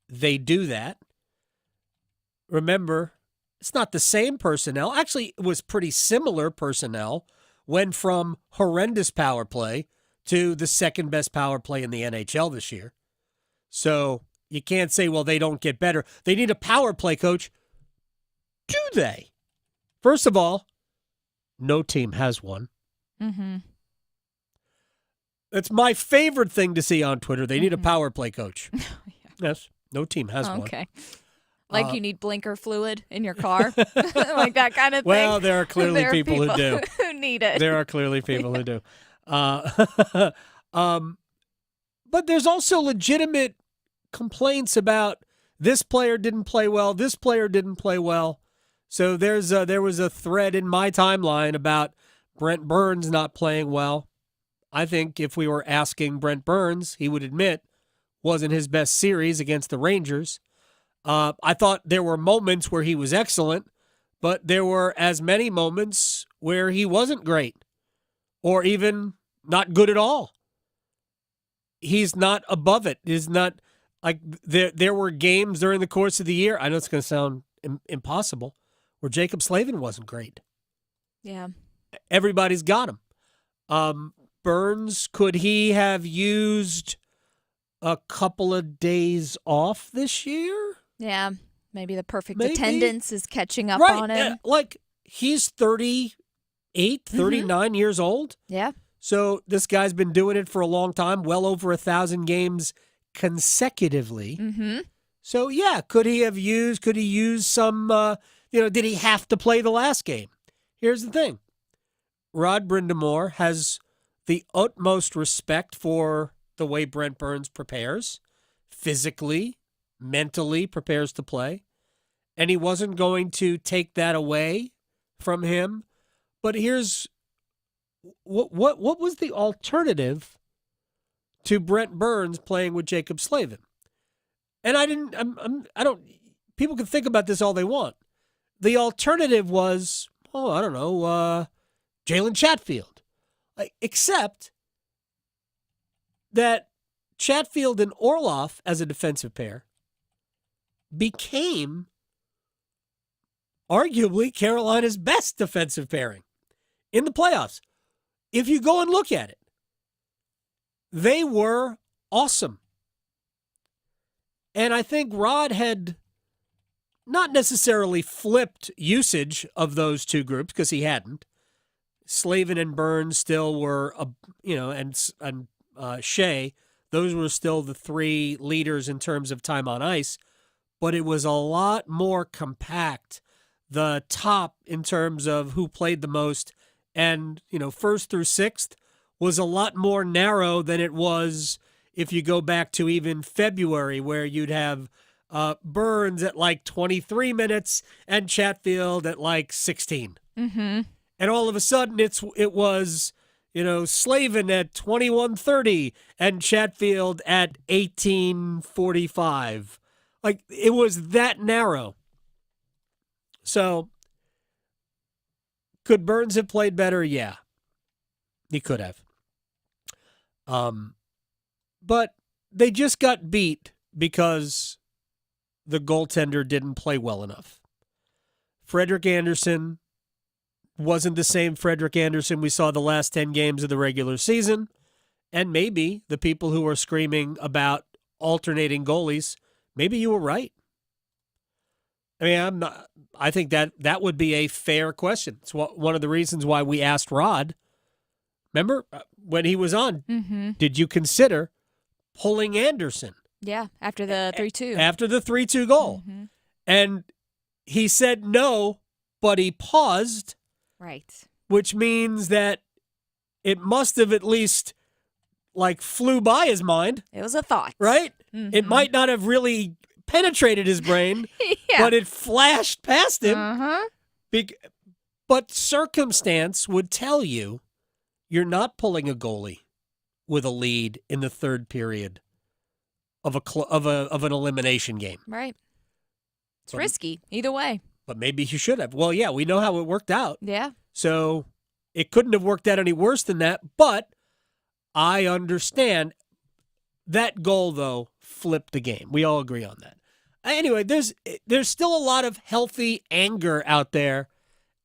they do that. Remember, it's not the same personnel. Actually, it was pretty similar personnel. Went from horrendous power play to the second best power play in the NHL this year. So you can't say, well, they don't get better. They need a power play coach. Do they? First of all, no team has one. Mm-hmm. That's my favorite thing to see on Twitter. They need a power play coach. Yes, no team has one. Okay. Like you need blinker fluid in your car? Like that kind of thing? Well, there are clearly people who do. Who need it. There are clearly people who do. But there's also legitimate complaints about this player didn't play well, this player didn't play well. So there was a thread in my timeline about Brent Burns not playing well. I think if we were asking Brent Burns, he would admit wasn't his best series against the Rangers. I thought there were moments where he was excellent, but there were as many moments where he wasn't great or even not good at all. He's not above it. He's not like there were games during the course of the year. I know it's going to sound impossible, where Jacob Slavin wasn't great. Yeah. Everybody's got him. Burns, could he have used a couple of days off this year? Yeah. Maybe the perfect attendance is catching up right. on him. Like, he's 38, 39 years old. Yeah. So this guy's been doing it for a long time, well over 1,000 games consecutively. Mm-hmm. So, yeah, could he use some, did he have to play the last game? Here's the thing. Rod Brindamore has the utmost respect for the way Brent Burns prepares, physically, mentally prepares to play, and he wasn't going to take that away from him. But here's what was the alternative to Brent Burns playing with Jacob Slavin? And I don't. People can think about this all they want. The alternative was, I don't know, Jalen Chatfield, except that Chatfield and Orloff as a defensive pair became arguably Carolina's best defensive pairing in the playoffs. If you go and look at it, they were awesome. And I think Rod had not necessarily flipped usage of those two groups, because he hadn't. Slavin and Burns still were, and Shea, those were still the three leaders in terms of time on ice. But it was a lot more compact. The top in terms of who played the most and, first through sixth was a lot more narrow than it was if you go back to even February, where you'd have Burns at like 23 minutes and Chatfield at like 16. Mm-hmm. And all of a sudden it was, Slavin at 21:30 and Chatfield at 18:45. Like, it was that narrow. So, could Burns have played better? Yeah, he could have. But they just got beat because the goaltender didn't play well enough. Frederik Andersen wasn't the same Frederik Andersen we saw the last 10 games of the regular season. And maybe the people who are screaming about alternating goalies, maybe you were right. I mean, I think that would be a fair question. It's one of the reasons why we asked Rod. Remember when he was on, Did you consider pulling Andersen? Yeah, after the 3-2. After the 3-2 goal. Mm-hmm. And he said no, but he paused. Right. Which means that it must have at least flew by his mind. It was a thought. Right? Mm-hmm. It might not have really penetrated his brain, yeah. but it flashed past him. Uh-huh. But circumstance would tell you you're not pulling a goalie with a lead in the third period of an elimination game. Right. It's risky either way. But maybe you should have. Well, yeah, we know how it worked out. Yeah. So it couldn't have worked out any worse than that. But I understand that goal, though, flipped the game. We all agree on that. Anyway, there's still a lot of healthy anger out there,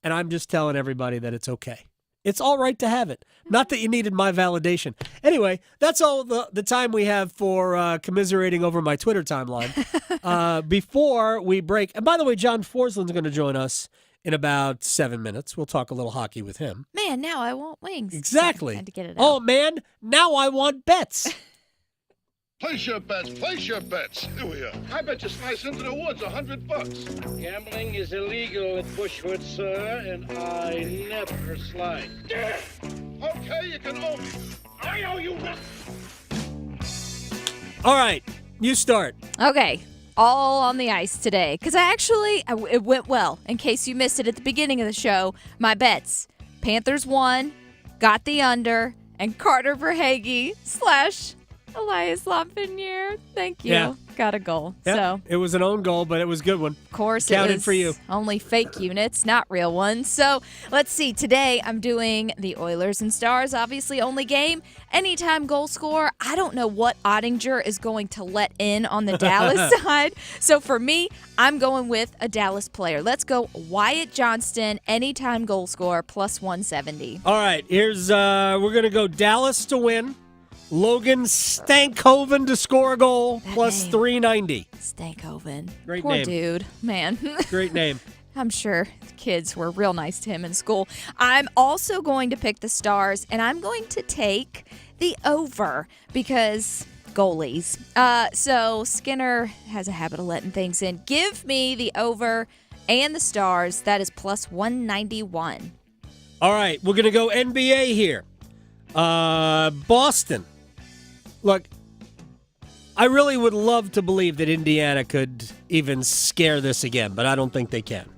and I'm just telling everybody that it's okay. It's all right to have it. Not that you needed my validation. Anyway, that's all the time we have for commiserating over my Twitter timeline. Before we break, and by the way, John Forsland's going to join us in about 7 minutes. We'll talk a little hockey with him. Man, now I want wings. Exactly. I had to get it out. Oh, man, now I want bets. Place your bets. Place your bets. Here we are. I bet you slice into the woods $100. Gambling is illegal at Bushwood, sir, and I never slide. Okay, you can owe me. I owe you nothing. All right, you start. Okay, all on the ice today. Because it went well. In case you missed it at the beginning of the show, my bets. Panthers won, got the under, and Carter Verhaeghe / Elias Lafreniere. Thank you. Yeah. Got a goal. Yep. So, it was an own goal, but it was a good one. of course, Counted it was for you. only fake units, not real ones. So, let's see. Today, I'm doing the Oilers and Stars, obviously only game. Anytime goal scorer. I don't know what Ottinger is going to let in on the Dallas side. So, for me, I'm going with a Dallas player. Let's go Wyatt Johnston, anytime goal scorer, plus 170. All right, here's we're going to go Dallas to win. Logan Stankoven to score a goal, plus 390. Stankoven. Great Poor name. dude. Man. Great name. I'm sure kids were real nice to him in school. I'm also going to pick the Stars, and I'm going to take the over because goalies. So Skinner has a habit of letting things in. Give me the over and the Stars. That is plus 191. All right, we're going to go NBA here. Boston. Look, I really would love to believe that Indiana could even scare this again, but I don't think they can.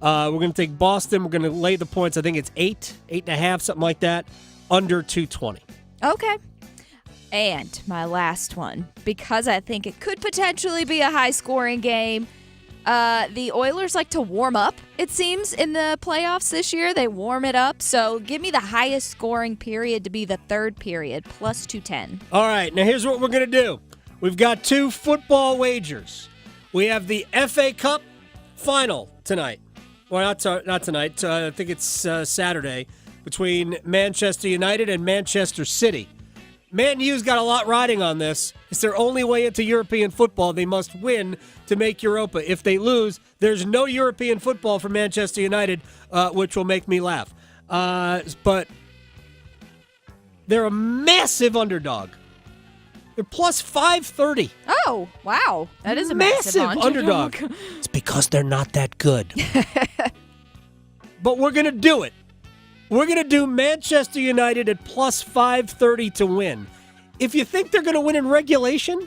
We're going to take Boston. We're going to lay the points. I think it's 8.5, something like that, under 220. Okay. And my last one, because I think it could potentially be a high-scoring game. The Oilers like to warm up, it seems, in the playoffs this year. They warm it up. So give me the highest scoring period to be the third period, plus 210. All right, now here's what we're going to do. We've got 2 football wagers. We have the FA Cup final tonight. Well, not tonight. I think it's Saturday between Manchester United and Manchester City. Man U's got a lot riding on this. It's their only way into European football. They must win to make Europa. If they lose, there's no European football for Manchester United, which will make me laugh. But they're a massive underdog. They're plus 530. Oh, wow. That is a massive underdog. It's because they're not that good. But we're going to do it. We're going to do Manchester United at plus 530 to win. If you think they're going to win in regulation,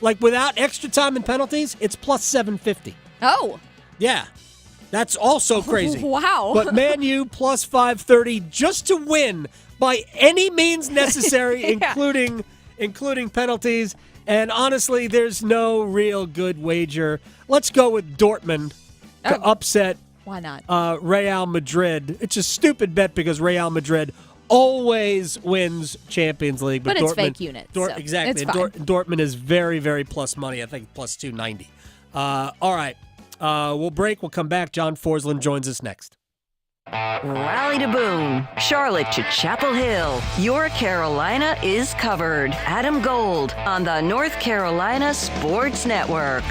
like without extra time and penalties, it's plus 750. Oh. Yeah. That's also crazy. Wow. But Man U plus 530 just to win by any means necessary, including penalties. And honestly, there's no real good wager. Let's go with Dortmund to upset Why not? Real Madrid. It's a stupid bet because Real Madrid always wins Champions League. But it's fake units. So exactly. It's fine. Dortmund is very, very plus money. I think plus 290. All right. We'll break. We'll come back. John Forsland joins us next. Raleigh to Boone, Charlotte to Chapel Hill. Your Carolina is covered. Adam Gold on the North Carolina Sports Network.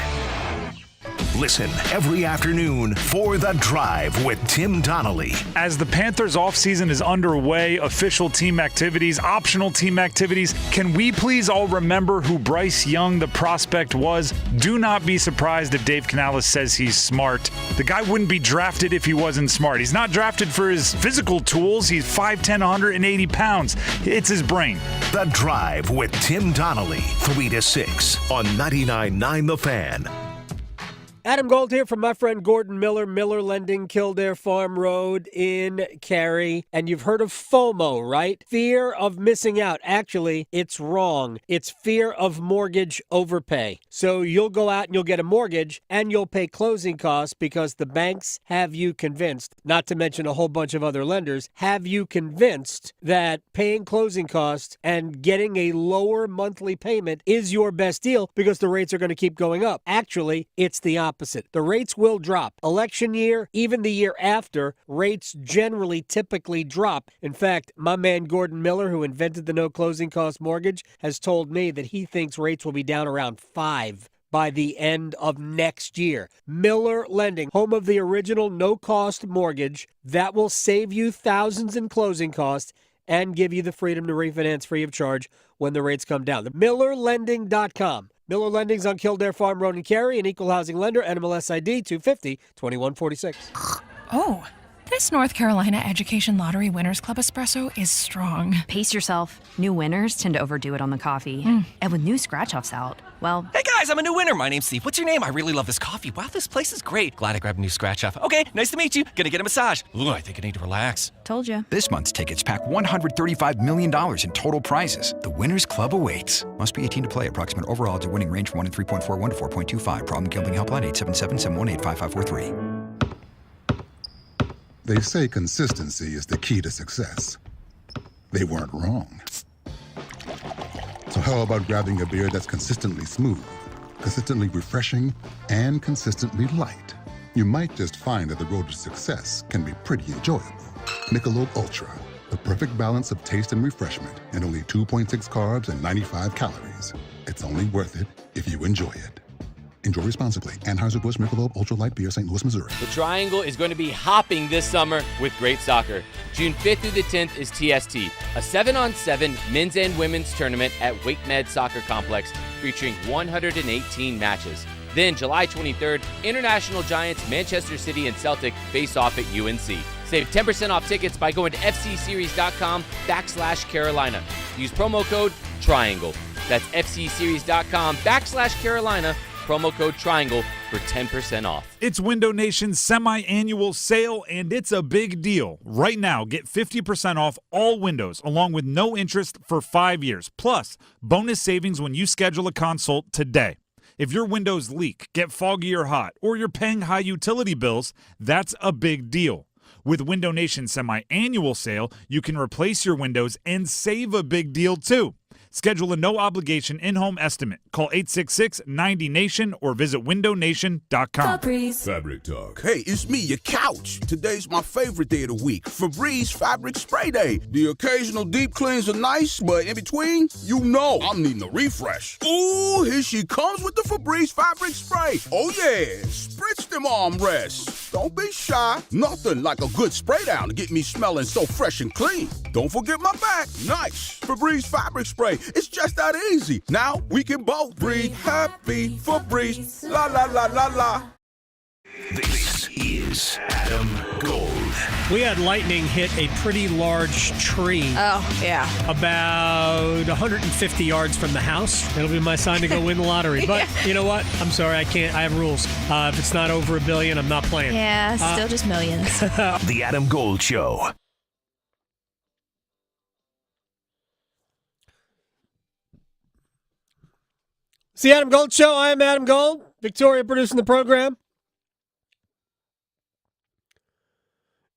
Listen every afternoon for The Drive with Tim Donnelly. As the Panthers offseason is underway, official team activities, optional team activities, can we please all remember who Bryce Young, the prospect, was? Do not be surprised if Dave Canales says he's smart. The guy wouldn't be drafted if he wasn't smart. He's not drafted for his physical tools. He's 5'10", 180 pounds. It's his brain. The Drive with Tim Donnelly, 3 to 6 on 99.9 The Fan. Adam Gold here from my friend Gordon Miller, Miller Lending, Kildare Farm Road in Cary. And you've heard of FOMO, right? Fear of missing out. Actually, it's wrong. It's fear of mortgage overpay. So you'll go out and you'll get a mortgage and you'll pay closing costs because the banks have you convinced, not to mention a whole bunch of other lenders, have you convinced that paying closing costs and getting a lower monthly payment is your best deal because the rates are going to keep going up. Actually, it's the opposite. The rates will drop. Election year, even the year after, rates generally typically drop. In fact, my man Gordon Miller, who invented the no closing cost mortgage, has told me that he thinks rates will be down around 5 by the end of next year. Miller Lending, home of the original no-cost mortgage that will save you thousands in closing costs and give you the freedom to refinance free of charge when the rates come down. MillerLending.com. Miller Lending's on Kildare Farm Road in Cary, an equal housing lender, NMLS ID 250-2146. Oh, this North Carolina Education Lottery Winners Club espresso is strong. Pace yourself. New winners tend to overdo it on the coffee. And with new scratch-offs out, well... Hey guys, I'm a new winner. My name's Steve. What's your name? I really love this coffee. Wow, this place is great. Glad I grabbed a new scratch off. Okay, nice to meet you. Gonna get a massage. Ooh, I think I need to relax. Told you. This month's tickets pack $135 million in total prizes. The Winners Club awaits. Must be 18 to play. Approximate overall odds of winning range from 1 in 3.41 to 4.25. Problem gambling helpline 877-718-5543. They say consistency is the key to success. They weren't wrong. So how about grabbing a beer that's consistently smooth, consistently refreshing, and consistently light? You might just find that the road to success can be pretty enjoyable. Michelob Ultra, the perfect balance of taste and refreshment, and only 2.6 carbs and 95 calories. It's only worth it if you enjoy it. Enjoy responsibly. Anheuser-Busch Michelob Ultra Light Beer, St. Louis, Missouri. The Triangle is going to be hopping this summer with great soccer. June 5th through the 10th is TST, a 7-on-7 men's and women's tournament at Wake Med Soccer Complex featuring 118 matches. Then July 23rd, International Giants, Manchester City, and Celtic face off at UNC. Save 10% off tickets by going to fcseries.com/Carolina. Use promo code TRIANGLE. That's fcseries.com/Carolina. Promo code TRIANGLE for 10% off. It's Window Nation's semi-annual sale, and it's a big deal. Right now, get 50% off all windows, along with no interest for 5 years. Plus, bonus savings when you schedule a consult today. If your windows leak, get foggy or hot, or you're paying high utility bills, that's a big deal. With Window Nation's semi-annual sale, you can replace your windows and save a big deal, too. Schedule a no-obligation in-home estimate. Call 866-90-NATION or visit windownation.com. Fabric Talk. Hey, it's me, your couch. Today's my favorite day of the week, Febreze Fabric Spray Day. The occasional deep cleans are nice, but in between, you know I'm needing a refresh. Ooh, here she comes with the Febreze Fabric Spray. Oh yeah, spritz them armrests. Don't be shy. Nothing like a good spray down to get me smelling so fresh and clean. Don't forget my back. Nice. Febreze Fabric Spray. It's just that easy. Now we can both breathe happy. Febreze. La la la la la. This is Adam Gold. We had lightning hit a pretty large tree. Oh, yeah. About 150 yards from the house. It'll be my sign to go win the lottery. But you know what? I'm sorry, I can't. I have rules. If it's not over $1 billion, I'm not playing. Yeah, still just millions. The Adam Gold Show. It's the Adam Gold Show. I am Adam Gold. Victoria producing the program.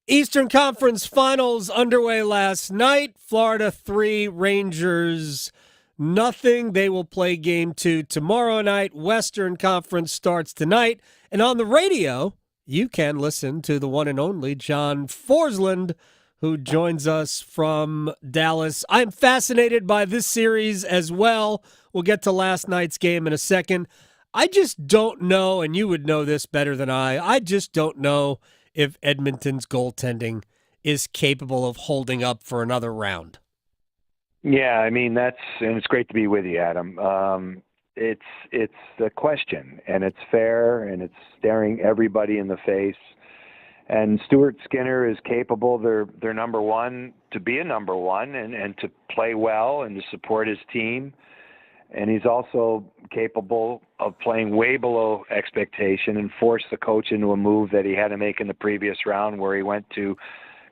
Eastern Conference Finals underway last night. Florida 3, Rangers nothing. They will play game 2 tomorrow night. Western Conference starts tonight. And on the radio, you can listen to the one and only John Forsland, who joins us from Dallas. I'm fascinated by this series as well. We'll get to last night's game in a second. I just don't know, and you would know this better than I just don't know if Edmonton's goaltending is capable of holding up for another round. Yeah, I mean, and it's great to be with you, Adam. It's a question, and it's fair, and it's staring everybody in the face. And Stuart Skinner is capable, they're number one, to be a number one and to play well and to support his team. And he's also capable of playing way below expectation and force the coach into a move that he had to make in the previous round where he went to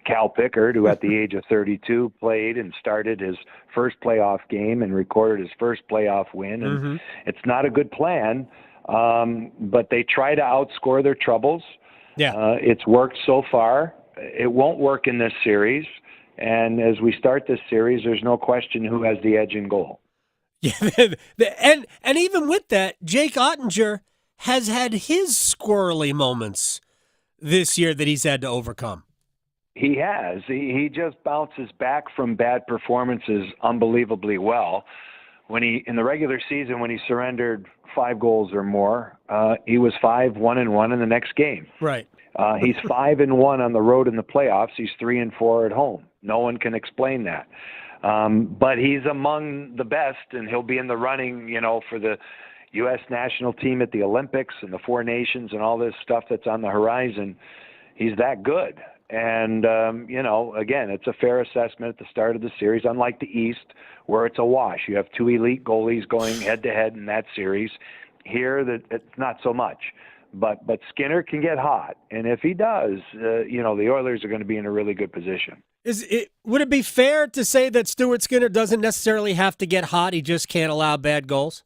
Cal Pickard, who at the age of 32 played and started his first playoff game and recorded his first playoff win. And it's not a good plan, but they try to outscore their troubles. Yeah, it's worked so far. It won't work in this series. And as we start this series, there's no question who has the edge in goal. Yeah, and even with that, Jake Ottinger has had his squirrely moments this year that he's had to overcome. He has. He just bounces back from bad performances unbelievably well. In the regular season, when he surrendered 5 goals or more, he was 5-1-1 in the next game. Right. He's 5-1 on the road in the playoffs. He's 3-4 at home. No one can explain that. But he's among the best, and he'll be in the running, for the U.S. national team at the Olympics and the Four Nations and all this stuff that's on the horizon. He's that good. And, again, it's a fair assessment at the start of the series, unlike the East, where it's a wash. You have two elite goalies going head-to-head in that series. Here, it's not so much. But Skinner can get hot. And if he does, the Oilers are going to be in a really good position. Would it be fair to say that Stuart Skinner doesn't necessarily have to get hot, he just can't allow bad goals?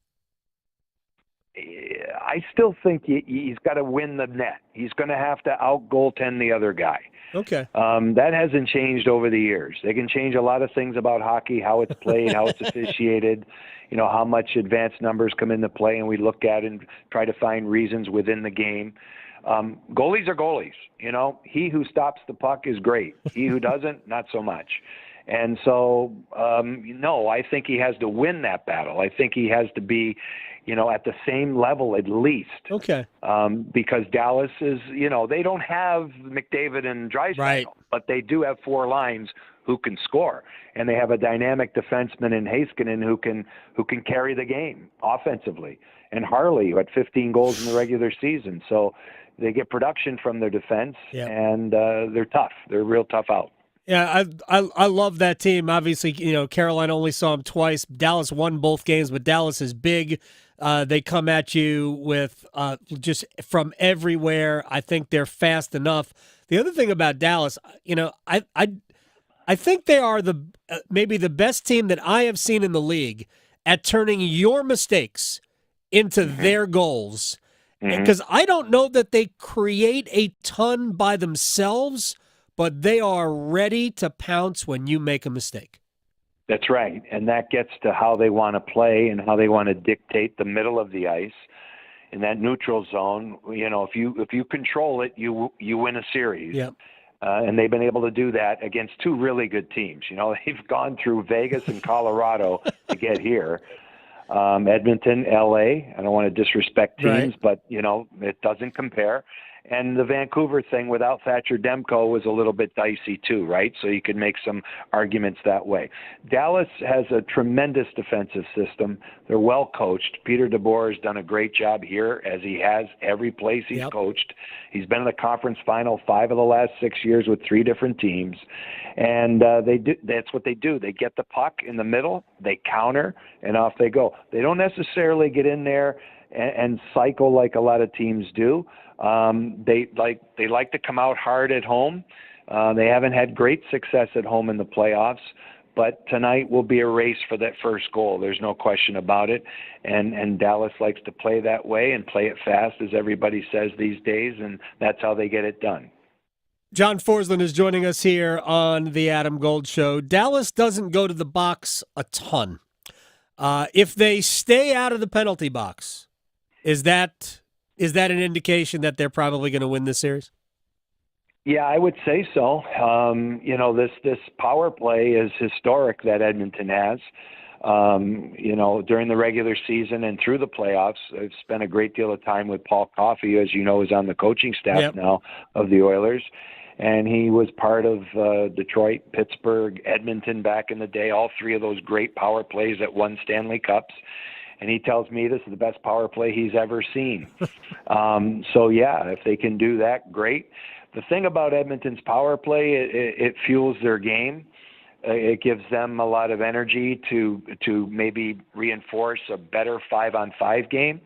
I still think he's got to win the net. He's going to have to out-goaltend the other guy. Okay. That hasn't changed over the years. They can change a lot of things about hockey, how it's played, how it's officiated, how much advanced numbers come into play, and we look at and try to find reasons within the game. Goalies are goalies. He who stops the puck is great. He who doesn't, not so much. And so, no, I think he has to win that battle. I think he has to be, at the same level at least. Okay. Because Dallas is, they don't have McDavid and Draisaitl, right, but they do have four lines who can score, and they have a dynamic defenseman in Heiskanen who can carry the game offensively, and Harley, who had 15 goals in the regular season. So they get production from their defense, and they're tough. They're real tough out. Yeah, I love that team. Obviously, Carolina only saw them twice. Dallas won both games, but Dallas is big. They come at you with just from everywhere. I think they're fast enough. The other thing about Dallas, I think they are maybe the best team that I have seen in the league at turning your mistakes into their goals. Because I don't know that they create a ton by themselves, but they are ready to pounce when you make a mistake. That's right, and that gets to how they want to play and how they want to dictate the middle of the ice in that neutral zone. If you control it, you win a series. Yep. And they've been able to do that against two really good teams. They've gone through Vegas and Colorado to get here. Edmonton, LA. I don't want to disrespect teams, but it doesn't compare. And the Vancouver thing without Thatcher Demko was a little bit dicey too, right? So you could make some arguments that way. Dallas has a tremendous defensive system. They're well coached. Peter DeBoer has done a great job here, as he has every place he's coached. He's been in the conference final 5 of the last 6 years with 3 different teams. And that's what they do. They get the puck in the middle, they counter, and off they go. They don't necessarily get in there and cycle like a lot of teams do. They like to come out hard at home. They haven't had great success at home in the playoffs, but tonight will be a race for that first goal. There's no question about it. And Dallas likes to play that way and play it fast, as everybody says these days, and that's how they get it done. John Forsland is joining us here on the Adam Gold Show. Dallas doesn't go to the box a ton. If they stay out of the penalty box, is that an indication that they're probably going to win this series? Yeah, I would say so. This power play is historic that Edmonton has. During the regular season and through the playoffs, I've spent a great deal of time with Paul Coffey, as you know, is on the coaching staff now of the Oilers. And he was part of Detroit, Pittsburgh, Edmonton back in the day, all 3 of those great power plays that won Stanley Cups. And he tells me this is the best power play he's ever seen. If they can do that, great. The thing about Edmonton's power play, it fuels their game. It gives them a lot of energy to maybe reinforce a better 5-on-5 game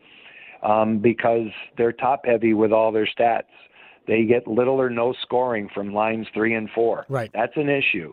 because they're top-heavy with all their stats. They get little or no scoring from lines 3 and 4. Right. That's an issue.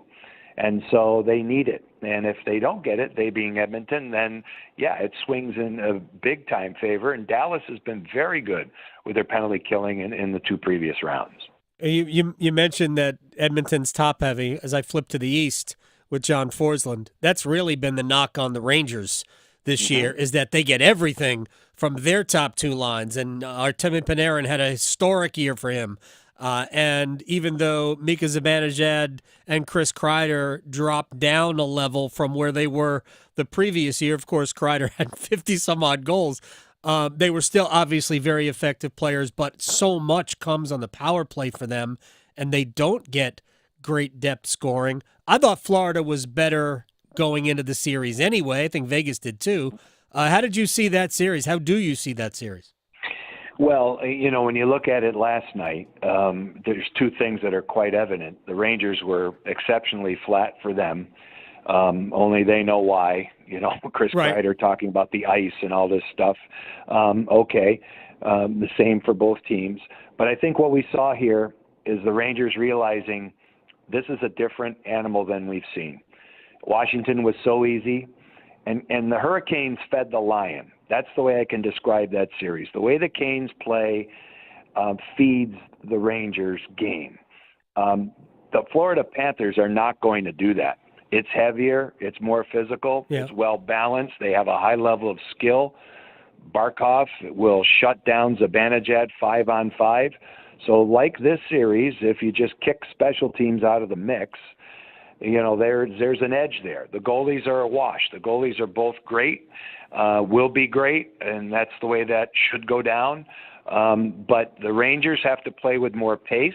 And so they need it. And if they don't get it, they being Edmonton, then, it swings in a big-time favor. And Dallas has been very good with their penalty killing in the 2 previous rounds. You mentioned that Edmonton's top-heavy. As I flip to the East with John Forsland, that's really been the knock on the Rangers this year, is that they get everything from their top 2 lines. And Artemi Panarin had a historic year for him. And even though Mika Zibanejad and Chris Kreider dropped down a level from where they were the previous year, of course, Kreider had 50-some-odd goals. They were still obviously very effective players, but so much comes on the power play for them, and they don't get great depth scoring. I thought Florida was better going into the series anyway. I think Vegas did too. How did you see that series? How do you see that series? Well, when you look at it last night, there's two things that are quite evident. The Rangers were exceptionally flat for them. Only they know why. Chris Kreider talking about the ice and all this stuff. The same for both teams. But I think what we saw here is the Rangers realizing this is a different animal than we've seen. Washington was so easy, and the Hurricanes fed the lion. That's the way I can describe that series. The way the Canes play feeds the Rangers game. The Florida Panthers are not going to do that. It's heavier. It's more physical. Yeah. It's well balanced. They have a high level of skill. Barkov will shut down Zibanejad 5-on-5. So like this series, if you just kick special teams out of the mix, there's an edge there. The goalies are a wash. The goalies are both great, will be great, and that's the way that should go down. But the Rangers have to play with more pace,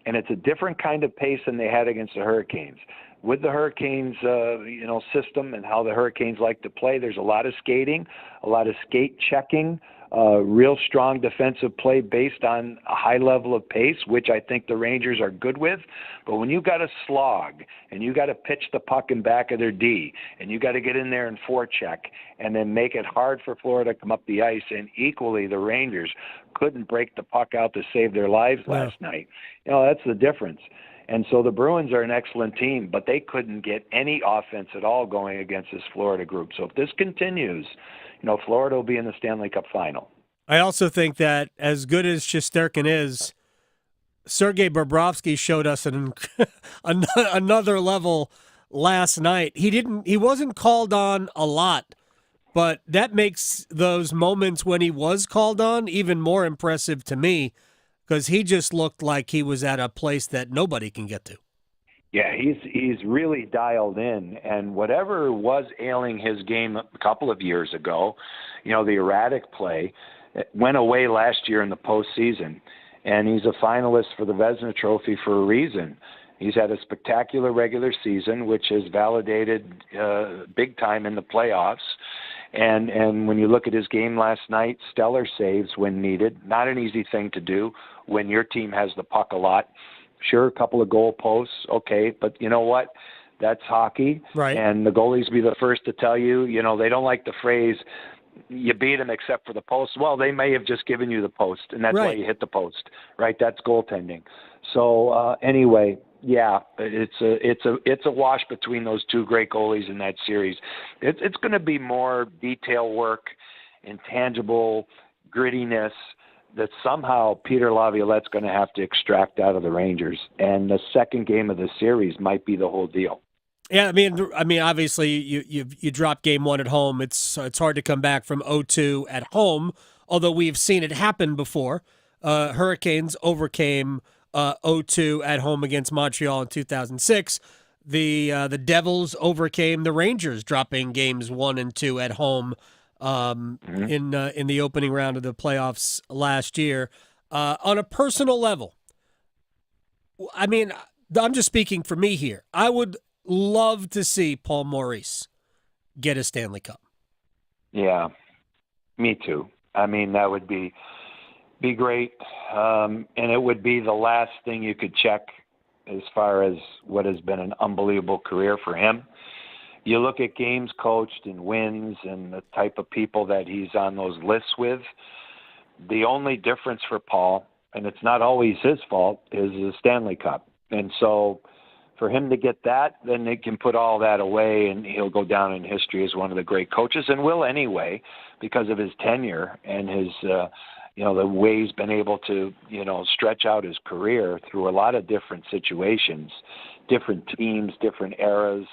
and it's a different kind of pace than they had against the Hurricanes. With the Hurricanes, system and how the Hurricanes like to play, there's a lot of skating, a lot of skate checking, real strong defensive play based on a high level of pace, which I think the Rangers are good with. But when you got to slog and you got to pitch the puck in back of their D and you got to get in there and forecheck and then make it hard for Florida to come up the ice, and equally the Rangers couldn't break the puck out to save their lives last night. That's the difference. And so the Bruins are an excellent team, but they couldn't get any offense at all going against this Florida group. So if this continues, Florida will be in the Stanley Cup final. I also think that as good as Shesterkin is, Sergei Bobrovsky showed us another level last night. He wasn't called on a lot, but that makes those moments when he was called on even more impressive to me, because he just looked like he was at a place that nobody can get to. Yeah, he's really dialed in, and whatever was ailing his game a couple of years ago, the erratic play, went away last year in the postseason, and he's a finalist for the Vezina Trophy for a reason. He's had a spectacular regular season, which has validated big time in the playoffs. And when you look at his game last night, stellar saves when needed. Not an easy thing to do when your team has the puck a lot. Sure, a couple of goal posts, okay, but you know what? That's hockey. Right. And the goalies be the first to tell you, they don't like the phrase, you beat them except for the post. Well, they may have just given you the post, and that's why you hit the post, right? That's goaltending. So anyway, yeah, it's a wash between those two great goalies in that series. It's going to be more detail work, intangible grittiness that somehow Peter Laviolette's going to have to extract out of the Rangers. And the second game of the series might be the whole deal. Yeah, I mean, obviously you drop game one at home. It's hard to come back from 0-2 at home, although we've seen it happen before. Hurricanes overcame 0-2 at home against Montreal in 2006. The Devils overcame the Rangers, dropping games 1 and 2 at home in the opening round of the playoffs last year. On a personal level, I mean, I'm just speaking for me here. I would love to see Paul Maurice get a Stanley Cup. Yeah, me too. I mean, that would be great, and it would be the last thing you could check as far as what has been an unbelievable career for him. You look at games coached and wins and the type of people that he's on those lists with. The only difference for Paul, and it's not always his fault, is the Stanley Cup. And so for him to get that, then they can put all that away and he'll go down in history as one of the great coaches, and will anyway because of his tenure and his the way he's been able to, stretch out his career through a lot of different situations, different teams, different eras.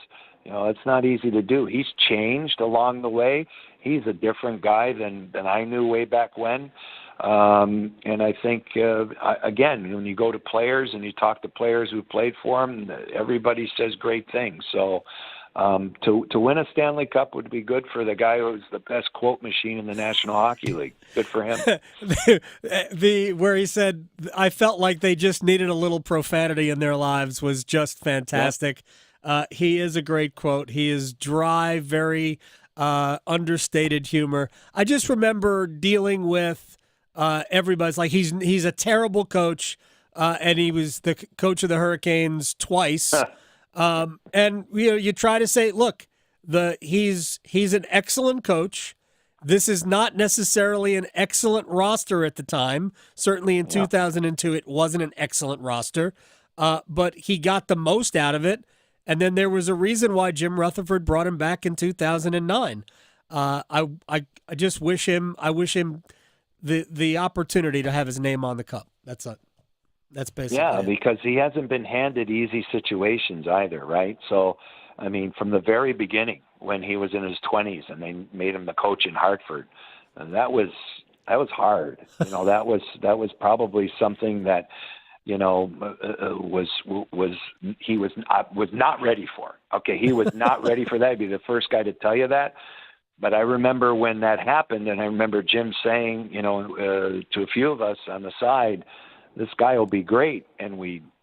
It's not easy to do. He's changed along the way. He's a different guy than I knew way back when. And I think, again, when you go to players and you talk to players who played for him, everybody says great things. So to win a Stanley Cup would be good for the guy who's the best quote machine in the National Hockey League. Good for him. Where he said, I felt like they just needed a little profanity in their lives was just fantastic. Yeah. He is a great quote. He is dry, very understated humor. I just remember dealing with everybody's like, he's a terrible coach, and he was the coach of the Hurricanes twice. And you try to say, look, he's an excellent coach. This is not necessarily an excellent roster at the time. Certainly in 2002, it wasn't an excellent roster, but he got the most out of it. And then there was a reason why Jim Rutherford brought him back in 2009. I just wish him the opportunity to have his name on the cup. That's basically it. Because he hasn't been handed easy situations either, right? So, I mean, from the very beginning, when he was in his 20s and they made him the coach in Hartford, and that was hard. That was probably something that was not ready for. Okay, he was not ready for that. He'd be the first guy to tell you that. But I remember when that happened, and I remember Jim saying, to a few of us on the side, this guy will be great. And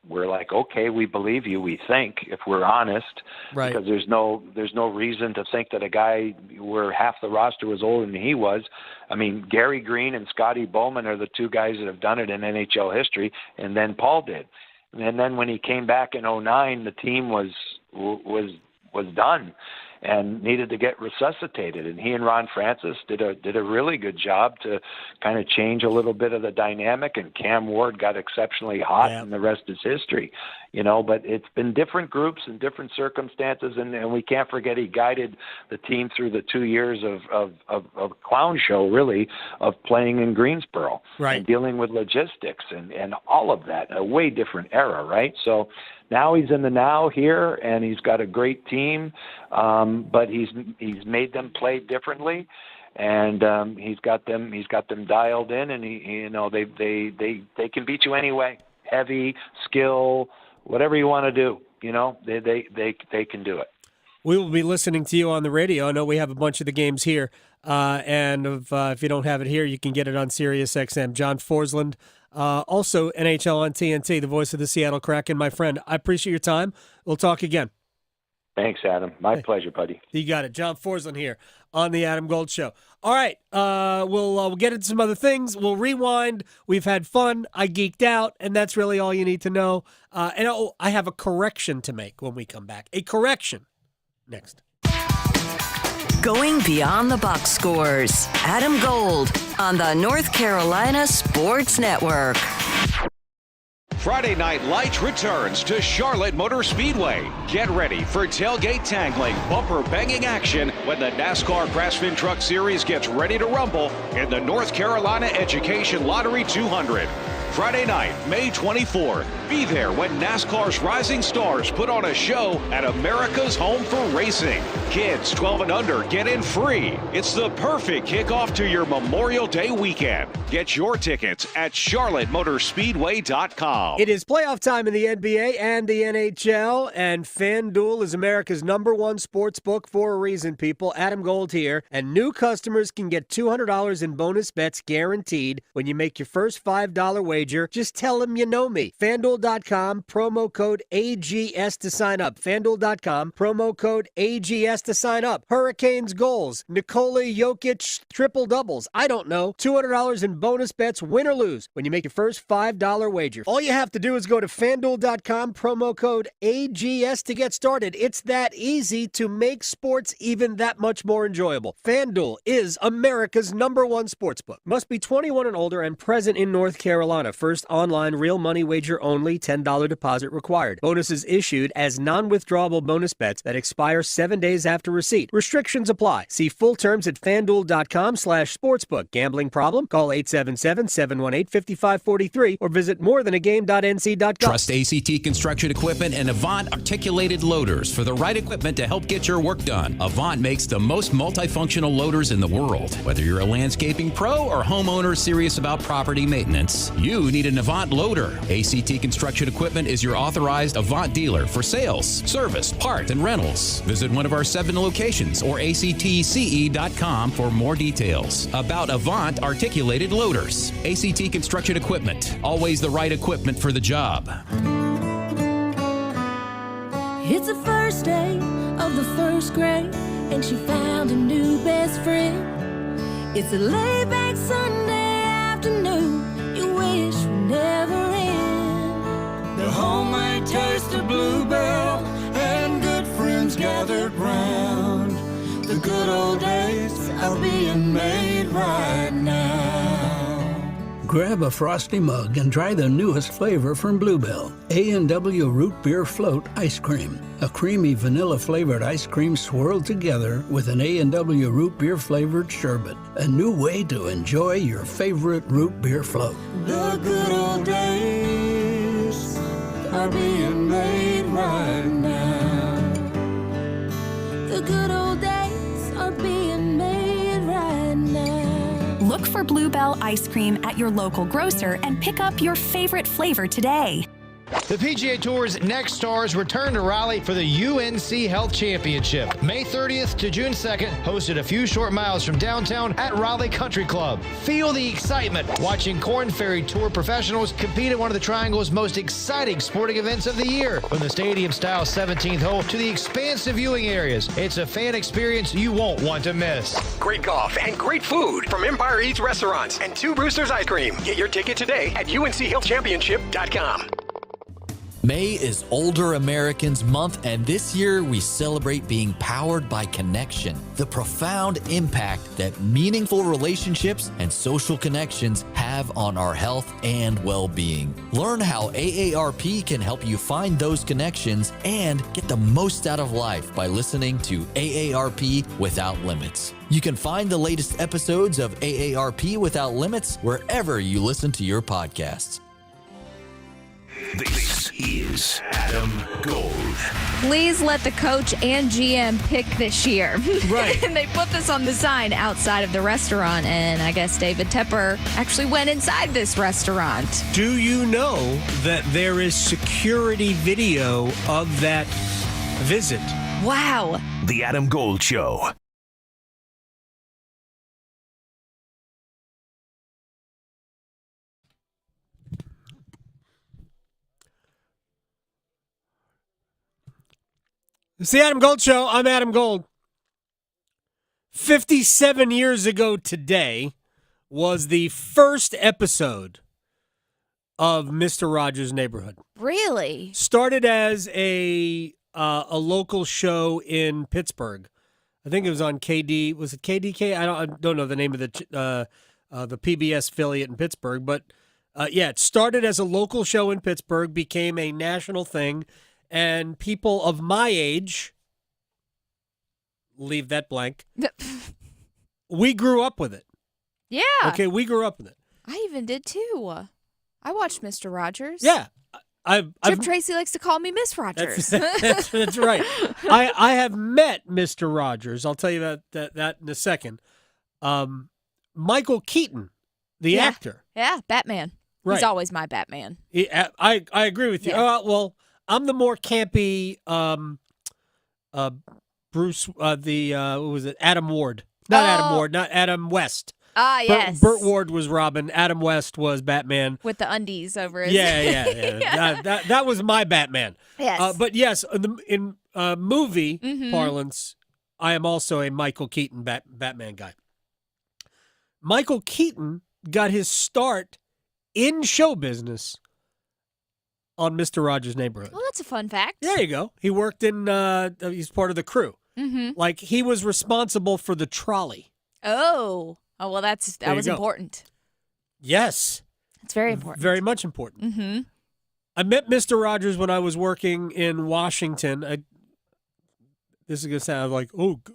we're like, okay, we believe you, we think, if we're honest. Right. Because there's no reason to think that a guy where half the roster was older than he was. I mean, Gary Green and Scotty Bowman are the two guys that have done it in NHL history, and then Paul did. And then when he came back in 2009, the team was done and needed to get resuscitated. And he and Ron Francis did a really good job to kind of change a little bit of the dynamic, and Cam Ward got exceptionally hot, and the rest is history. But it's been different groups and different circumstances, and we can't forget he guided the team through the 2 years of clown show, really, of playing in Greensboro, right, and dealing with logistics and all of that, a way different era, right? So now he's in the now here, and he's got a great team, but he's made them play differently, and he's got them dialed in, and they can beat you anyway. Heavy, skill, whatever you want to do, they can do it. We will be listening to you on the radio. I know we have a bunch of the games here, and if you don't have it here, you can get it on Sirius XM. John Forsland. Also, NHL on TNT, the voice of the Seattle Kraken, my friend. I appreciate your time. We'll talk again. Thanks, Adam. My pleasure, buddy. You got it. John Forsland here on the Adam Gold Show. All right, we'll get into some other things. We'll rewind. We've had fun. I geeked out, and that's really all you need to know. I have a correction to make when we come back. A correction. Next. Going beyond the box scores. Adam Gold on the North Carolina Sports Network. Friday Night Lights returns to Charlotte Motor Speedway. Get ready for tailgate tangling, bumper banging action when the NASCAR Craftsman Truck Series gets ready to rumble in the North Carolina Education Lottery 200. Friday night, May 24th. Be there when NASCAR's rising stars put on a show at America's home for racing. Kids 12 and under get in free. It's the perfect kickoff to your Memorial Day weekend. Get your tickets at charlottemotorspeedway.com. It is playoff time in the NBA and the NHL, and FanDuel is America's #1 sports book for a reason, people. Adam Gold here, and new customers can get $200 in bonus bets guaranteed when you make your first $5 wager. Just tell them you know me. FanDuel.com, promo code AGS to sign up. FanDuel.com, promo code AGS to sign up. Hurricanes goals, Nikola Jokic triple doubles. I don't know. $200 in bonus bets, win or lose, when you make your first $5 wager. All you have to do is go to FanDuel.com, promo code AGS to get started. It's that easy to make sports even that much more enjoyable. FanDuel is America's #1 sportsbook. Must be 21 and older and present in North Carolina. First online real money wager only, $10 deposit required. Bonuses issued as non-withdrawable bonus bets that expire 7 days after receipt. Restrictions apply. See full terms at FanDuel.com/sportsbook. Gambling problem? Call 877-718-5543 or visit morethanagame.nc.gov. Trust ACT Construction Equipment and Avant Articulated Loaders for the right equipment to help get your work done. Avant makes the most multifunctional loaders in the world. Whether you're a landscaping pro or homeowner serious about property maintenance, you need an Avant loader. ACT Construction Equipment is your authorized Avant dealer for sales, service, part, and rentals. Visit one of our 7 locations or actce.com for more details about Avant Articulated Loaders. ACT Construction Equipment, always the right equipment for the job. It's the first day of the first grade, and she found a new best friend. It's a laid-back Sunday afternoon. taste of Bluebell and good friends gathered round. The good old days are being made right now. Grab a frosty mug and try the newest flavor from Bluebell, A&W Root Beer Float Ice Cream. A creamy vanilla-flavored ice cream swirled together with an A&W Root Beer flavored sherbet. A new way to enjoy your favorite root beer float. The good old days are being made right now. The good old days are being made right now. Look for Bluebell ice cream at your local grocer and pick up your favorite flavor today. The PGA Tour's next stars return to Raleigh for the UNC Health Championship. May 30th to June 2nd, hosted a few short miles from downtown at Raleigh Country Club. Feel the excitement watching Korn Ferry Tour professionals compete at one of the Triangle's most exciting sporting events of the year. From the stadium-style 17th hole to the expansive viewing areas, it's a fan experience you won't want to miss. Great golf and great food from Empire Eats Restaurants and Two Roosters Ice Cream. Get your ticket today at UNCHealthChampionship.com. May is Older Americans Month, and this year we celebrate being powered by connection, the profound impact that meaningful relationships and social connections have on our health and well-being. Learn how AARP can help you find those connections and get the most out of life by listening to AARP Without Limits. You can find the latest episodes of AARP Without Limits wherever you listen to your podcasts. This is Adam Gold. Please let the coach and GM pick this year. Right. And they put this on the sign outside of the restaurant, and I guess David Tepper actually went inside this restaurant. Do you know that there is security video of that visit? Wow. The Adam Gold Show. It's the Adam Gold Show. I'm Adam Gold. 57 years ago today was the first episode of Mr. Rogers' Neighborhood. Really? Started as a local show in Pittsburgh. I think it was on KD. Was it KDK? I don't know the name of the PBS affiliate in Pittsburgh, but yeah, it started as a local show in Pittsburgh, became a national thing. And people of my age, leave that blank, we grew up with it. Yeah. Okay, we grew up with it. I even did too. I watched Mr. Rogers. Yeah. Chip Tracy likes to call me Miss Rogers. That's right. I have met Mr. Rogers. I'll tell you that in a second. Michael Keaton, the actor. Yeah, Batman. Right. He's always my Batman. I agree with you. Yeah. Well, I'm the more campy Bruce, what was it? Adam Ward. Not Adam West. Ah, yes. Burt Ward was Robin. Adam West was Batman. With the undies over his... Yeah. That was my Batman. Yes. But yes, in movie parlance, I am also a Michael Keaton Batman guy. Michael Keaton got his start in show business on Mr. Rogers' Neighborhood. Well, that's a fun fact. There you go. He worked in, he's part of the crew. Mm-hmm. Like, he was responsible for the trolley. Oh, well, that was important. Yes. It's very important. Very much important. Mm-hmm. I met Mr. Rogers when I was working in Washington. This is going to sound like,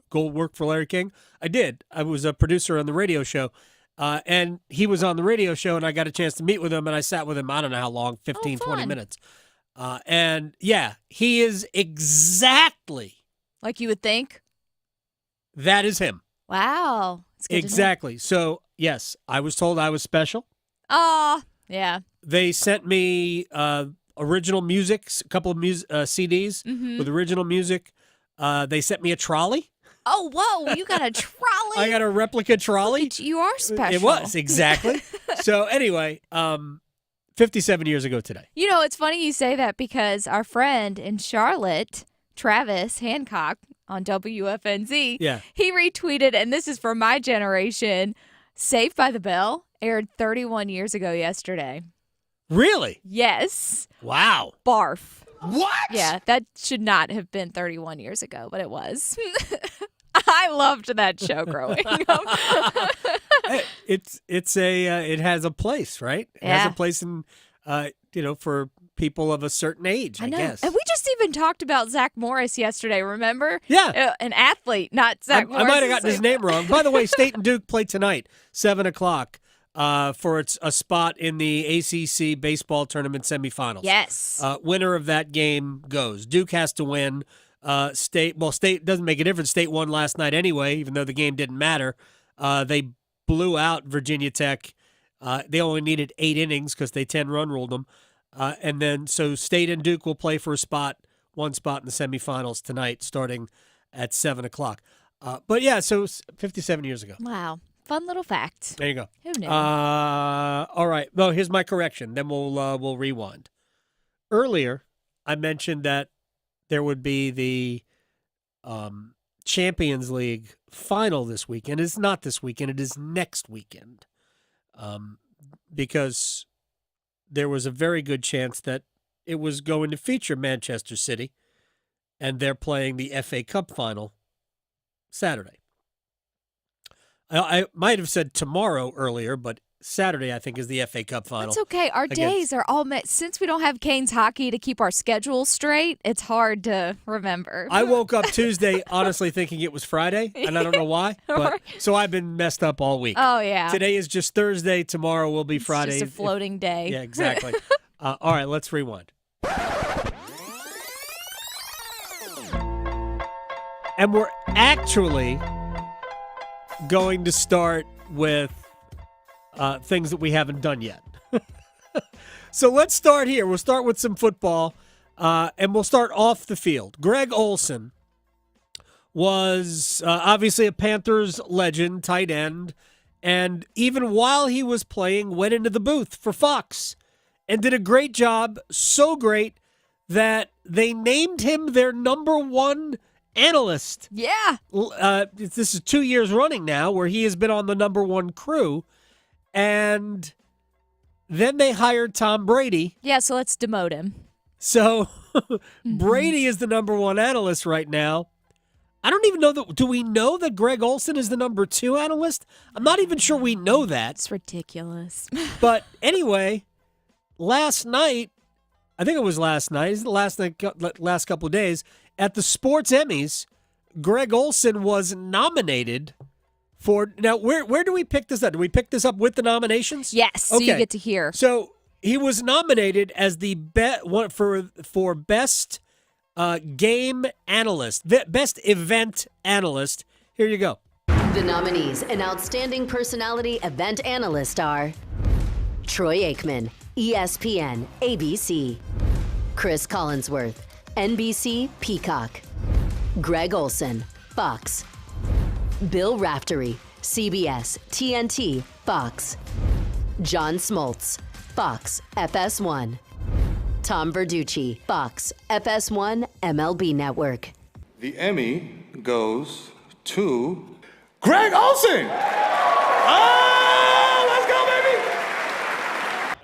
Gold worked for Larry King. I did. I was a producer on the radio show. And he was on the radio show, and I got a chance to meet with him, and I sat with him, I don't know how long, 15, 20 minutes. And, yeah, he is exactly... Like you would think? That is him. Wow. It's good Exactly. So, yes, I was told I was special. Yeah. They sent me original music, a couple of CDs with original music. They sent me a trolley. Oh, whoa, you got a trolley? I got a replica trolley. You are special. It was, exactly. So anyway, 57 years ago today. You know, it's funny you say that because our friend in Charlotte, Travis Hancock on WFNZ, he retweeted, and this is for my generation, Saved by the Bell aired 31 years ago yesterday. Really? Yes. Wow. Barf. What? Yeah, that should not have been 31 years ago, but it was. I loved that show growing up. It has a place, right? It has Yeah. a place in, for people of a certain age, I know. guess. And we just even talked about Zach Morris yesterday, remember? Yeah. An athlete, not Zach Morris. I might have gotten his name wrong. By the way, State and Duke play tonight, 7 o'clock, for a spot in the ACC baseball tournament semifinals. Yes. Winner of that game goes. Duke has to win. State doesn't make a difference. State won last night anyway, even though the game didn't matter. They blew out Virginia Tech. They only needed 8 innings because they 10-run ruled them. And then so State and Duke will play for one spot in the semifinals tonight, starting at 7 o'clock. But yeah, so 57 years ago. Wow. Fun little fact. There you go. Who knew? All right. Well, here's my correction. Then we'll rewind. Earlier, I mentioned that there would be the Champions League final this weekend. It's not this weekend. It is next weekend. Because there was a very good chance that it was going to feature Manchester City, and they're playing the FA Cup final Saturday. I might have said tomorrow earlier, but Saturday, I think, is the FA Cup final. It's okay. Our days are all met. Since we don't have Canes hockey to keep our schedule straight, it's hard to remember. I woke up Tuesday honestly thinking it was Friday, and I don't know why. But so I've been messed up all week. Oh, yeah. Today is just Thursday. Tomorrow will be Friday. It's just a floating day. Yeah, exactly. All right, let's rewind. And we're actually going to start with things that we haven't done yet. So let's start here. We'll start with some football, and we'll start off the field. Greg Olsen was obviously a Panthers legend, tight end, and even while he was playing, went into the booth for Fox and did a great job, so great that they named him their number one analyst. Yeah. This is 2 years running now where he has been on the number one crew. And then they hired Tom Brady. Yeah, so let's demote him. So Brady is the number one analyst right now. I don't even know that. Do we know that Greg Olsen is the number 2 analyst? I'm not even sure we know that. It's ridiculous. But anyway, last night, I think it was last night, last couple of days, at the Sports Emmys, Greg Olsen was nominated for, now where do we pick this up? Do we pick this up with the nominations? Yes, so you get to hear. So he was nominated as the for best game analyst, best event analyst. Here you go. The nominees and outstanding personality event analyst are Troy Aikman, ESPN, ABC; Chris Collinsworth, NBC, Peacock; Greg Olsen, Fox; Bill Raftery, CBS, TNT, Fox; John Smoltz, Fox, FS1; Tom Verducci, Fox, FS1, MLB Network. The Emmy goes to Greg Olsen! Oh, let's go, baby!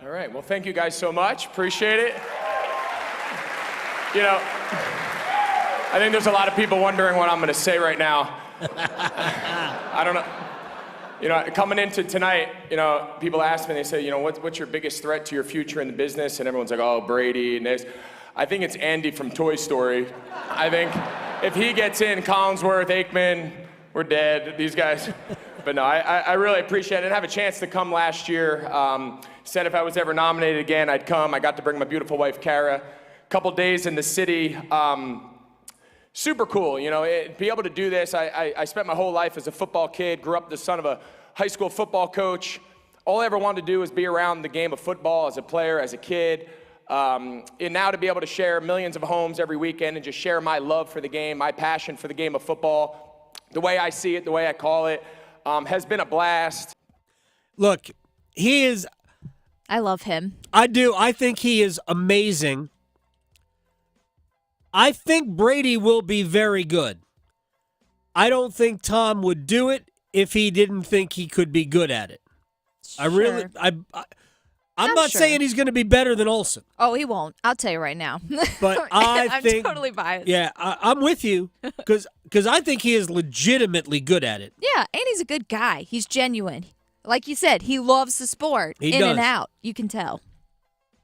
All right, well, thank you guys so much. Appreciate it. You know, I think there's a lot of people wondering what I'm going to say right now. I don't know. You know, coming into tonight, you know, people ask me, they say, you know, what's your biggest threat to your future in the business? And everyone's like, oh, Brady and this. I think it's Andy from Toy Story. I think if he gets in, Collinsworth, Aikman, we're dead, these guys. But no, I really appreciate it. I have a chance to come last year. Said if I was ever nominated again, I'd come. I got to bring my beautiful wife, Kara. A couple days in the city. Super cool, you know, be able to do this. I spent my whole life as a football kid, grew up the son of a high school football coach. All I ever wanted to do was be around the game of football as a player, as a kid. And now to be able to share millions of homes every weekend and just share my love for the game, my passion for the game of football, the way I see it, the way I call it, has been a blast. Look, he is... I love him. I do. I think he is amazing. I think Brady will be very good. I don't think Tom would do it if he didn't think he could be good at it. Sure. I'm not sure. saying he's going to be better than Olsen. Oh, he won't. I'll tell you right now. But I'm think totally biased. Yeah, I'm with you because I think he is legitimately good at it. Yeah, and he's a good guy. He's genuine. Like you said, he loves the sport. He in does. and out. You can tell.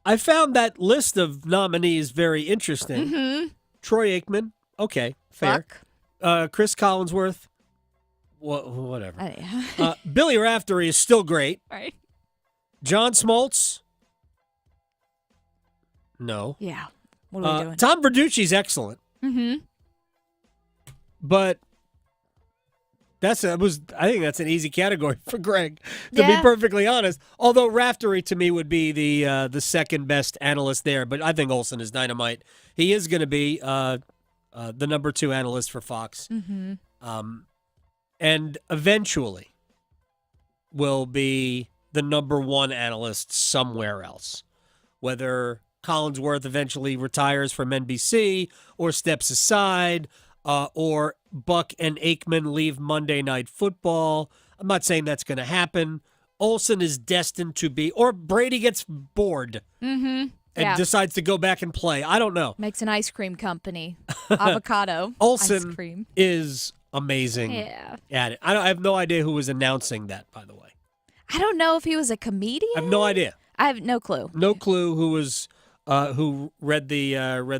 I found that list of nominees very interesting. Mm-hmm. Troy Aikman, okay, fair. Chris Collinsworth, whatever. Billy Raftery is still great. Right. John Smoltz, no. Yeah. What are we doing? Tom Verducci's excellent, Mm-hmm. but I think that's an easy category for Greg, to be perfectly honest. Although Raftery to me would be the second best analyst there, but I think Olsen is dynamite. He is going to be the number 2 analyst for Fox, and eventually will be the number 1 analyst somewhere else. Whether Collinsworth eventually retires from NBC or steps aside, or Buck and Aikman leave Monday Night Football. I'm not saying that's going to happen. Olsen is destined to be, or Brady gets bored and decides to go back and play. I don't know. Makes an ice cream company. Avocado Olsen ice cream. is amazing at it. I have no idea who was announcing that, by the way. I don't know if he was a comedian. I have no idea. I have no clue. No clue who was who read the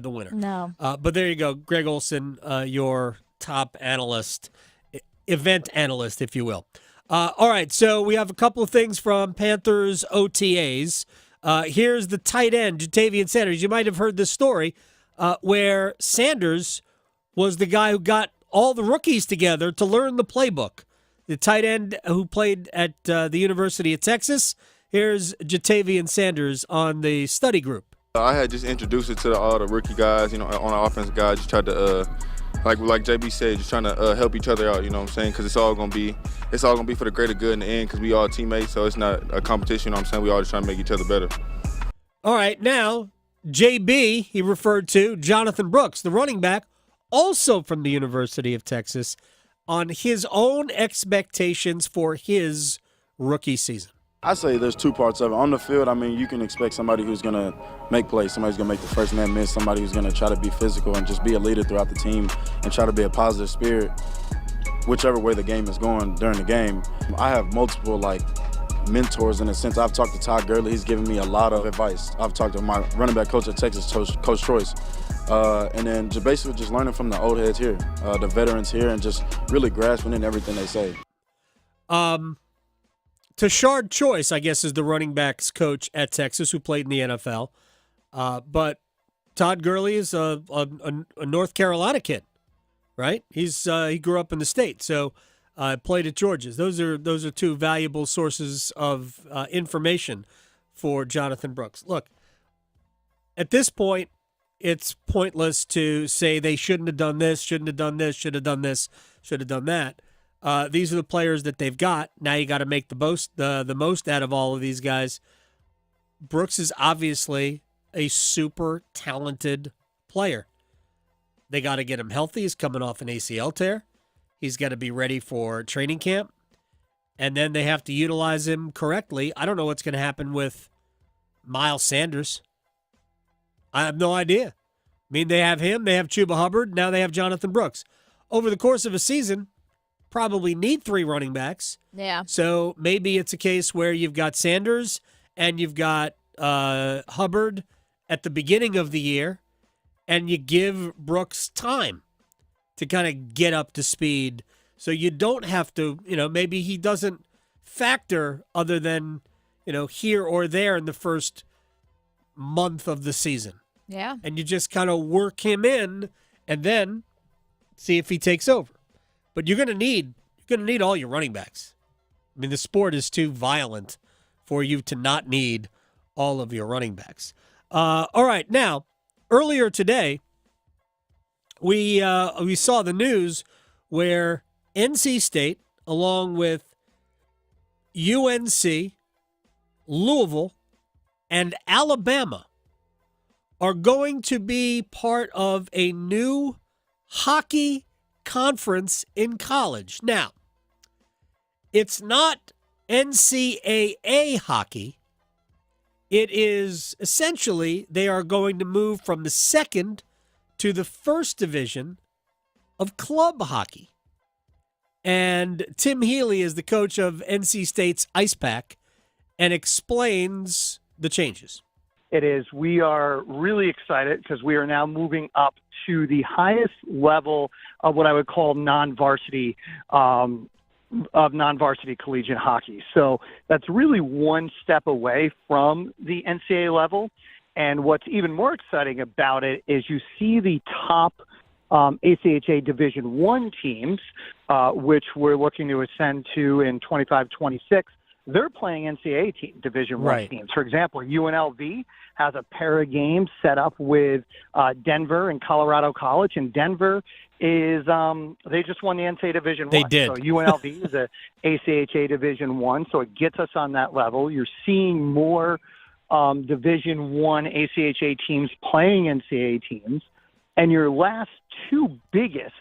winner. No. But there you go, Greg Olsen, your top analyst, event analyst, if you will. All right, so we have a couple of things from Panthers OTAs. Here's the tight end, Jatavian Sanders. You might have heard this story where Sanders was the guy who got all the rookies together to learn the playbook. The tight end who played at the University of Texas. Here's Jatavian Sanders on the study group. I had just introduced it to all the rookie guys, on the offensive guys. Just tried to, like JB said, just trying to help each other out. You know what I'm saying? Because it's all gonna be for the greater good in the end. Because we all teammates, so it's not a competition. You know what I'm saying? We all just trying to make each other better. All right, now JB, he referred to Jonathan Brooks, the running back, also from the University of Texas, on his own expectations for his rookie season. I say there's 2 parts of it. On the field, I mean, you can expect somebody who's going to make plays, somebody's going to make the first man miss, somebody who's going to try to be physical and just be a leader throughout the team and try to be a positive spirit, whichever way the game is going during the game. I have multiple, mentors in a sense. I've talked to Todd Gurley. He's given me a lot of advice. I've talked to my running back coach at Texas, Coach Troyce. And then basically just learning from the old heads here, the veterans here, and just really grasping in everything they say. Tashard Choice, I guess, is the running backs coach at Texas who played in the NFL. But Todd Gurley is a North Carolina kid, right? He grew up in the state, so played at Georgia. Those are 2 valuable sources of information for Jonathan Brooks. Look, at this point, it's pointless to say they shouldn't have done this, shouldn't have done this, should have done this, should have done that. These are the players that they've got. Now you got to make the most out of all of these guys. Brooks is obviously a super talented player. They got to get him healthy. He's coming off an ACL tear. He's got to be ready for training camp. And then they have to utilize him correctly. I don't know what's going to happen with Miles Sanders. I have no idea. I mean, they have him. They have Chuba Hubbard. Now they have Jonathan Brooks. Over the course of a season, probably need 3 running backs. Yeah. So maybe it's a case where you've got Sanders and you've got Hubbard at the beginning of the year, and you give Brooks time to kind of get up to speed. So you don't have to, maybe he doesn't factor other than, here or there in the first month of the season. Yeah. And you just kind of work him in and then see if he takes over. But you're going to need all your running backs. I mean, the sport is too violent for you to not need all of your running backs. All right, now, earlier today, we saw the news where NC State, along with UNC, Louisville, and Alabama, are going to be part of a new hockey conference in college. Now, it's not NCAA hockey. It is essentially they are going to move from the second to the first division of club hockey. And Tim Healy is the coach of NC State's Ice Pack and explains the changes. It is. We are really excited because we are now moving up to the highest level of what I would call non-varsity collegiate hockey. So that's really one step away from the NCAA level. And what's even more exciting about it is you see the top ACHA Division I teams, which we're looking to ascend to in 25-26. They're playing NCAA Division I teams. For example, UNLV has a pair of games set up with Denver and Colorado College, and Denver is they just won the NCAA Division I. They did. So UNLV is a ACHA Division I, so it gets us on that level. You're seeing more Division I ACHA teams playing NCAA teams, and your last two biggest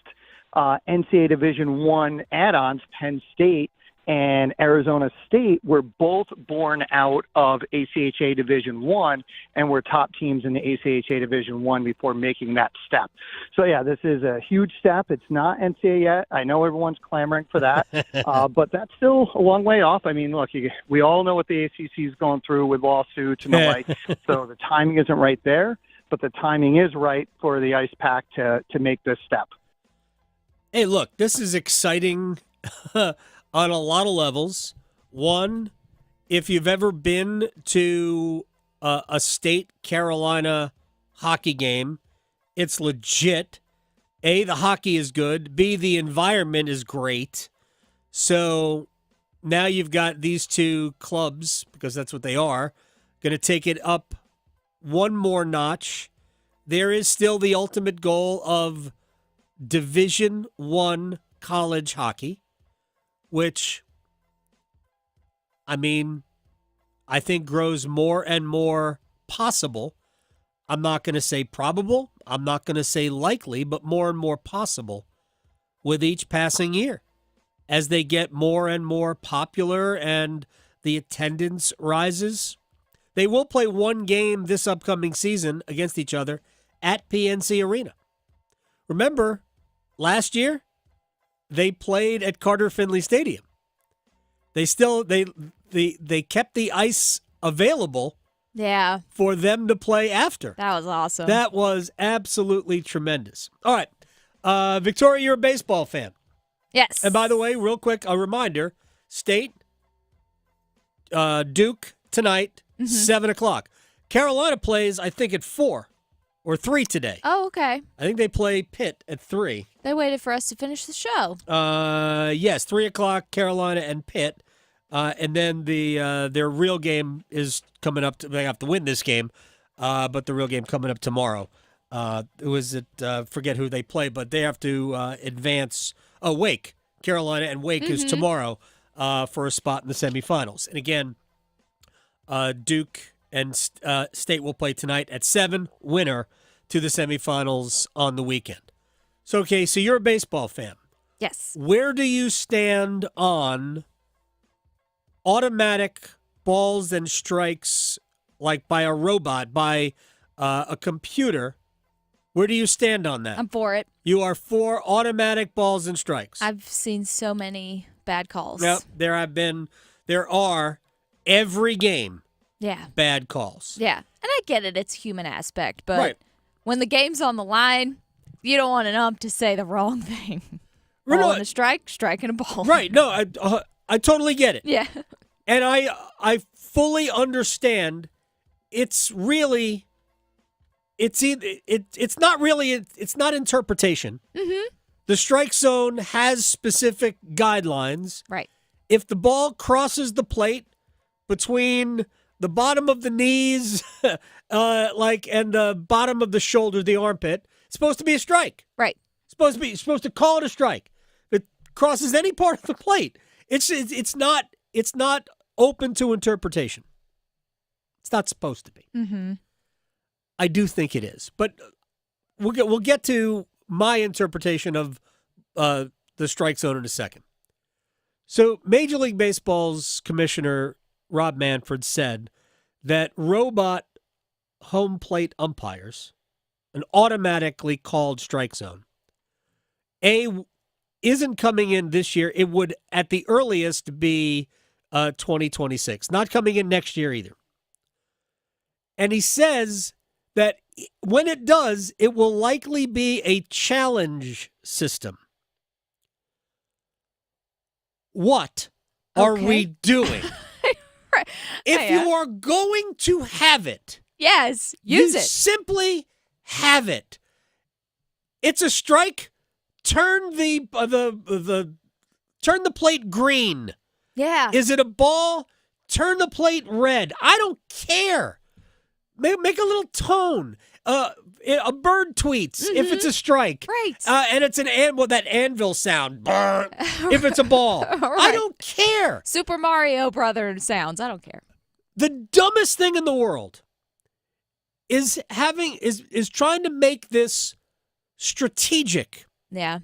NCAA Division I add-ons, Penn State and Arizona State, were both born out of ACHA Division I and were top teams in the ACHA Division I before making that step. So, yeah, this is a huge step. It's not NCAA yet. I know everyone's clamoring for that, but that's still a long way off. I mean, look, we all know what the ACC is going through with lawsuits and the like, so the timing isn't right there, but the timing is right for the Ice Pack to make this step. Hey, look, this is exciting on a lot of levels. One, if you've ever been to a State Carolina hockey game, it's legit. A, the hockey is good. B, the environment is great. So now you've got these two clubs, because that's what they are, going to take it up one more notch. There is still the ultimate goal of Division I college hockey, which, I mean, I think grows more and more possible. I'm not going to say probable. I'm not going to say likely, but more and more possible with each passing year as they get more and more popular and the attendance rises. They will play one game this upcoming season against each other at PNC Arena. Remember, last year, they played at Carter Finley Stadium. They kept the ice available for them to play after. That was awesome. That was absolutely tremendous. All right. Victoria, you're a baseball fan. Yes. And by the way, real quick, a reminder, State, Duke tonight, 7 o'clock. Carolina plays, I think, at 4 or 3 today. Oh, okay. I think they play Pitt at 3. They waited for us to finish the show. Yes, 3 o'clock, Carolina and Pitt. And then their real game is coming up. They have to win this game, but the real game coming up tomorrow. Forget who they play, but they have to advance. Oh, Wake. Carolina and Wake is tomorrow for a spot in the semifinals. And again, Duke and State will play tonight at 7, winner to the semifinals on the weekend. So, okay, so you're a baseball fan. Yes. Where do you stand on automatic balls and strikes, like by a robot, by a computer? Where do you stand on that? I'm for it. You are for automatic balls and strikes. I've seen so many bad calls. Yep, there are every game. Yeah. Bad calls. Yeah. And I get it. It's human aspect. But when the game's on the line, you don't want an ump to say the wrong thing. Ball and a strike, striking a ball. Right. No, I totally get it. Yeah. And I fully understand. It's really, it's not interpretation. Mm-hmm. The strike zone has specific guidelines. Right. If the ball crosses the plate between the bottom of the knees, and the bottom of the shoulder, the armpit, it's supposed to be a strike. Right. Supposed to call it a strike. If it crosses any part of the plate, it's not open to interpretation. It's not supposed to be. Mm-hmm. I do think it is, but we'll get to my interpretation of the strike zone in a second. So Major League Baseball's commissioner, Rob Manfred, said that robot home plate umpires, an automatically called strike zone, isn't coming in this year. It would, at the earliest, be 2026. Not coming in next year either. And he says that when it does, it will likely be a challenge system. What are we doing? If you are going to have it, yes, use it. Simply have it. It's a strike. Turn the plate green. Yeah. Is it a ball? Turn the plate red. I don't care. Make a little tone. A bird tweets if it's a strike. Right. And it's that anvil sound. If it's a ball. Right. I don't care. Super Mario Brother sounds. I don't care. The dumbest thing in the world is trying to make this strategic. Yeah.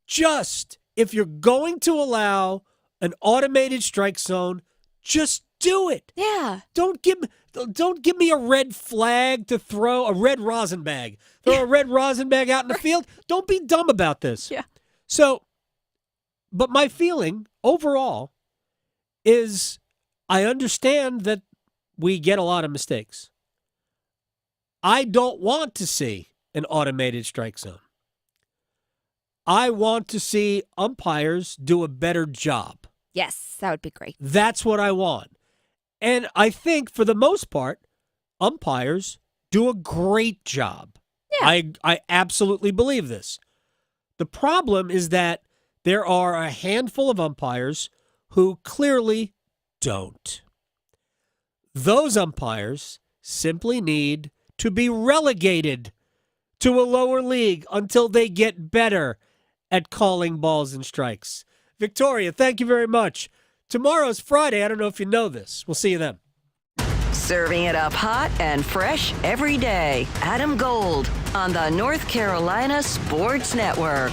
Just if you're going to allow an automated strike zone, just do it. Yeah. Don't give me a red flag to throw, a red rosin bag. Throw a red rosin bag out in the field. Don't be dumb about this. Yeah. So, but my feeling overall is I understand that we get a lot of mistakes. I don't want to see an automated strike zone. I want to see umpires do a better job. Yes, that would be great. That's what I want. And I think for the most part, umpires do a great job. Yeah. I absolutely believe this. The problem is that there are a handful of umpires who clearly don't. Those umpires simply need to be relegated to a lower league until they get better at calling balls and strikes. Victoria, thank you very much. Tomorrow's Friday. I don't know if you know this. We'll see you then. Serving it up hot and fresh every day. Adam Gold on the North Carolina Sports Network.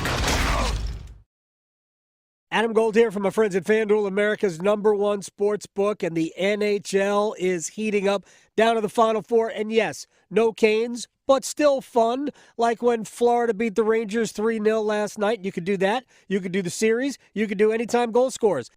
Adam Gold here from my friends at FanDuel, America's #1 sports book, and the NHL is heating up down to the Final Four. And yes, no Canes, but still fun, like when Florida beat the Rangers 3-0 last night. You could do that. You could do the series. You could do anytime goal scorers.